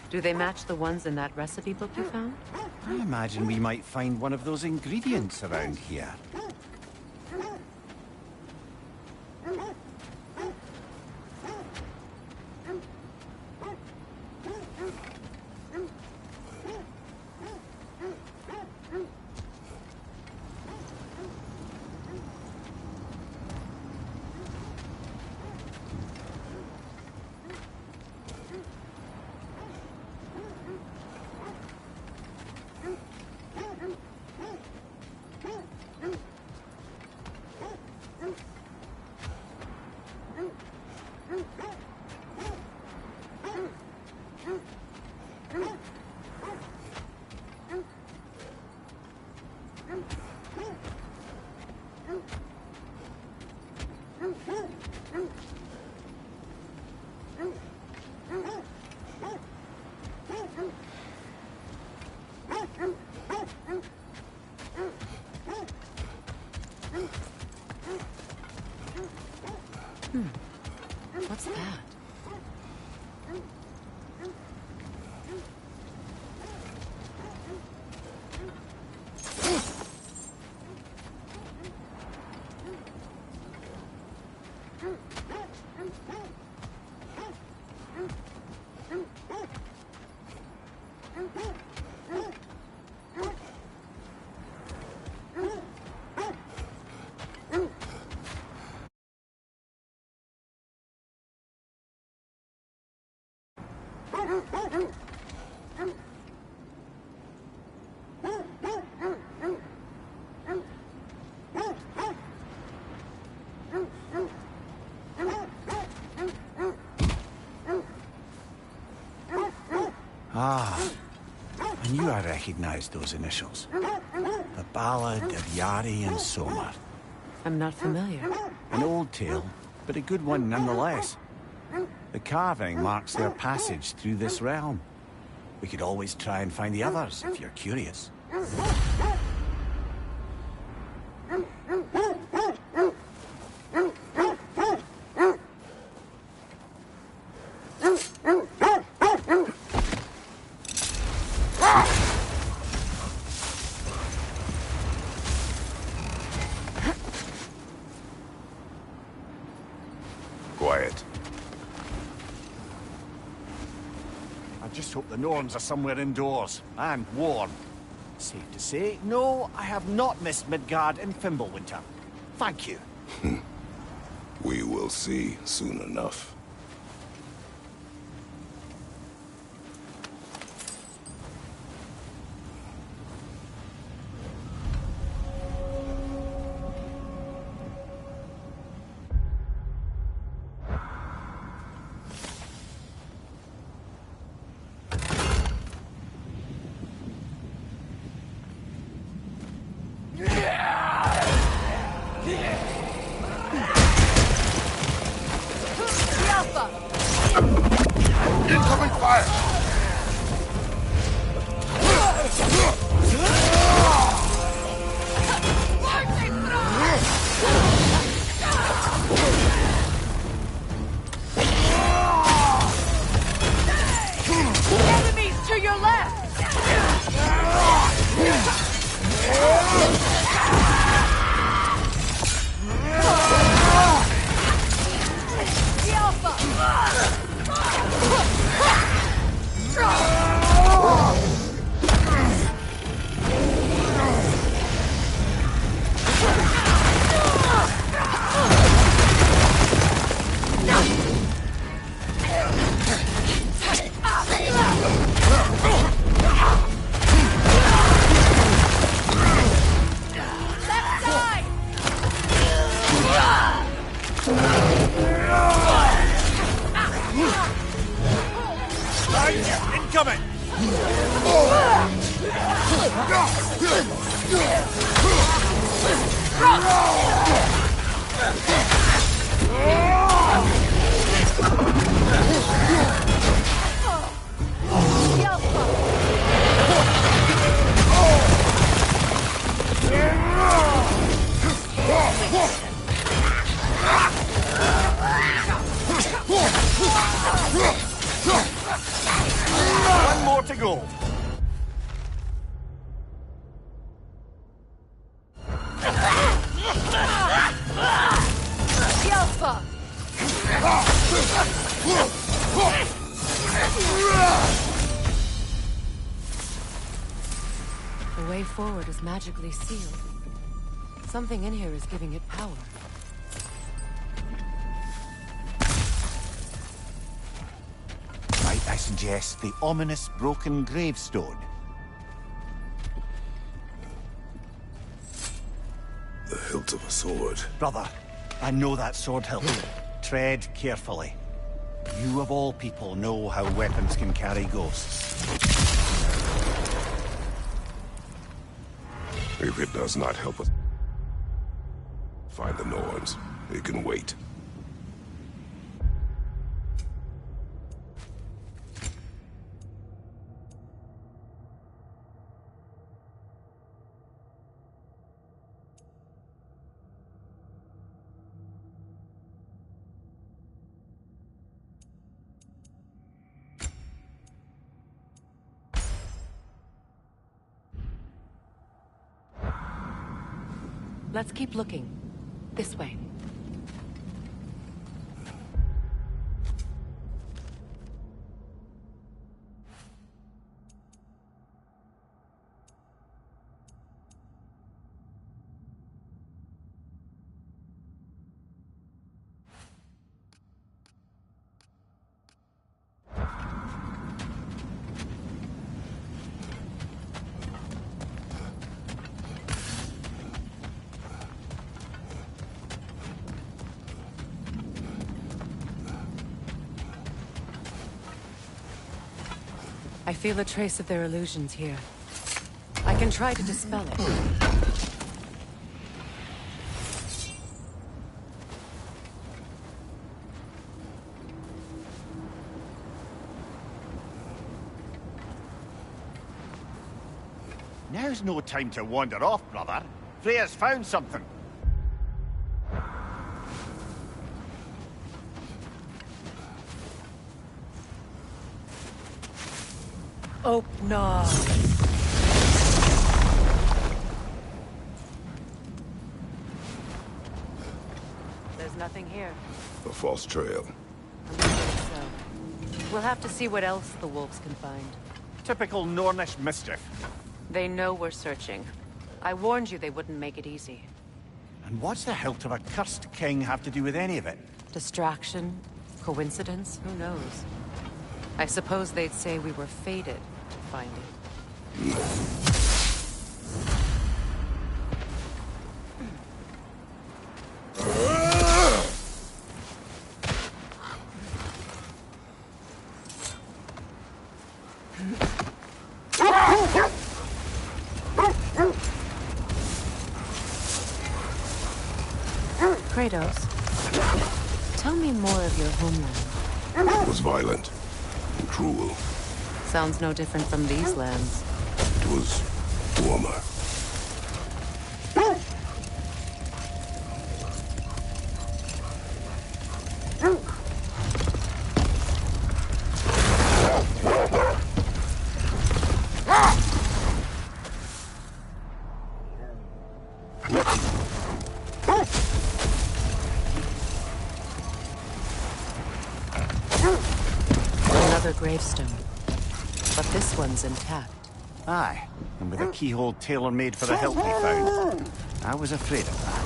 Do they match the ones in that recipe book you found? I imagine we might find one of those ingredients around here. What's that? Ah, I knew I recognized those initials. The Ballad of Yari and Somar. I'm not familiar. An old tale, but a good one nonetheless. The carving marks their passage through this realm. We could always try and find the others, if you're curious. Quiet. I just hope the Norns are somewhere indoors, and warm. Safe to say, no, I have not missed Midgard in Fimbulwinter. Thank you. We will see soon enough. Incoming fire! Enemies to your left! Incoming! One more to go. The way forward is magically sealed. Something in here is giving it power. Might I suggest the ominous broken gravestone? The hilt of a sword. Brother, I know that sword hilt. Tread carefully. You of all people know how weapons can carry ghosts. If it does not help us find the Norns, it can wait. Let's keep looking. This way. I feel a trace of their illusions here. I can can try to dispel it. Now's no time to wander off, brother. Freya's found something. Oh, no. There's nothing here. A false trail. I'm afraid so. We'll have to see what else the wolves can find. Typical Nornish mischief. They know we're searching. I warned you they wouldn't make it easy. And what's the hilt of a cursed king have to do with any of it? Distraction? Coincidence? Who knows? I suppose they'd say we were fated to find it. Kratos, tell me more of your homeland. It was violent and cruel. Sounds no different from these lands. It was warmer. Another gravestone. But this one's intact. Aye, and with a keyhole tailor-made for the hilt we found. I was afraid of that.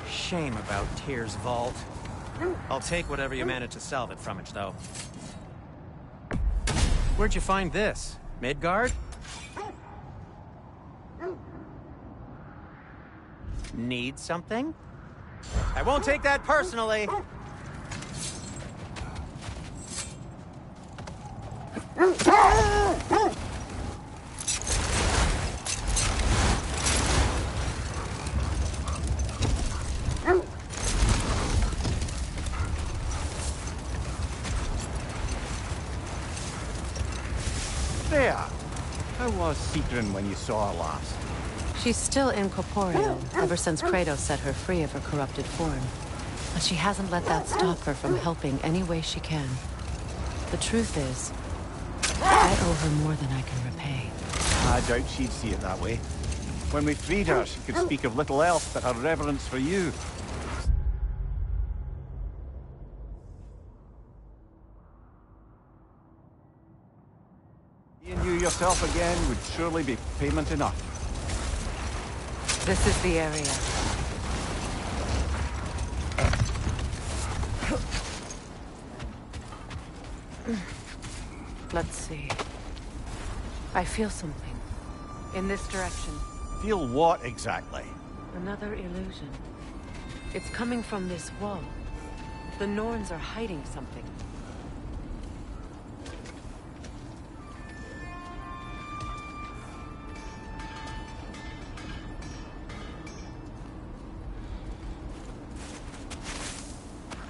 Shame about Tyr's vault. I'll take whatever you manage to salvage from it, though. Where'd you find this? Midgard? Need something? I won't take that personally. Freya, how was Sigrun when you saw her last? She's still incorporeal, ever since Kratos set her free of her corrupted form. But she hasn't let that stop her from helping any way she can. The truth is, I owe her more than I can repay. I doubt she'd see it that way. When we freed her, she could speak of little else but her reverence for you. Seeing you yourself again would surely be payment enough. This is the area. Let's see. I feel something. In this direction. Feel what exactly? Another illusion. It's coming from this wall. The Norns are hiding something.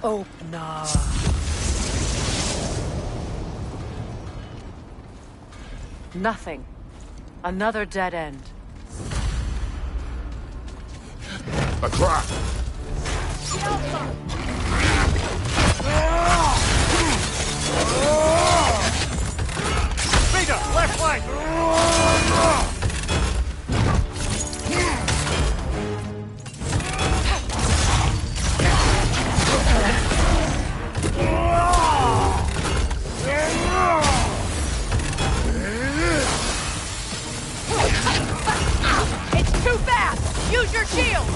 Open up. Nothing. Another dead end. A trap! Peter, left flank! It's too fast! Use your shield!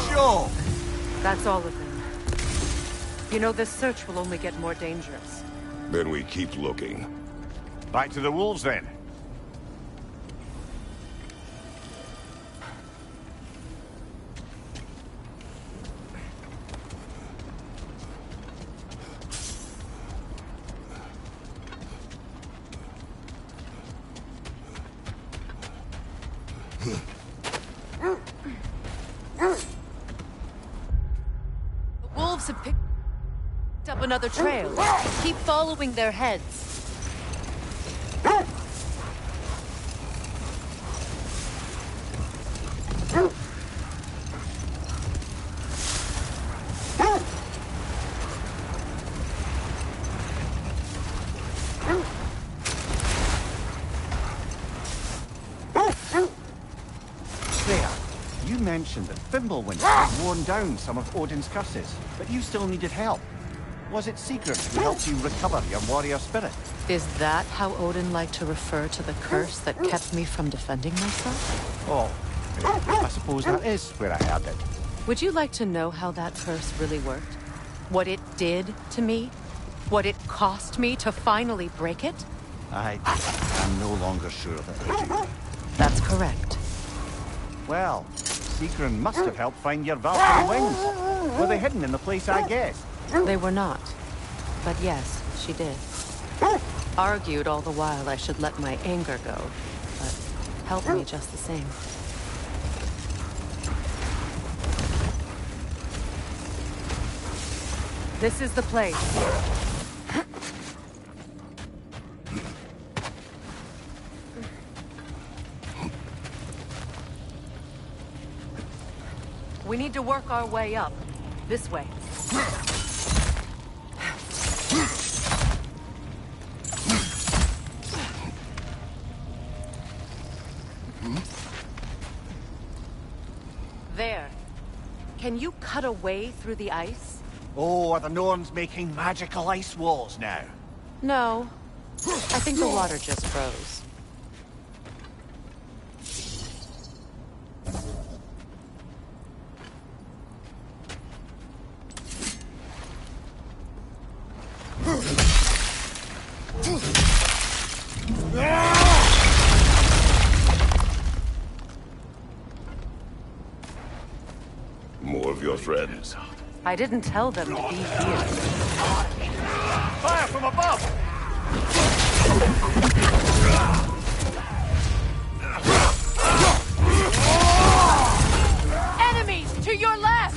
Sure. That's all of them. You know, this search will only get more dangerous. Then we keep looking. Back to the wolves, then. The wolves have picked up another trail. Keep following their heads. Freya, you mentioned that Fimbulwinter had worn down some of Odin's curses, but you still needed help. Was it Sigrun who helped you recover your warrior spirit? Is that how Odin liked to refer to the curse that kept me from defending myself? Oh, I suppose that is where I heard it. Would you like to know how that curse really worked? What it did to me? What it cost me to finally break it? I'm no longer sure that I do. That's correct. Well, Sigrun must have helped find your Valkyrie wings. Were they hidden in the place I guessed? They were not. But yes, she did. Argued all the while I should let my anger go, but helped me just the same. This is the place. We need to work our way up. This way. There. Can you cut a way through the ice? Oh, are the Norns making magical ice walls now? No. I think the water just froze. More of your friends. I didn't tell them to be here. Fire from above! Enemies to your left!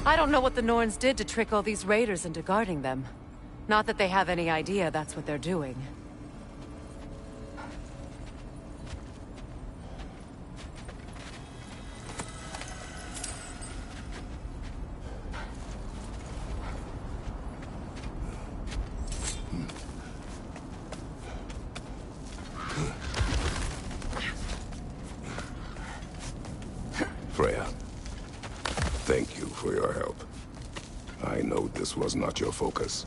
I don't know what the Norns did to trick all these raiders into guarding them. Not that they have any idea that's what they're doing. Freya, thank you for your help. I know this was not your focus.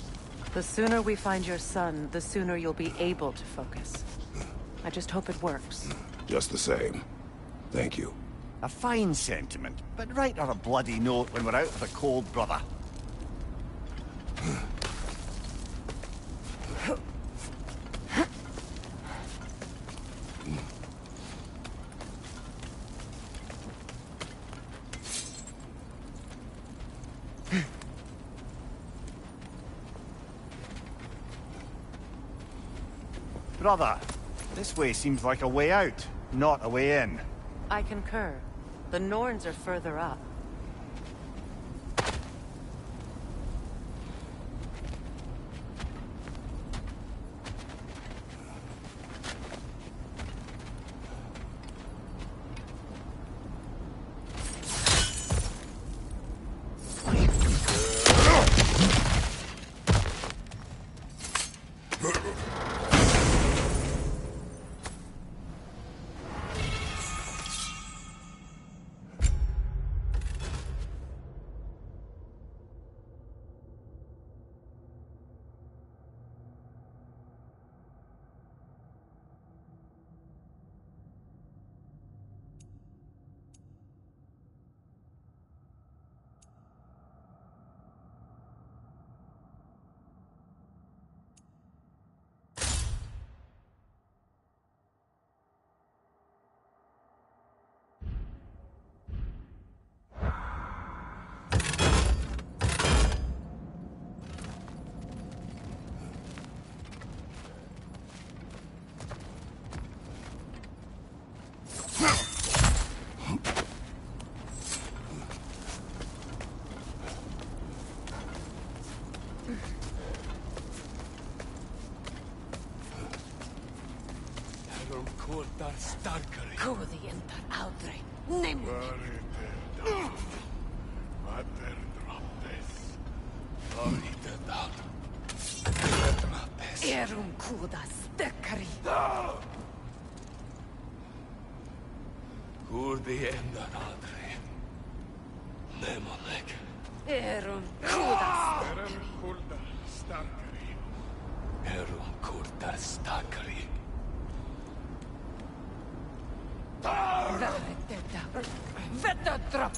The sooner we find your son, the sooner you'll be able to focus. I just hope it works. Just the same. Thank you. A fine sentiment, but write her a bloody note when we're out of the cold, brother. Brother, this way seems like a way out, not a way in. I concur. The Norns are further up. Kudi entar aldrei. Nemur. Erum kuda stekkari. Kurdi endar aldrei. Nemonek. Erum kuda starkari. Erum kurdar starkari. Vetta drop.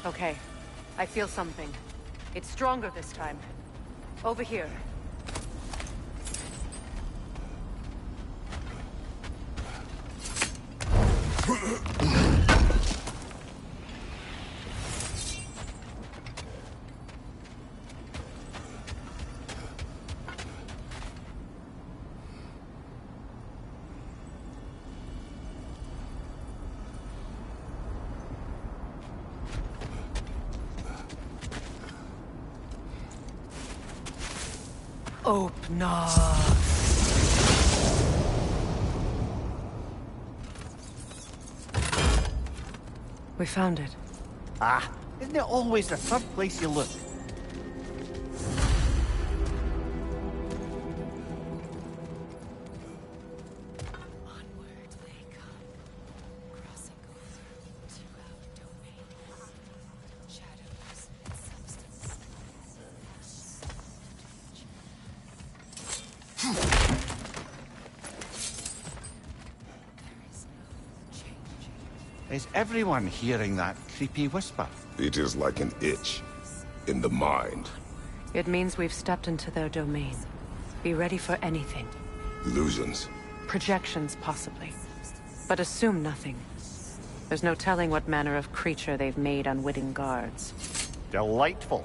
Okay, I feel something. It's stronger this time. Over here. Open up. We found it. Ah, isn't it always the third place you look? Is everyone hearing that creepy whisper? It is like an itch in the mind. It means we've stepped into their domain. Be ready for anything. Illusions. Projections, possibly. But assume nothing. There's no telling what manner of creature they've made unwitting guards. Delightful.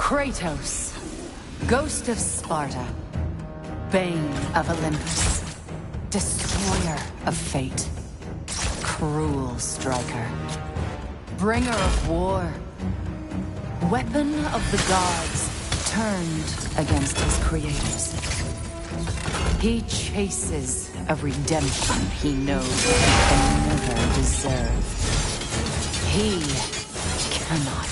Kratos, Ghost of Sparta, Bane of Olympus, Destroyer of Fate, Cruel Striker. bringer of war. Weapon of the gods, turned against his creators. He chases a redemption he knows he can never deserve. He cannot.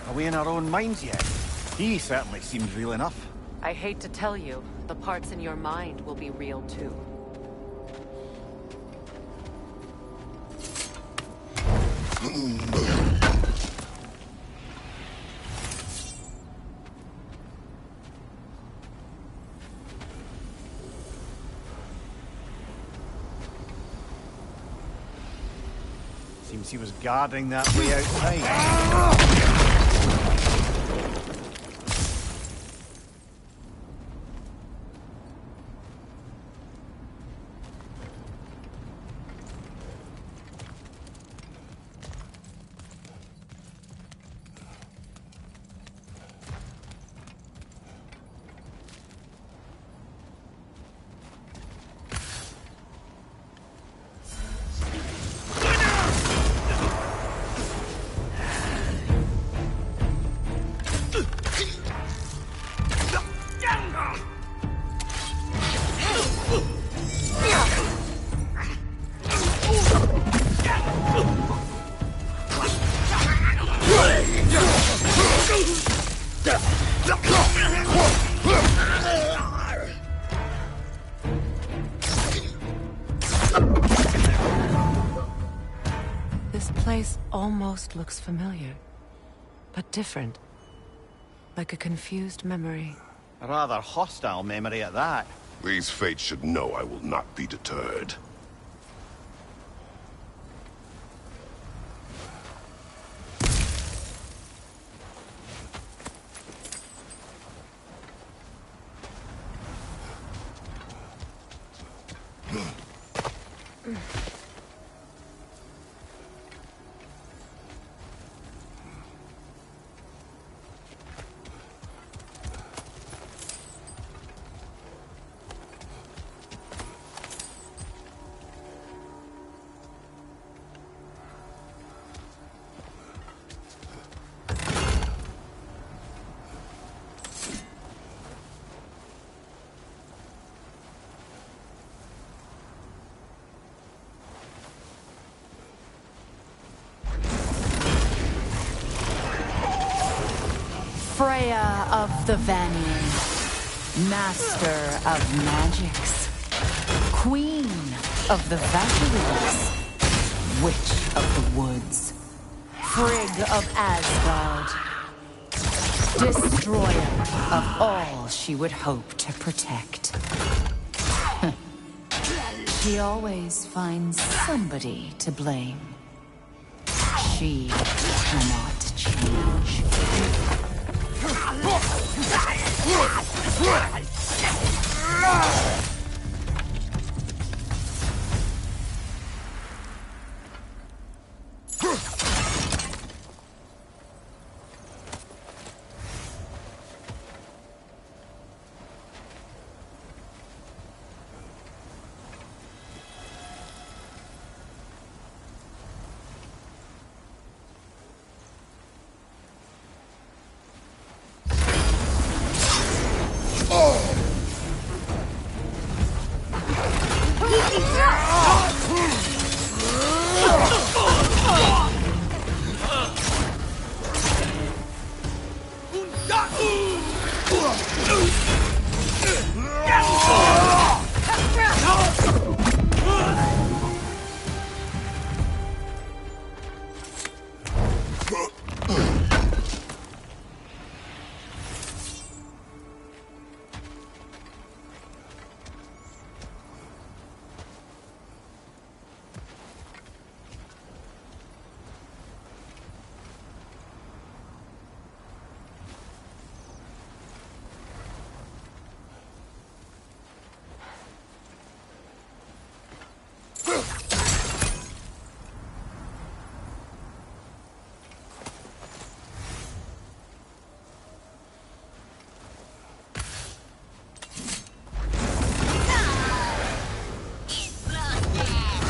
Are we in our own minds yet? He certainly seems real enough. I hate to tell you, the parts in your mind will be real too. Seems he was guarding that way outside. This place almost looks familiar, but different. Like a confused memory. A rather hostile memory at that. These fates should know I will not be deterred. Freya of the Vanir, master of magics, queen of the Valkyries, witch of the woods, Frigg of Asgard, destroyer of all she would hope to protect. She always finds somebody to blame. She cannot change.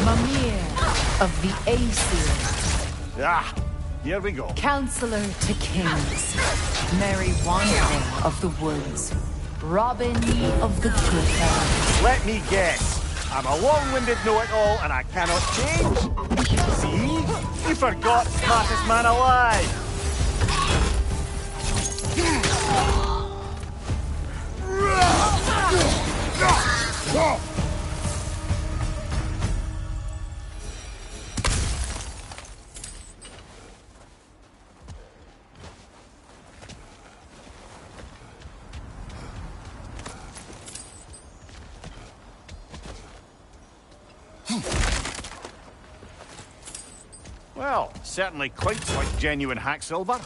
Mimir of the Aesir. Ah, here we go. Counselor to kings. Merry Wanderer of the woods. Robin of the good lands. Let me guess. I'm a long-winded know-it-all and I cannot change. See? You forgot smartest man alive. Well, certainly quite like genuine hack silver. I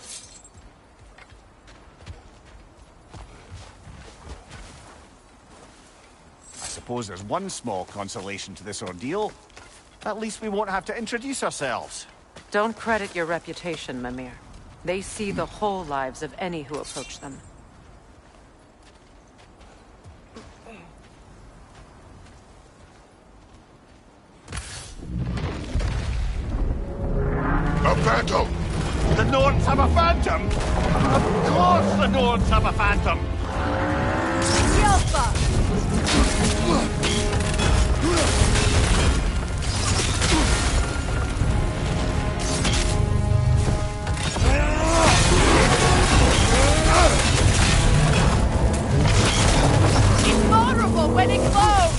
suppose there's one small consolation to this ordeal. At least we won't have to introduce ourselves. Don't credit your reputation, Mimir. They see the whole lives of any who approach them. A phantom! The Norns have a phantom? Of course the Norns have a phantom! It's vulnerable when it glows!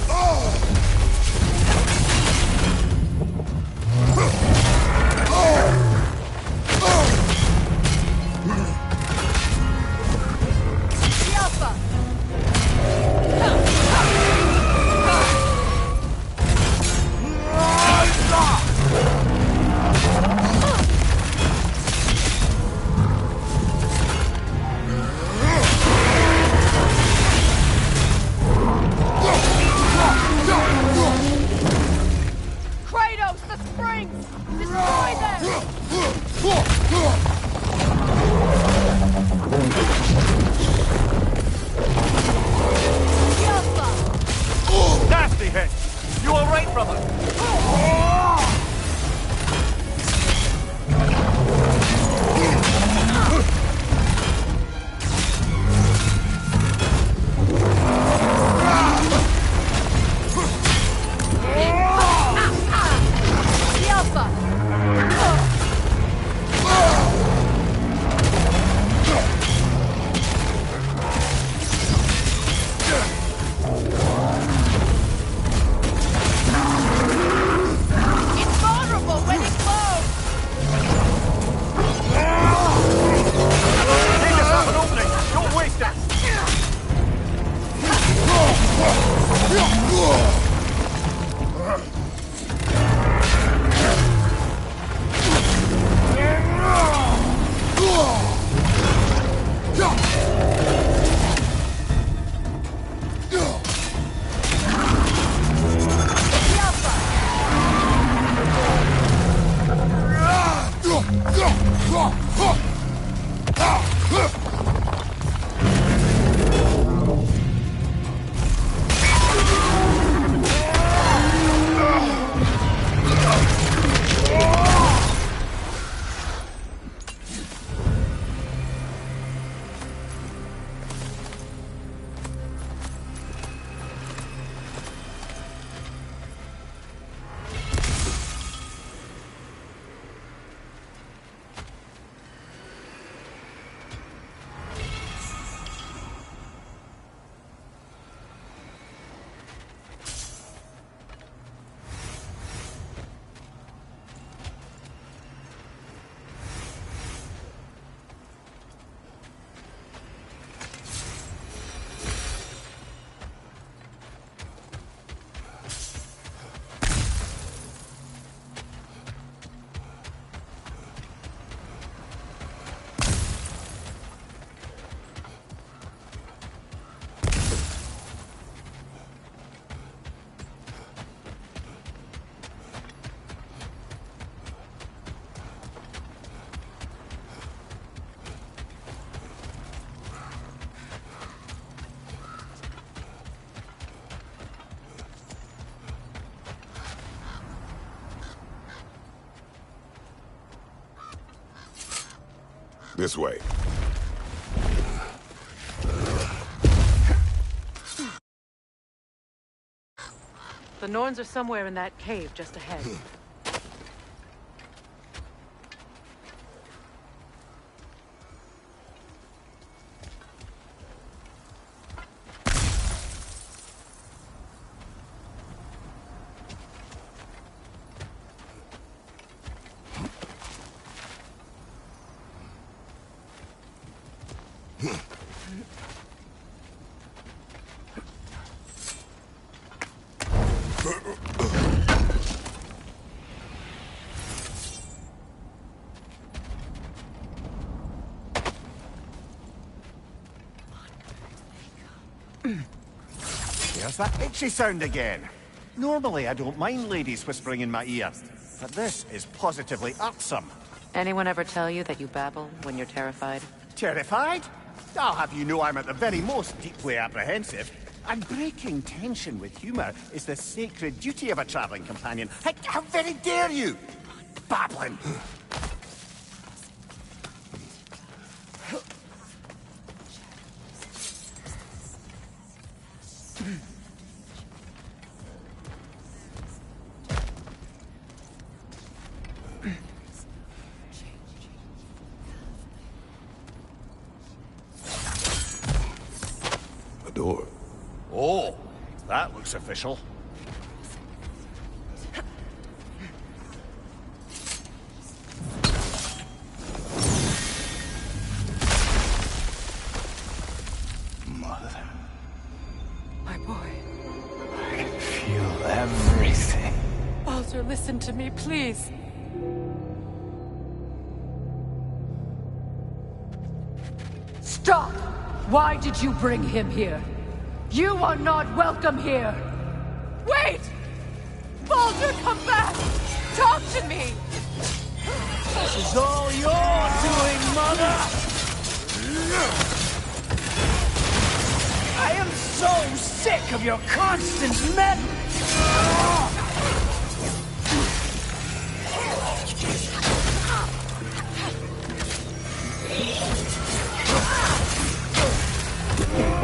Nasty hit! You alright, brother? This way. The Norns are somewhere in that cave just ahead. There's that itchy sound again. Normally, I don't mind ladies whispering in my ear, but this is positively irksome. Anyone ever tell you that you babble when you're terrified? Terrified? I'll have you know I'm at the very most deeply apprehensive. And breaking tension with humor is the sacred duty of a traveling companion. How very dare you! Babbling! A door. Oh, that looks official. Mother. My boy. I can feel everything. Baldur, listen to me, please. Stop! Why did you bring him here? You are not welcome here! Wait! Baldur, come back! Talk to me! This is all your doing, Mother! I am so sick of your constant meddling!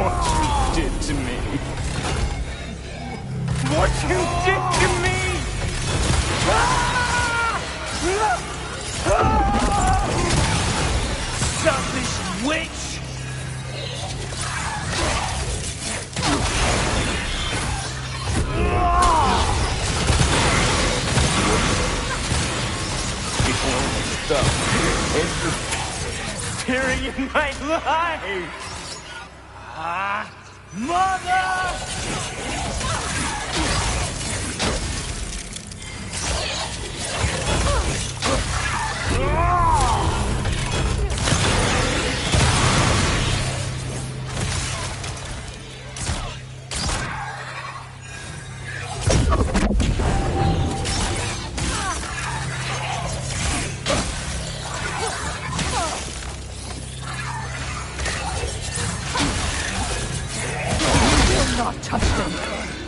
What you did to me. What you did to me! Selfish witch! Interfering in my life! Mother! Not touch him!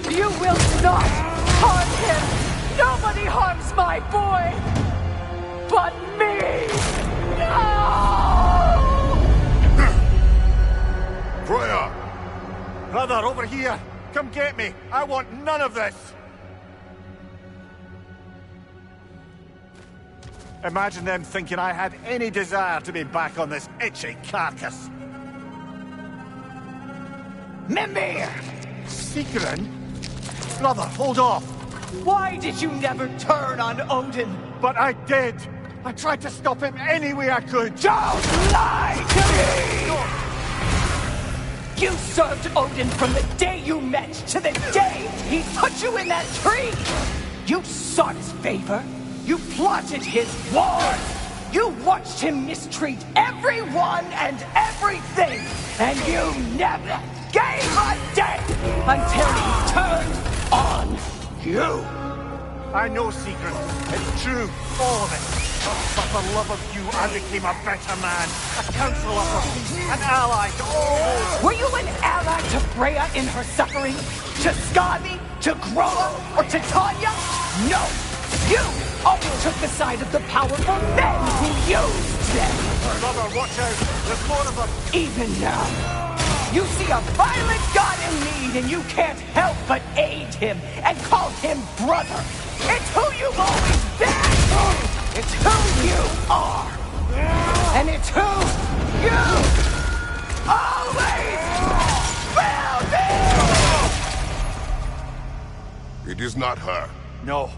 You will not harm him! Nobody harms my boy! But me! No! Freya! Brother, over here! Come get me! I want none of this! Imagine them thinking I had any desire to be back on this itchy carcass. Mimir! Sigrun? Brother, hold off! Why did you never turn on Odin? But I did! I tried to stop him any way I could! Don't lie to me! You served Odin from the day you met to the day he put you in that tree! You sought his favor. You plotted his wars. You watched him mistreat everyone and everything. And you never gave a damn until he turned on you. I know, Secret. It's true. All of it. But for the love of you, I became a better man. A counselor for peace. An ally to all those. Were you an ally to Freya in her suffering? To Skadi? To Groa? Or to Tanya? No! You always took the side of the powerful, then who used them. Brother, watch out. There's more of them. Even now, you see a violent god in need and you can't help but aid him and call him brother. It's who you've always been. It's who you are. And it's who you always will be. It is not her. No.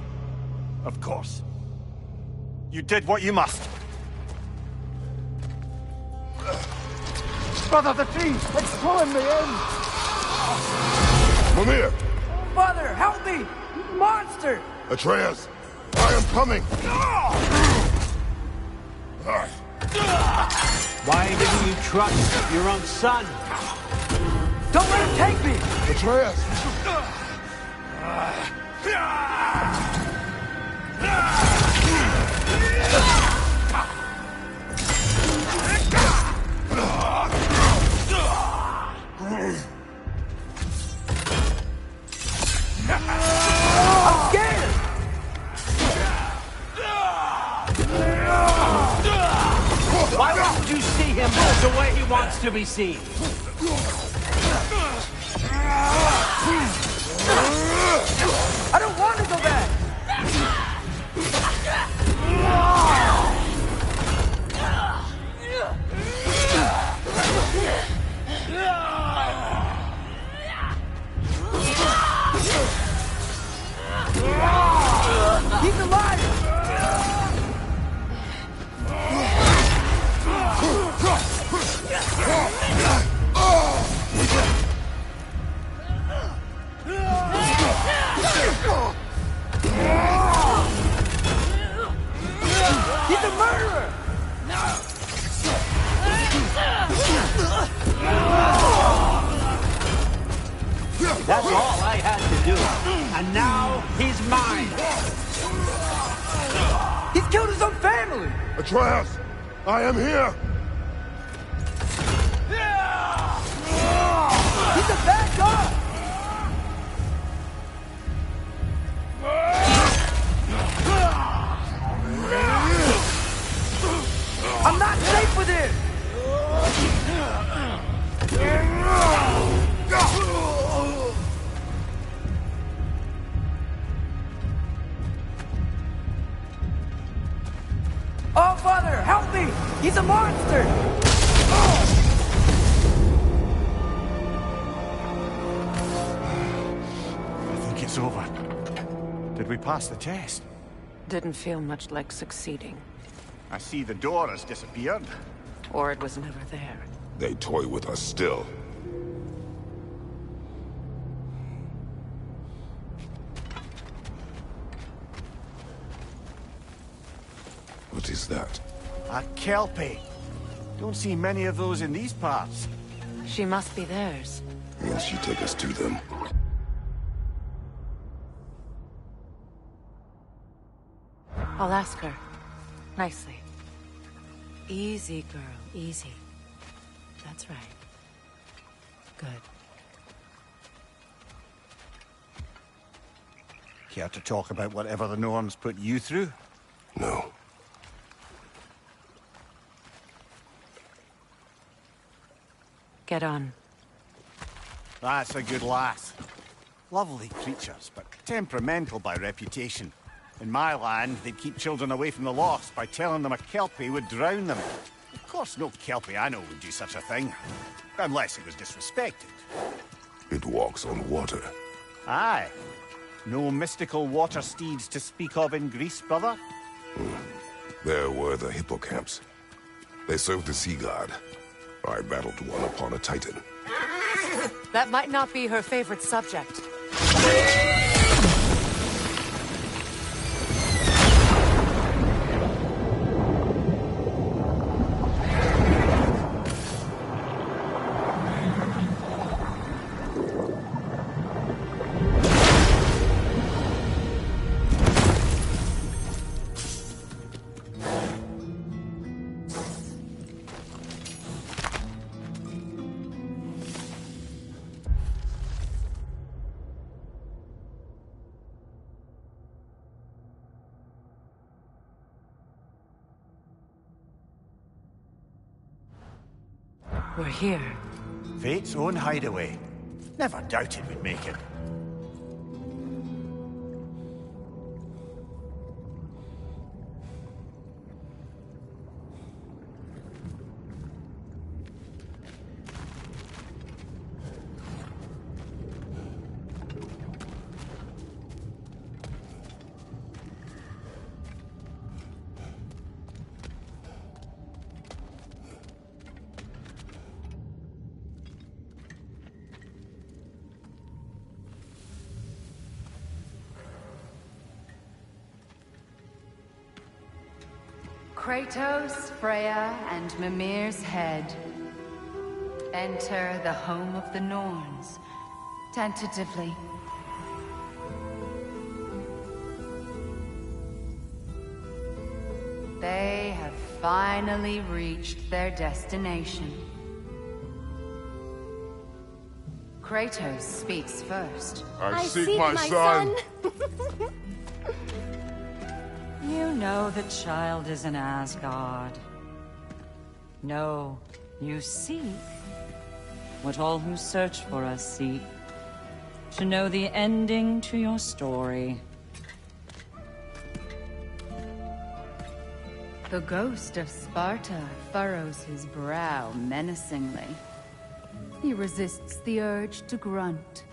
Of course. You did what you must. Brother, the tree! It's pulling me in! Mimir! Father, help me! Monster! Atreus! I am coming! Why didn't you trust your own son? Don't let him take me! Atreus! I'm scared! Why won't you see him the way he wants to be seen? I don't want to go back! He's alive! He's a murderer! That's all I had to do. And now he's mine. He's killed his own family! Atreus! I am here! He's a bad guy! I'm not safe with him! Oh, Father, help me! He's a monster! I think it's over. Did we pass the test? Didn't feel much like succeeding. I see the door has disappeared. Or it was never there. They toy with us still. What is that? A kelpie. Don't see many of those in these parts. She must be theirs. Will she take us to them? I'll ask her. Nicely. Easy, girl. Easy. That's right. Good. Care to talk about whatever the Norns put you through? No. Get on. That's a good lass. Lovely creatures, but temperamental by reputation. In my land, they'd keep children away from the lost by telling them a kelpie would drown them. Of course, no kelpie I know would do such a thing. Unless it was disrespected. It walks on water. Aye. No mystical water steeds to speak of in Greece, brother? There were the hippocamps. They served the sea god. I battled one upon a titan. That might not be her favorite subject. We're here. Fate's own hideaway. Never doubted we'd make it. Kratos, Freya, and Mimir's head. Enter the home of the Norns, tentatively. They have finally reached their destination. Kratos speaks first. I seek my son. You know the child is in Asgard. No, you seek what all who search for us seek. To know the ending to your story. The ghost of Sparta furrows his brow menacingly. He resists the urge to grunt.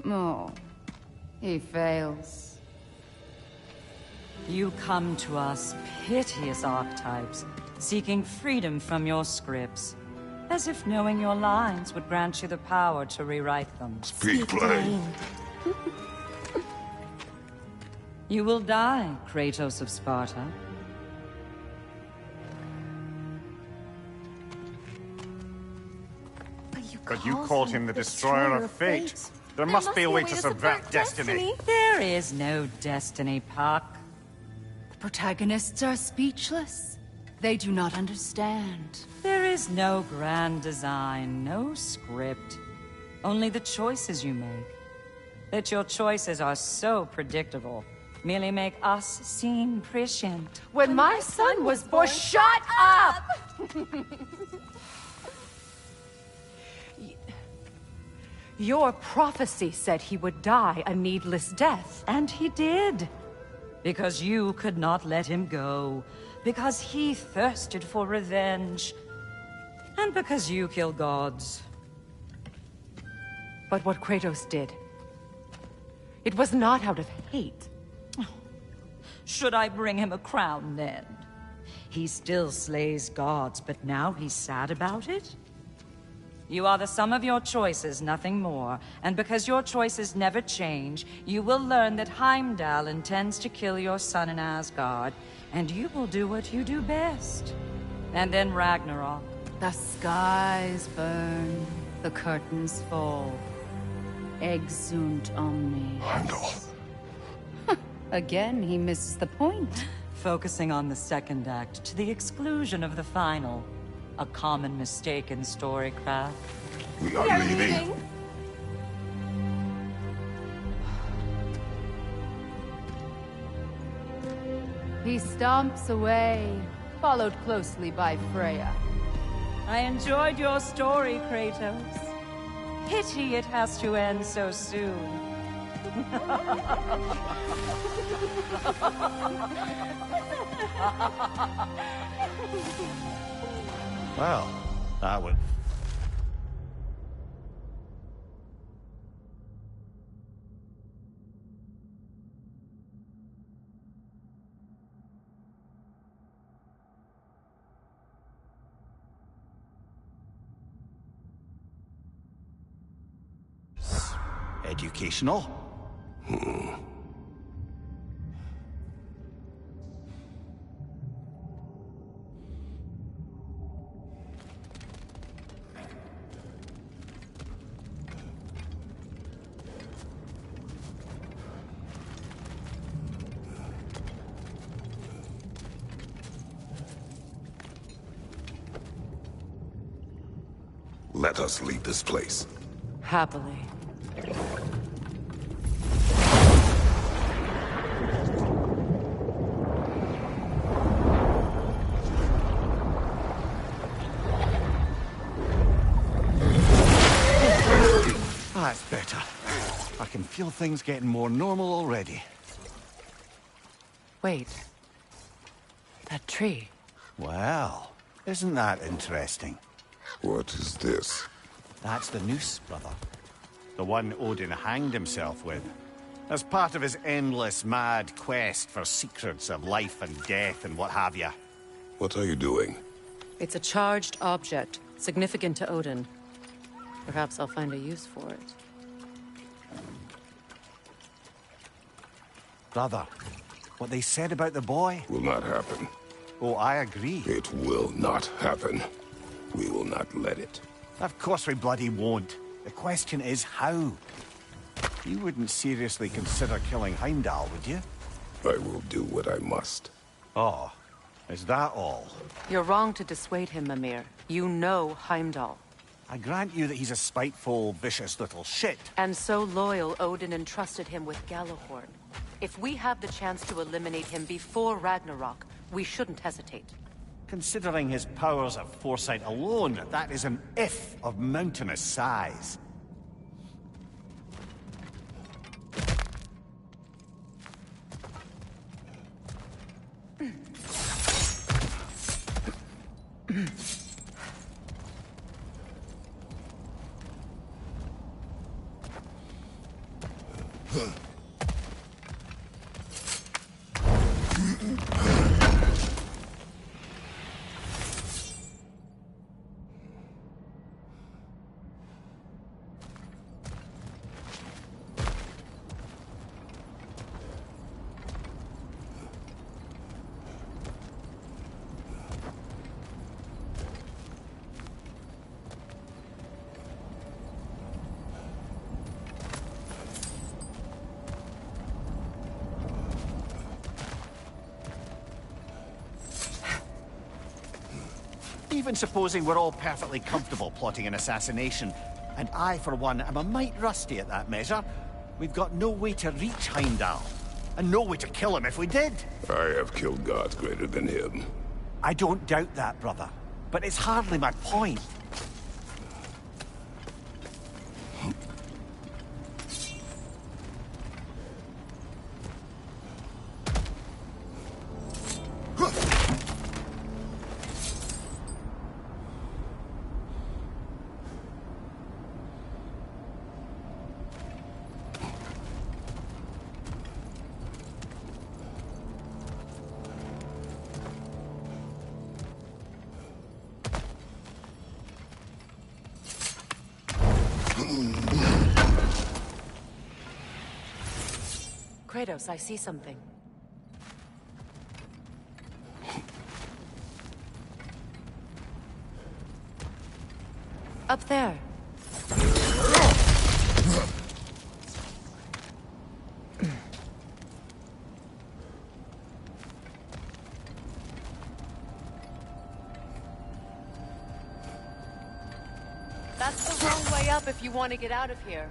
Oh, he fails. You come to us, piteous archetypes, seeking freedom from your scripts. As if knowing your lines would grant you the power to rewrite them. Speak plain. You will die, Kratos of Sparta. But you called him the Destroyer of Fate. There must be a way to subvert destiny. There is no destiny, Puck. The protagonists are speechless. They do not understand. There is no grand design, no script. Only the choices you make. That your choices are so predictable merely make us seem prescient. When my son was born, shut up! Your prophecy said he would die a needless death. And he did. Because you could not let him go. Because he thirsted for revenge. And because you kill gods. But what Kratos did, it was not out of hate. Should I bring him a crown then? He still slays gods, but now he's sad about it? You are the sum of your choices, nothing more. And because your choices never change, you will learn that Heimdall intends to kill your son in Asgard, and you will do what you do best. And then Ragnarok. The skies burn, the curtains fall. Exunt omnes. Heimdall. Again, he misses the point. Focusing on the second act to the exclusion of the final. A common mistake in storycraft. We are leaving. He stomps away, followed closely by Freya. I enjoyed your story, Kratos. Pity it has to end so soon. Well, that would... Educational? Let us leave this place. Happily. better. I can feel things getting more normal already. Wait. That tree. Well, isn't that interesting? What is this? That's the noose, brother. The one Odin hanged himself with. As part of his endless, mad quest for secrets of life and death and what have you. What are you doing? It's a charged object, significant to Odin. Perhaps I'll find a use for it. Brother, what they said about the boy? Will not happen. Oh, I agree. It will not happen. We will not let it. Of course we bloody won't. The question is how. You wouldn't seriously consider killing Heimdall, would you? I will do what I must. Oh, is that all? You're wrong to dissuade him, Mimir. You know Heimdall. I grant you that he's a spiteful, vicious little shit. And so loyal, Odin entrusted him with Gjallarhorn. If we have the chance to eliminate him before Ragnarok, we shouldn't hesitate. Considering his powers of foresight alone, that is an if of mountainous size. Even supposing we're all perfectly comfortable plotting an assassination, and I, for one, am a mite rusty at that measure, we've got no way to reach Heimdall, and no way to kill him if we did. I have killed gods greater than him. I don't doubt that, brother, but it's hardly my point. Kratos, I see something. Up there. That's the wrong way up if you want to get out of here.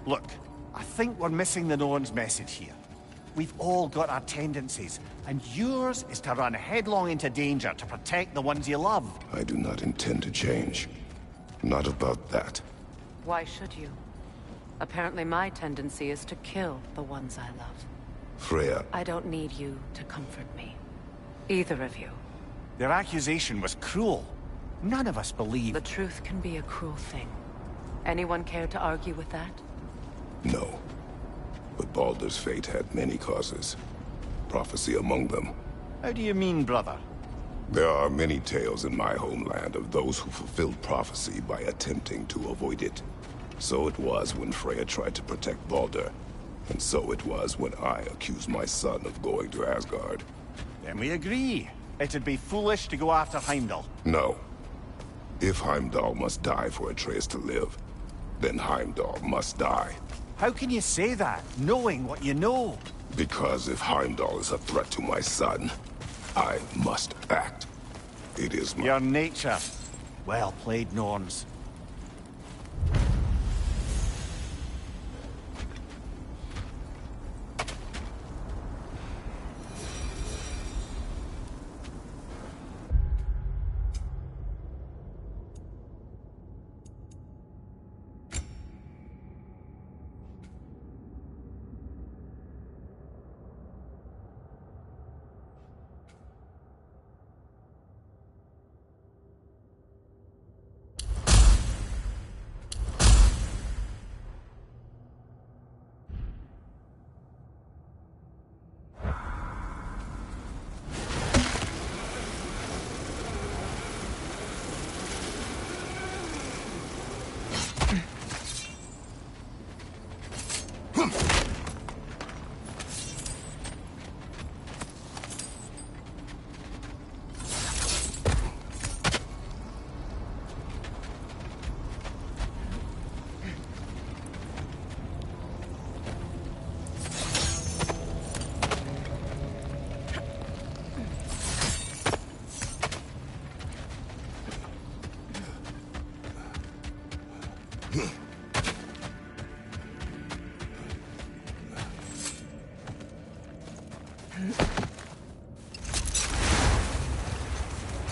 Look, I think we're missing the Norn's message here. We've all got our tendencies, and yours is to run headlong into danger to protect the ones you love. I do not intend to change. Not about that. Why should you? Apparently my tendency is to kill the ones I love. Freya. I don't need you to comfort me. Either of you. Their accusation was cruel. None of us believe. The truth can be a cruel thing. Anyone care to argue with that? No. But Baldur's fate had many causes. Prophecy among them. How do you mean, brother? There are many tales in my homeland of those who fulfilled prophecy by attempting to avoid it. So it was when Freya tried to protect Baldur. And so it was when I accused my son of going to Asgard. Then we agree. It'd be foolish to go after Heimdall. No. If Heimdall must die for Atreus to live, then Heimdall must die. How can you say that, knowing what you know? Because if Heimdall is a threat to my son, I must act. It is my... Your nature. Well played, Norns.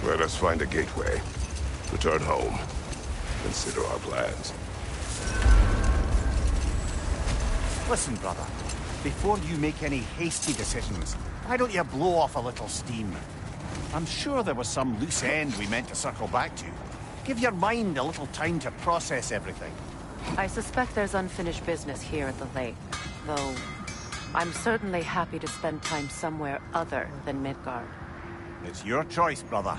Let us find a gateway. Return home. Consider our plans. Listen, brother. Before you make any hasty decisions, why don't you blow off a little steam? I'm sure there was some loose end we meant to circle back to. Give your mind a little time to process everything. I suspect there's unfinished business here at the lake, though I'm certainly happy to spend time somewhere other than Midgard. It's your choice, brother.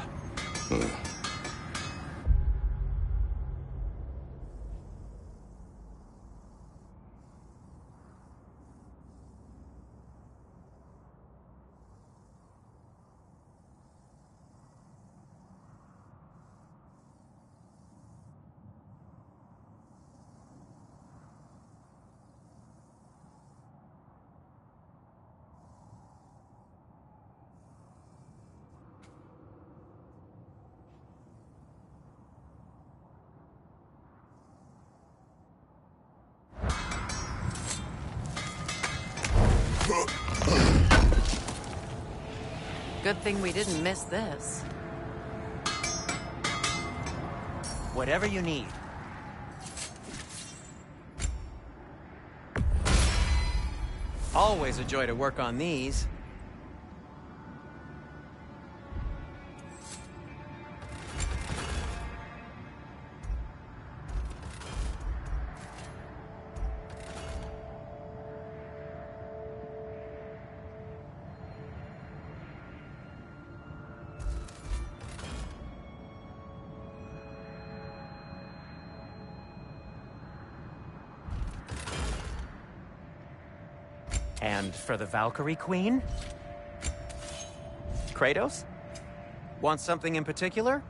Good thing we didn't miss this. Whatever you need. Always a joy to work on these. And for the Valkyrie Queen? Kratos? Want something in particular?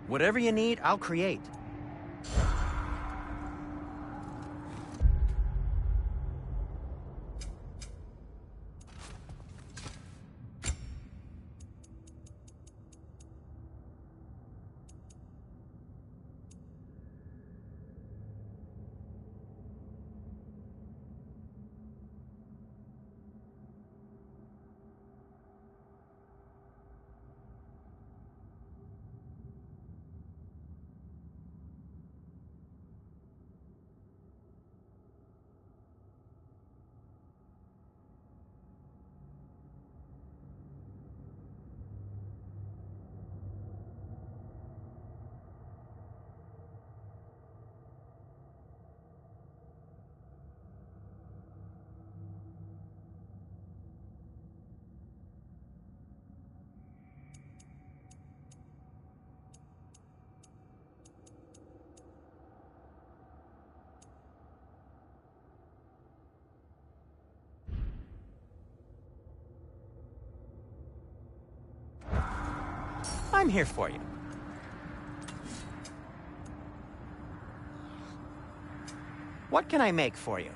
Whatever you need, I'll create. I'm here for you. What can I make for you?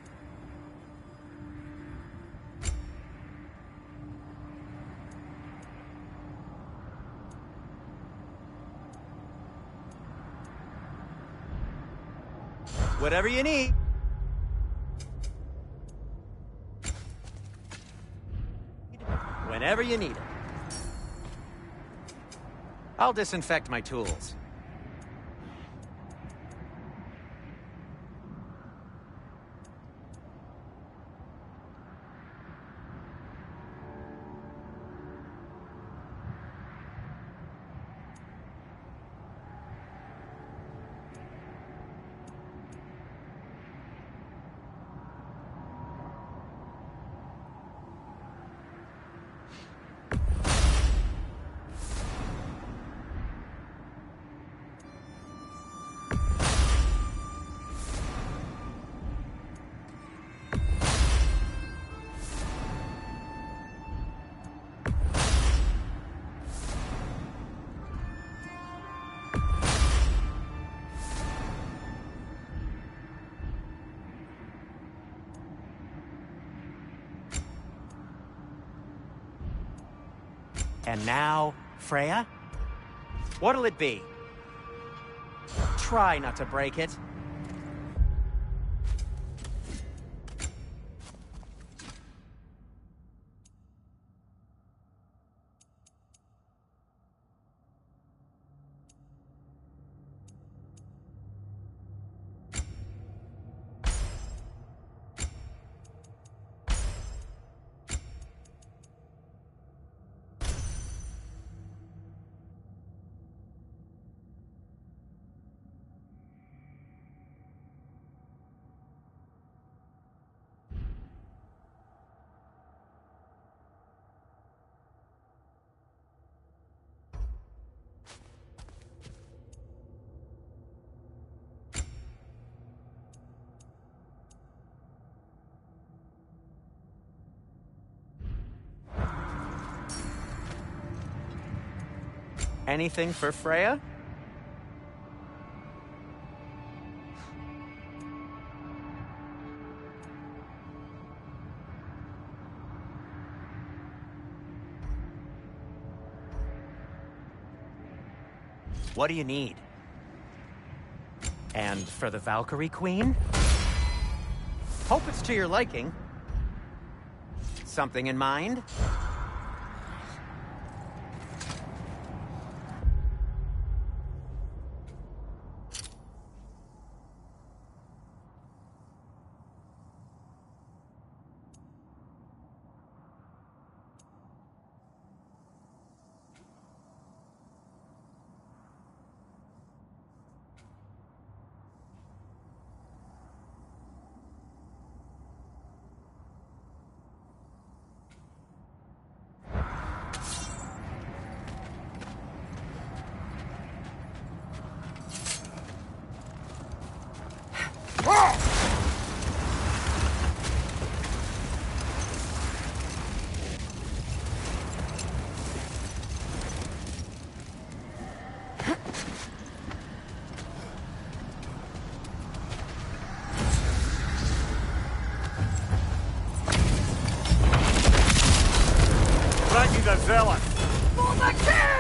Whatever you need. Whenever you need it. I'll disinfect my tools. And now, Freya? What'll it be? Try not to break it. Anything for Freya? What do you need? And for the Valkyrie Queen? Hope it's to your liking. Something in mind? The zealot! For the king!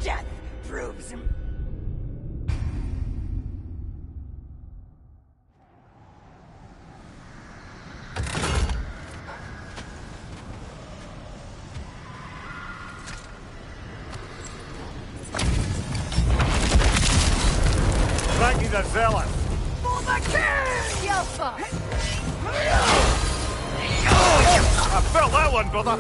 death proves him. Raggy the Zealot! For the king! Yelpa! I felt that one, brother!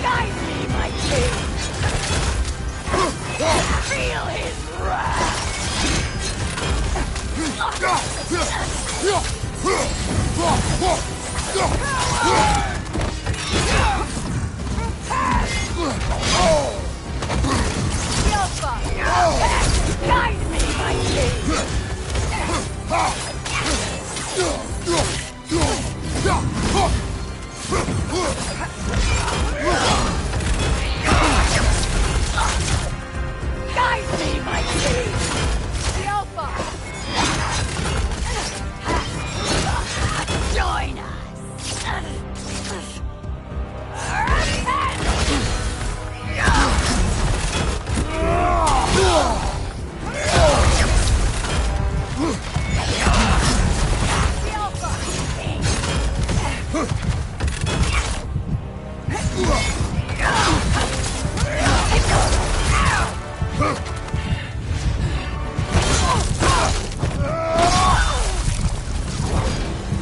Guide me, my king! Feel his wrath! Guide me, my Guide me, my king! Yelpa! Join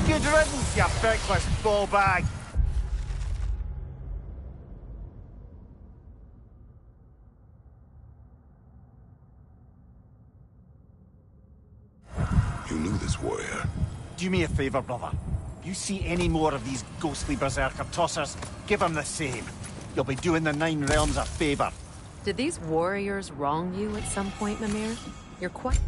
Good riddance, you feckless ball bag! You knew this warrior. Do me a favor, brother. You see any more of these ghostly berserker tossers, give them the same. You'll be doing the Nine Realms a favor. Did these warriors wrong you at some point, Mimir? You're quite...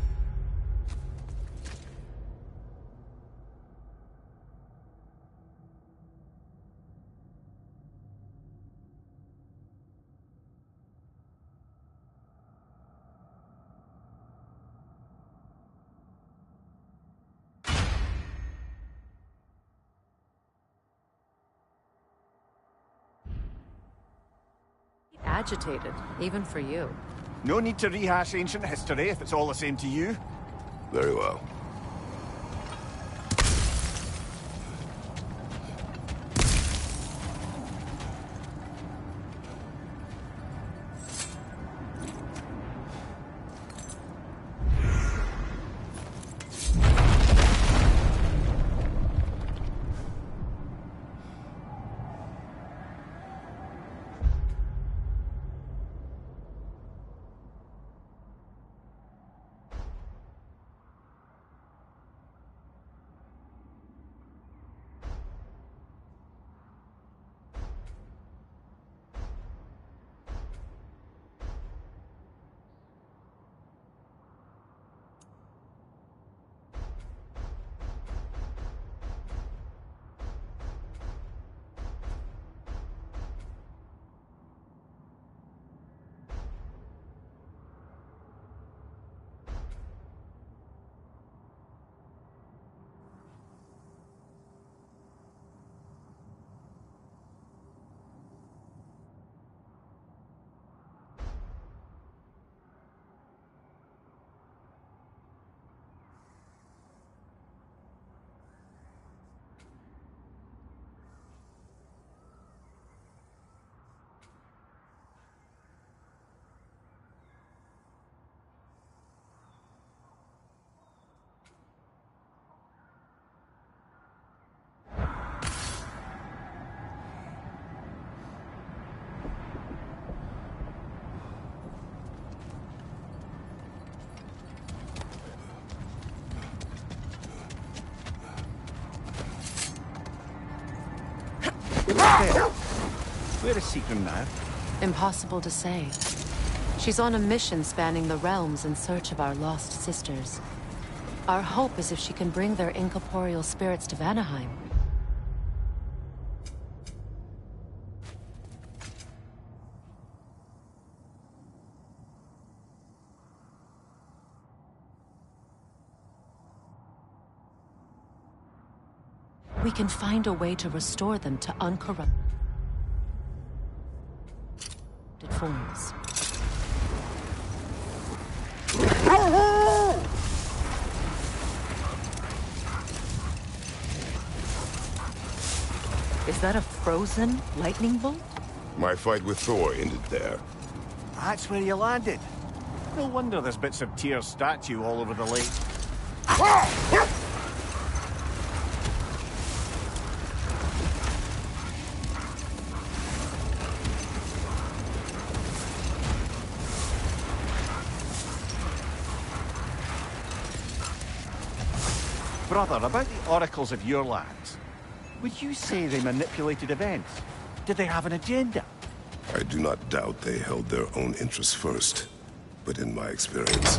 agitated, even for you. No need to rehash ancient history if it's all the same to you. Very well. Where is Seacrum now? Impossible to say. She's on a mission spanning the realms in search of our lost sisters. Our hope is if she can bring their incorporeal spirits to Vanaheim. We can find a way to restore them to uncorrupted forms. Is that a frozen lightning bolt? My fight with Thor ended there. That's where you landed. No wonder there's bits of Tyr's statue all over the lake. Brother, about the oracles of your lands, would you say they manipulated events? Did they have an agenda? I do not doubt they held their own interests first. But in my experience,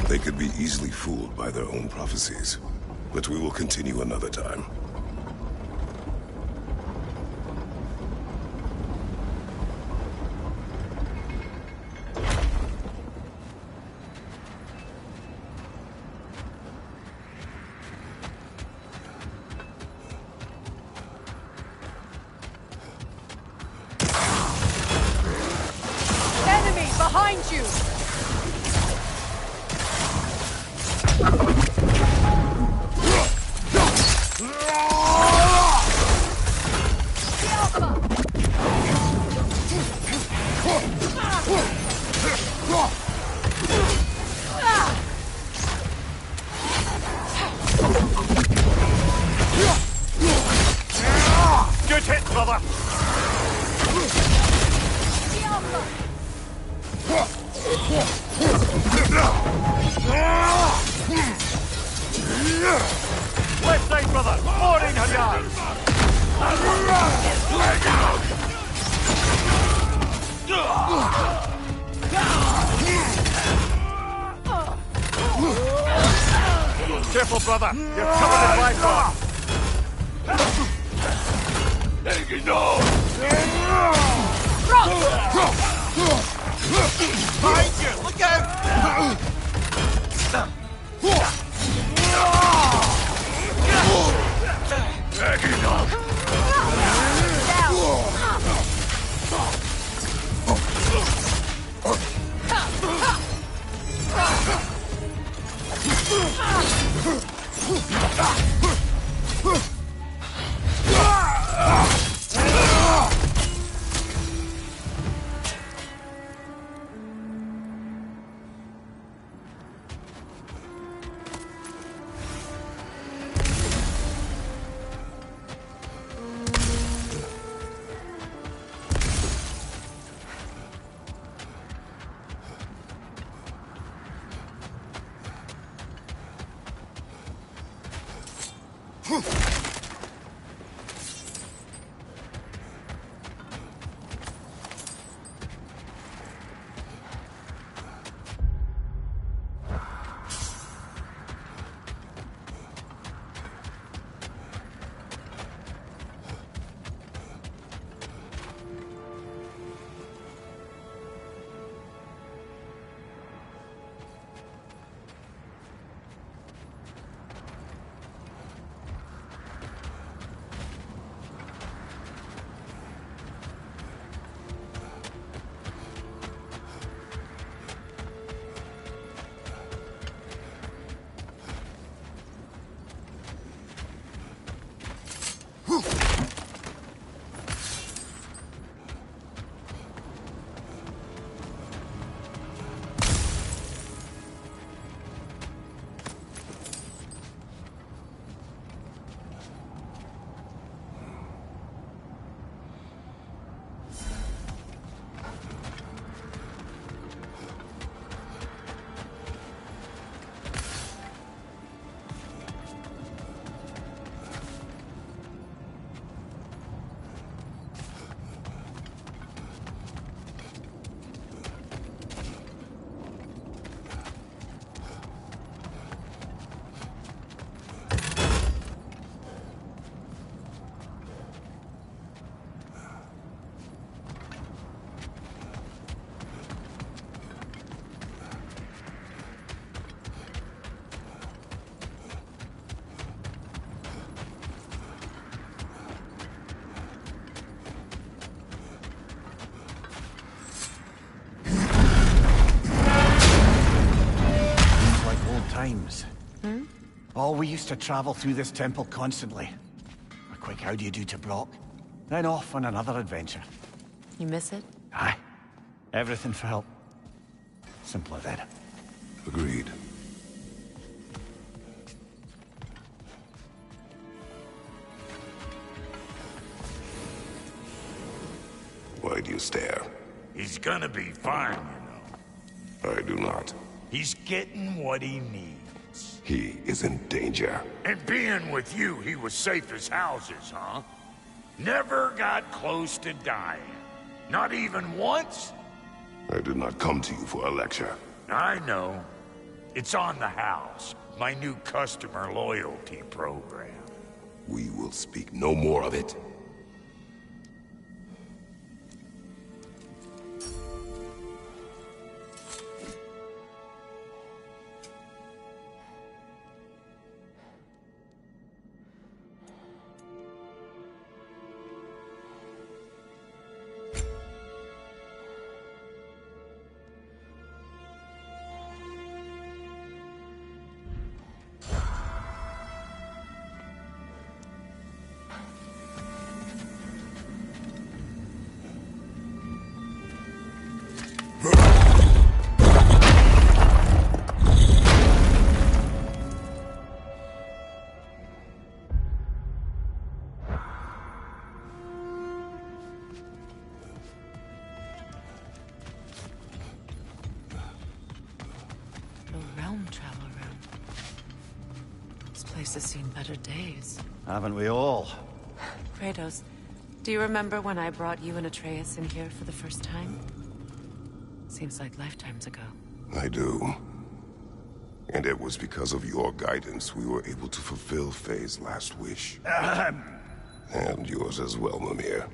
they could be easily fooled by their own prophecies. But we will continue another time. Enemy behind you! Good hit, brother! Left side, brother! Morning, Hayyar! Careful, brother! You're covered in life rock! Behind you! Look out! we used to travel through this temple constantly. A quick how do you do to Brock, then off on another adventure. You miss it? Aye. Everything felt simpler then. Agreed. Why do you stare? He's gonna be fine, you know. I do not. He's getting what he needs. He is in danger. And being with you, he was safe as houses, huh? Never got close to dying. Not even once? I did not come to you for a lecture. I know. It's on the house. My new customer loyalty program. We will speak no more of it. Has seen better days. Haven't we all? Kratos, do you remember when I brought you and Atreus in here for the first time? Seems like lifetimes ago. I do. And it was because of your guidance we were able to fulfill Faye's last wish. And yours as well, Mimir.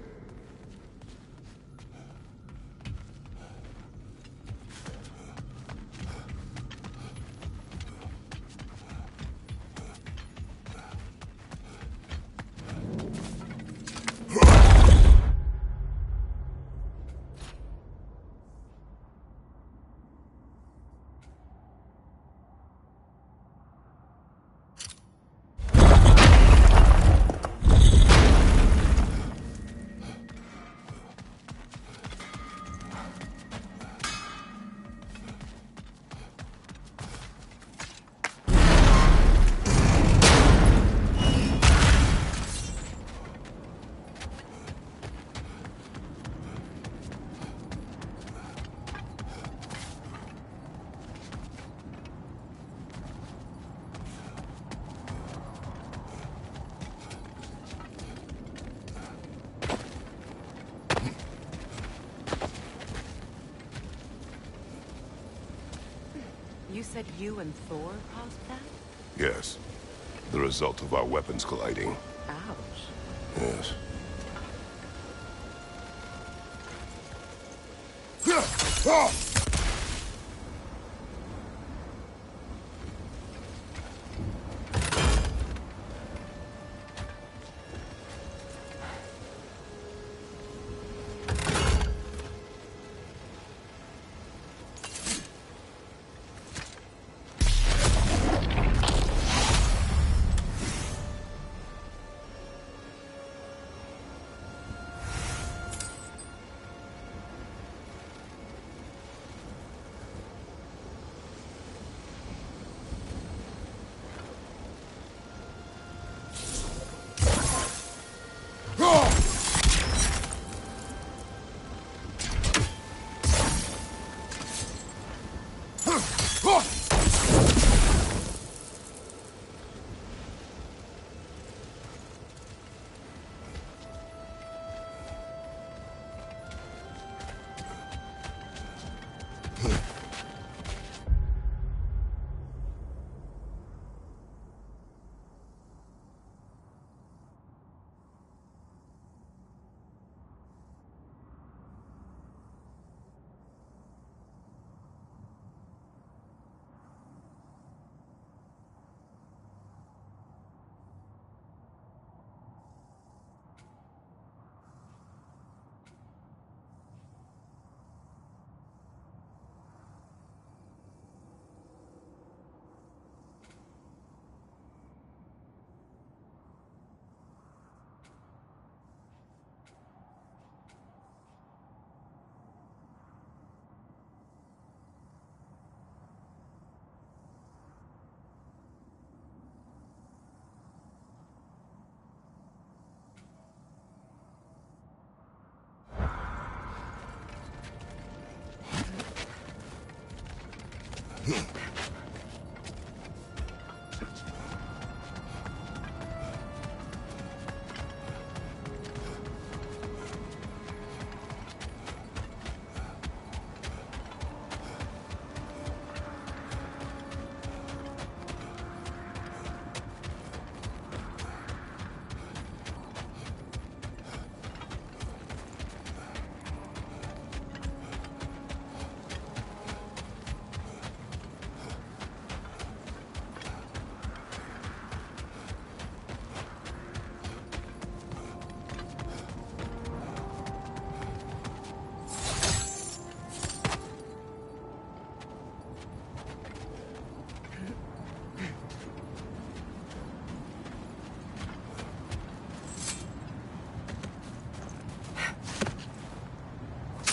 You said you and Thor caused that? Yes. The result of our weapons colliding. Ouch. Yes.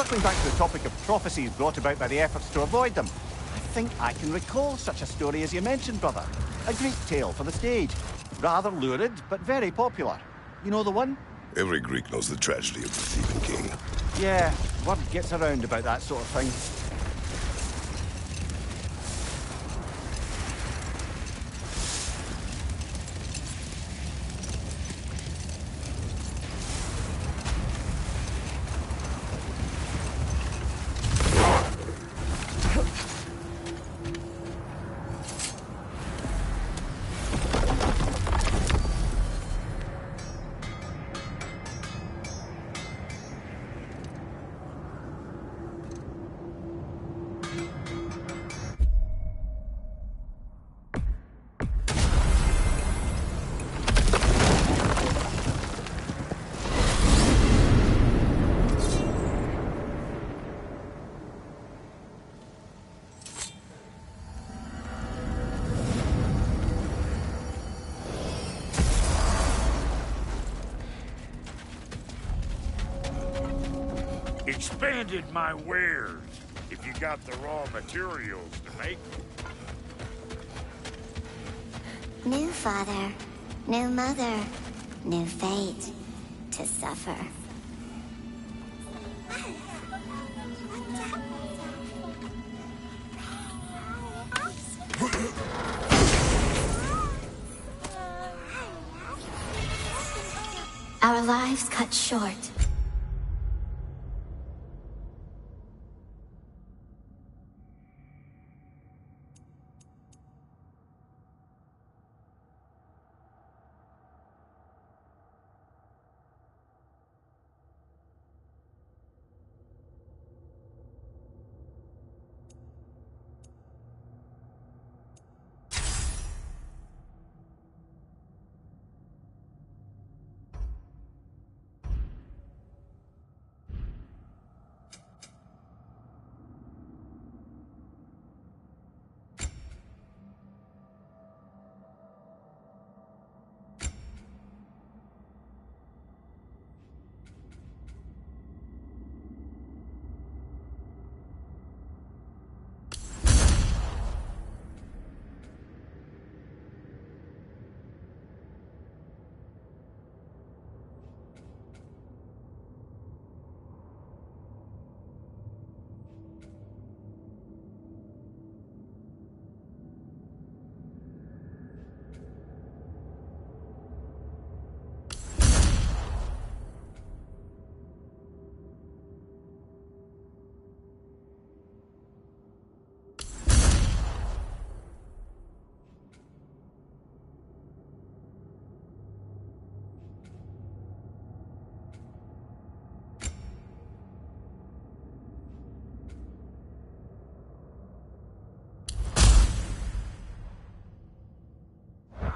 Circling back to the topic of prophecies brought about by the efforts to avoid them, I think I can recall such a story as you mentioned, brother. A Greek tale for the stage. Rather lurid, but very popular. You know the one? Every Greek knows the tragedy of the Theban king. Yeah, word gets around about that sort of thing. Expanded my wares, if you got the raw materials to make them. New father, new mother, new fate to suffer. Our lives cut short.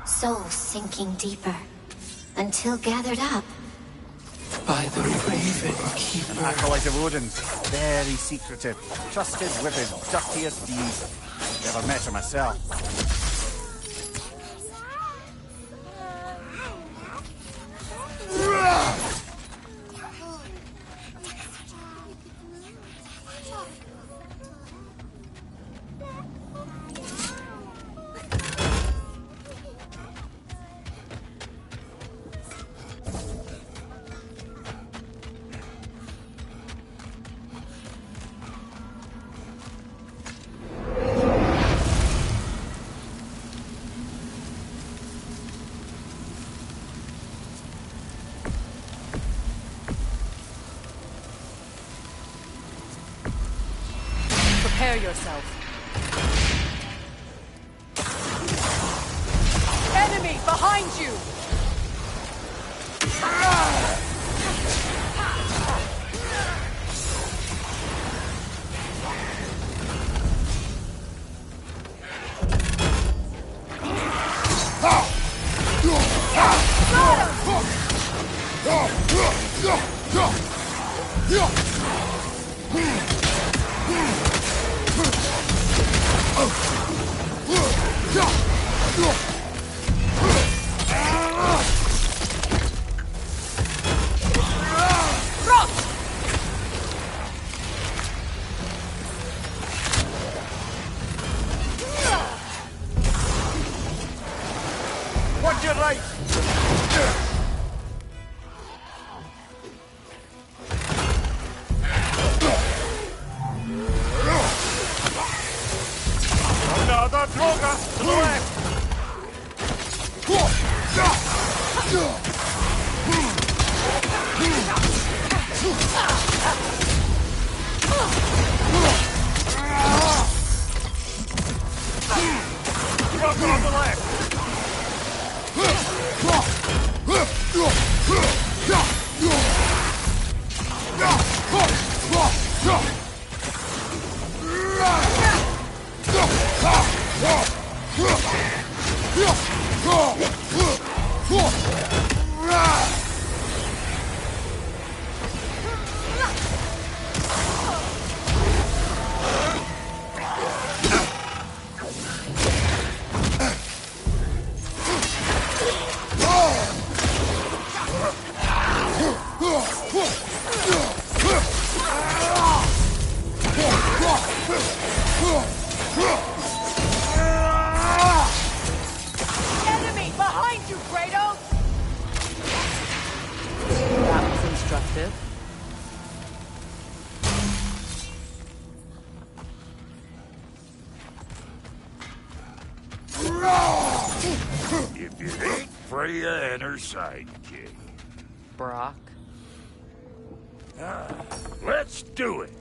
Souls sinking deeper, until gathered up. By the Raven Keeper. Acolyte of Odin's. Very secretive. Trusted with his dirtiest deeds. Never met her myself. Prepare yourself. Enemy behind you! instructive. If it ain't Freya and her sidekick. Brock. Let's do it.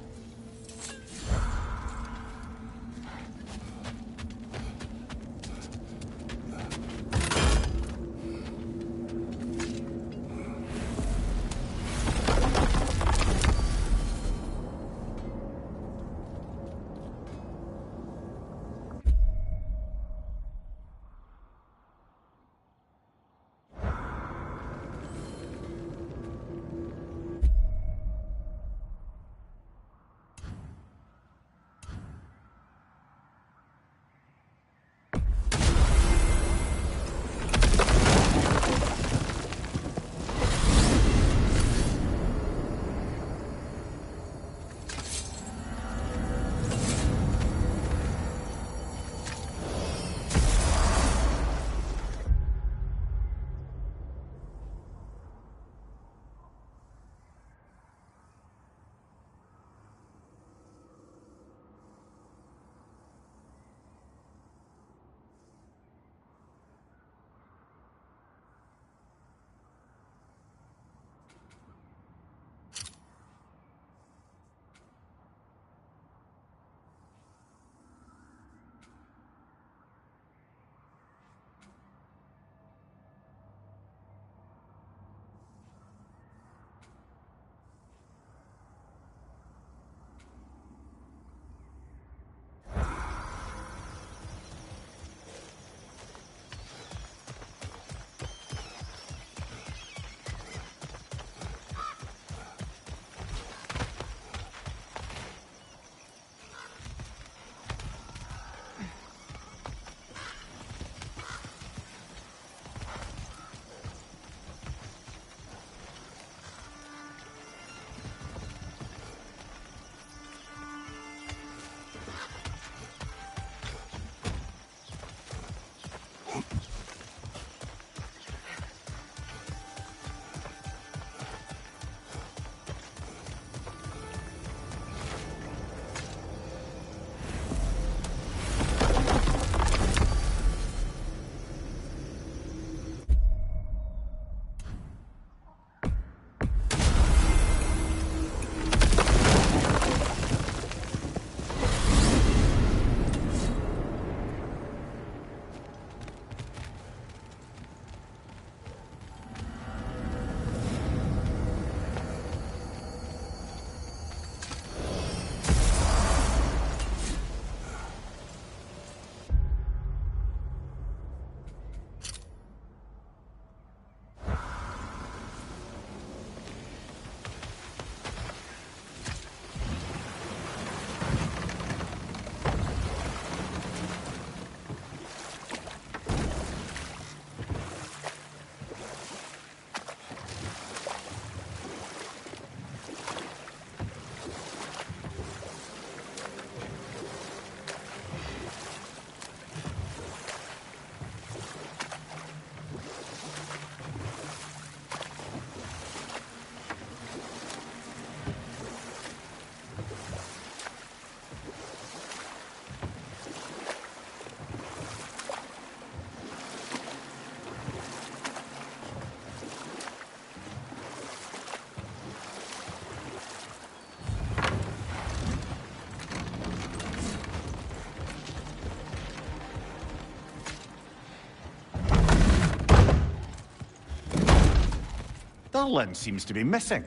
The limb seems to be missing.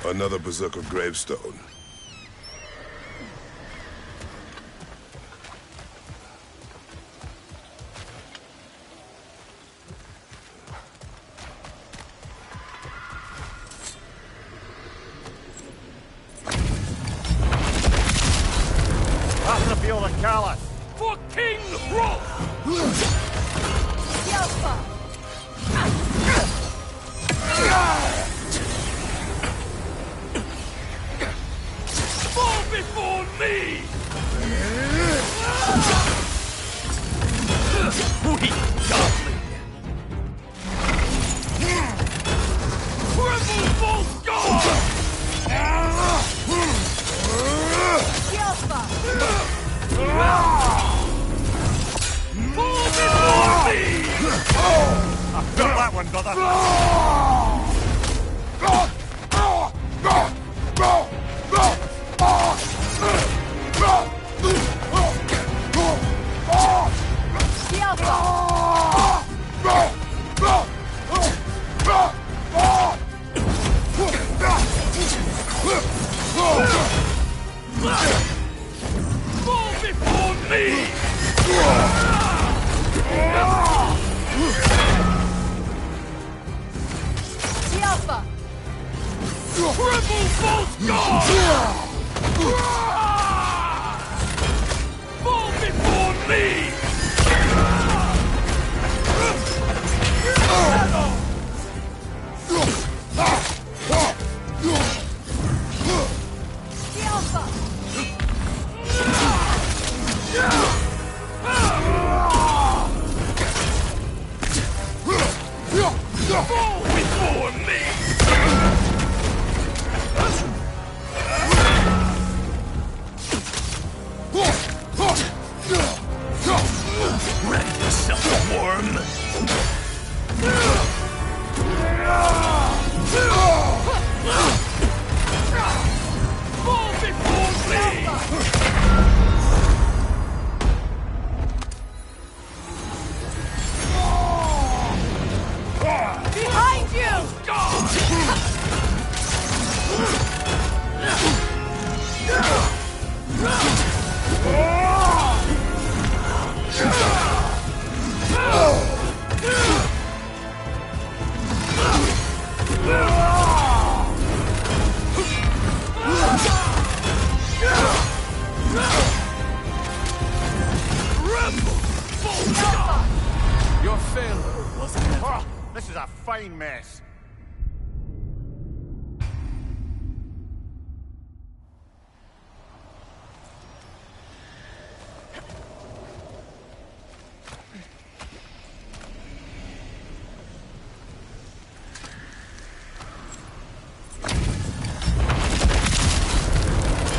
Another Berserker gravestone. Feel the callous. For King Rock! Fall before me! Weak godling! Tremble, false god! I felt that one, brother. Fall before me! Triple false god! Fall before me! Fall before me! Ready yourself, worm! Fall before me! Behind you! Your failure, wasn't it? Oh, this is a fine mess.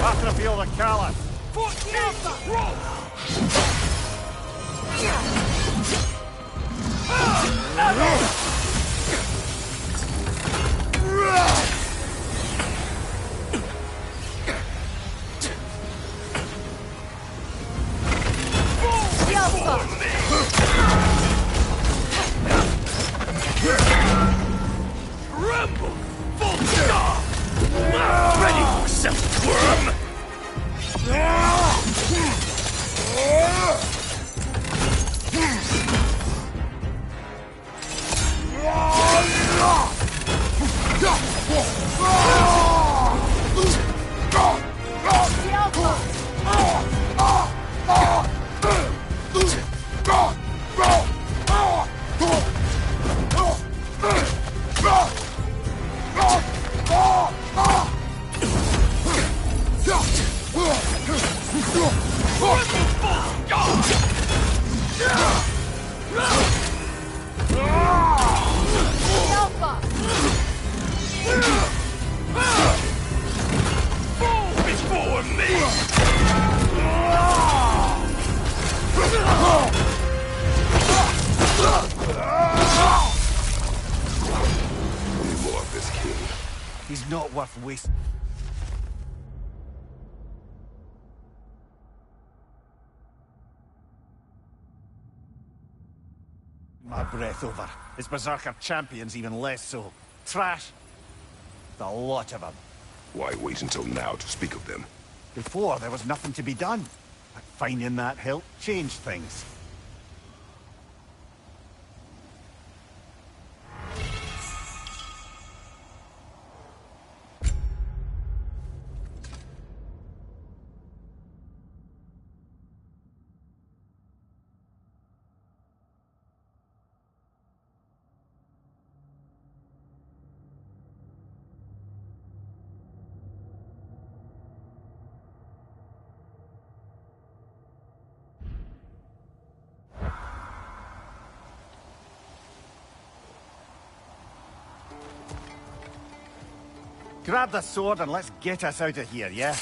After feel the callous. Tremble, full stop! Ready yourself, worm! Before me! Need more of this king. He's not worth wasting. My breath over. His Berserker champions even less so. Trash. The lot of them. Why wait until now to speak of them? Before, there was nothing to be done. But finding that hilt changed things. Grab the sword and let's get us out of here, yeah?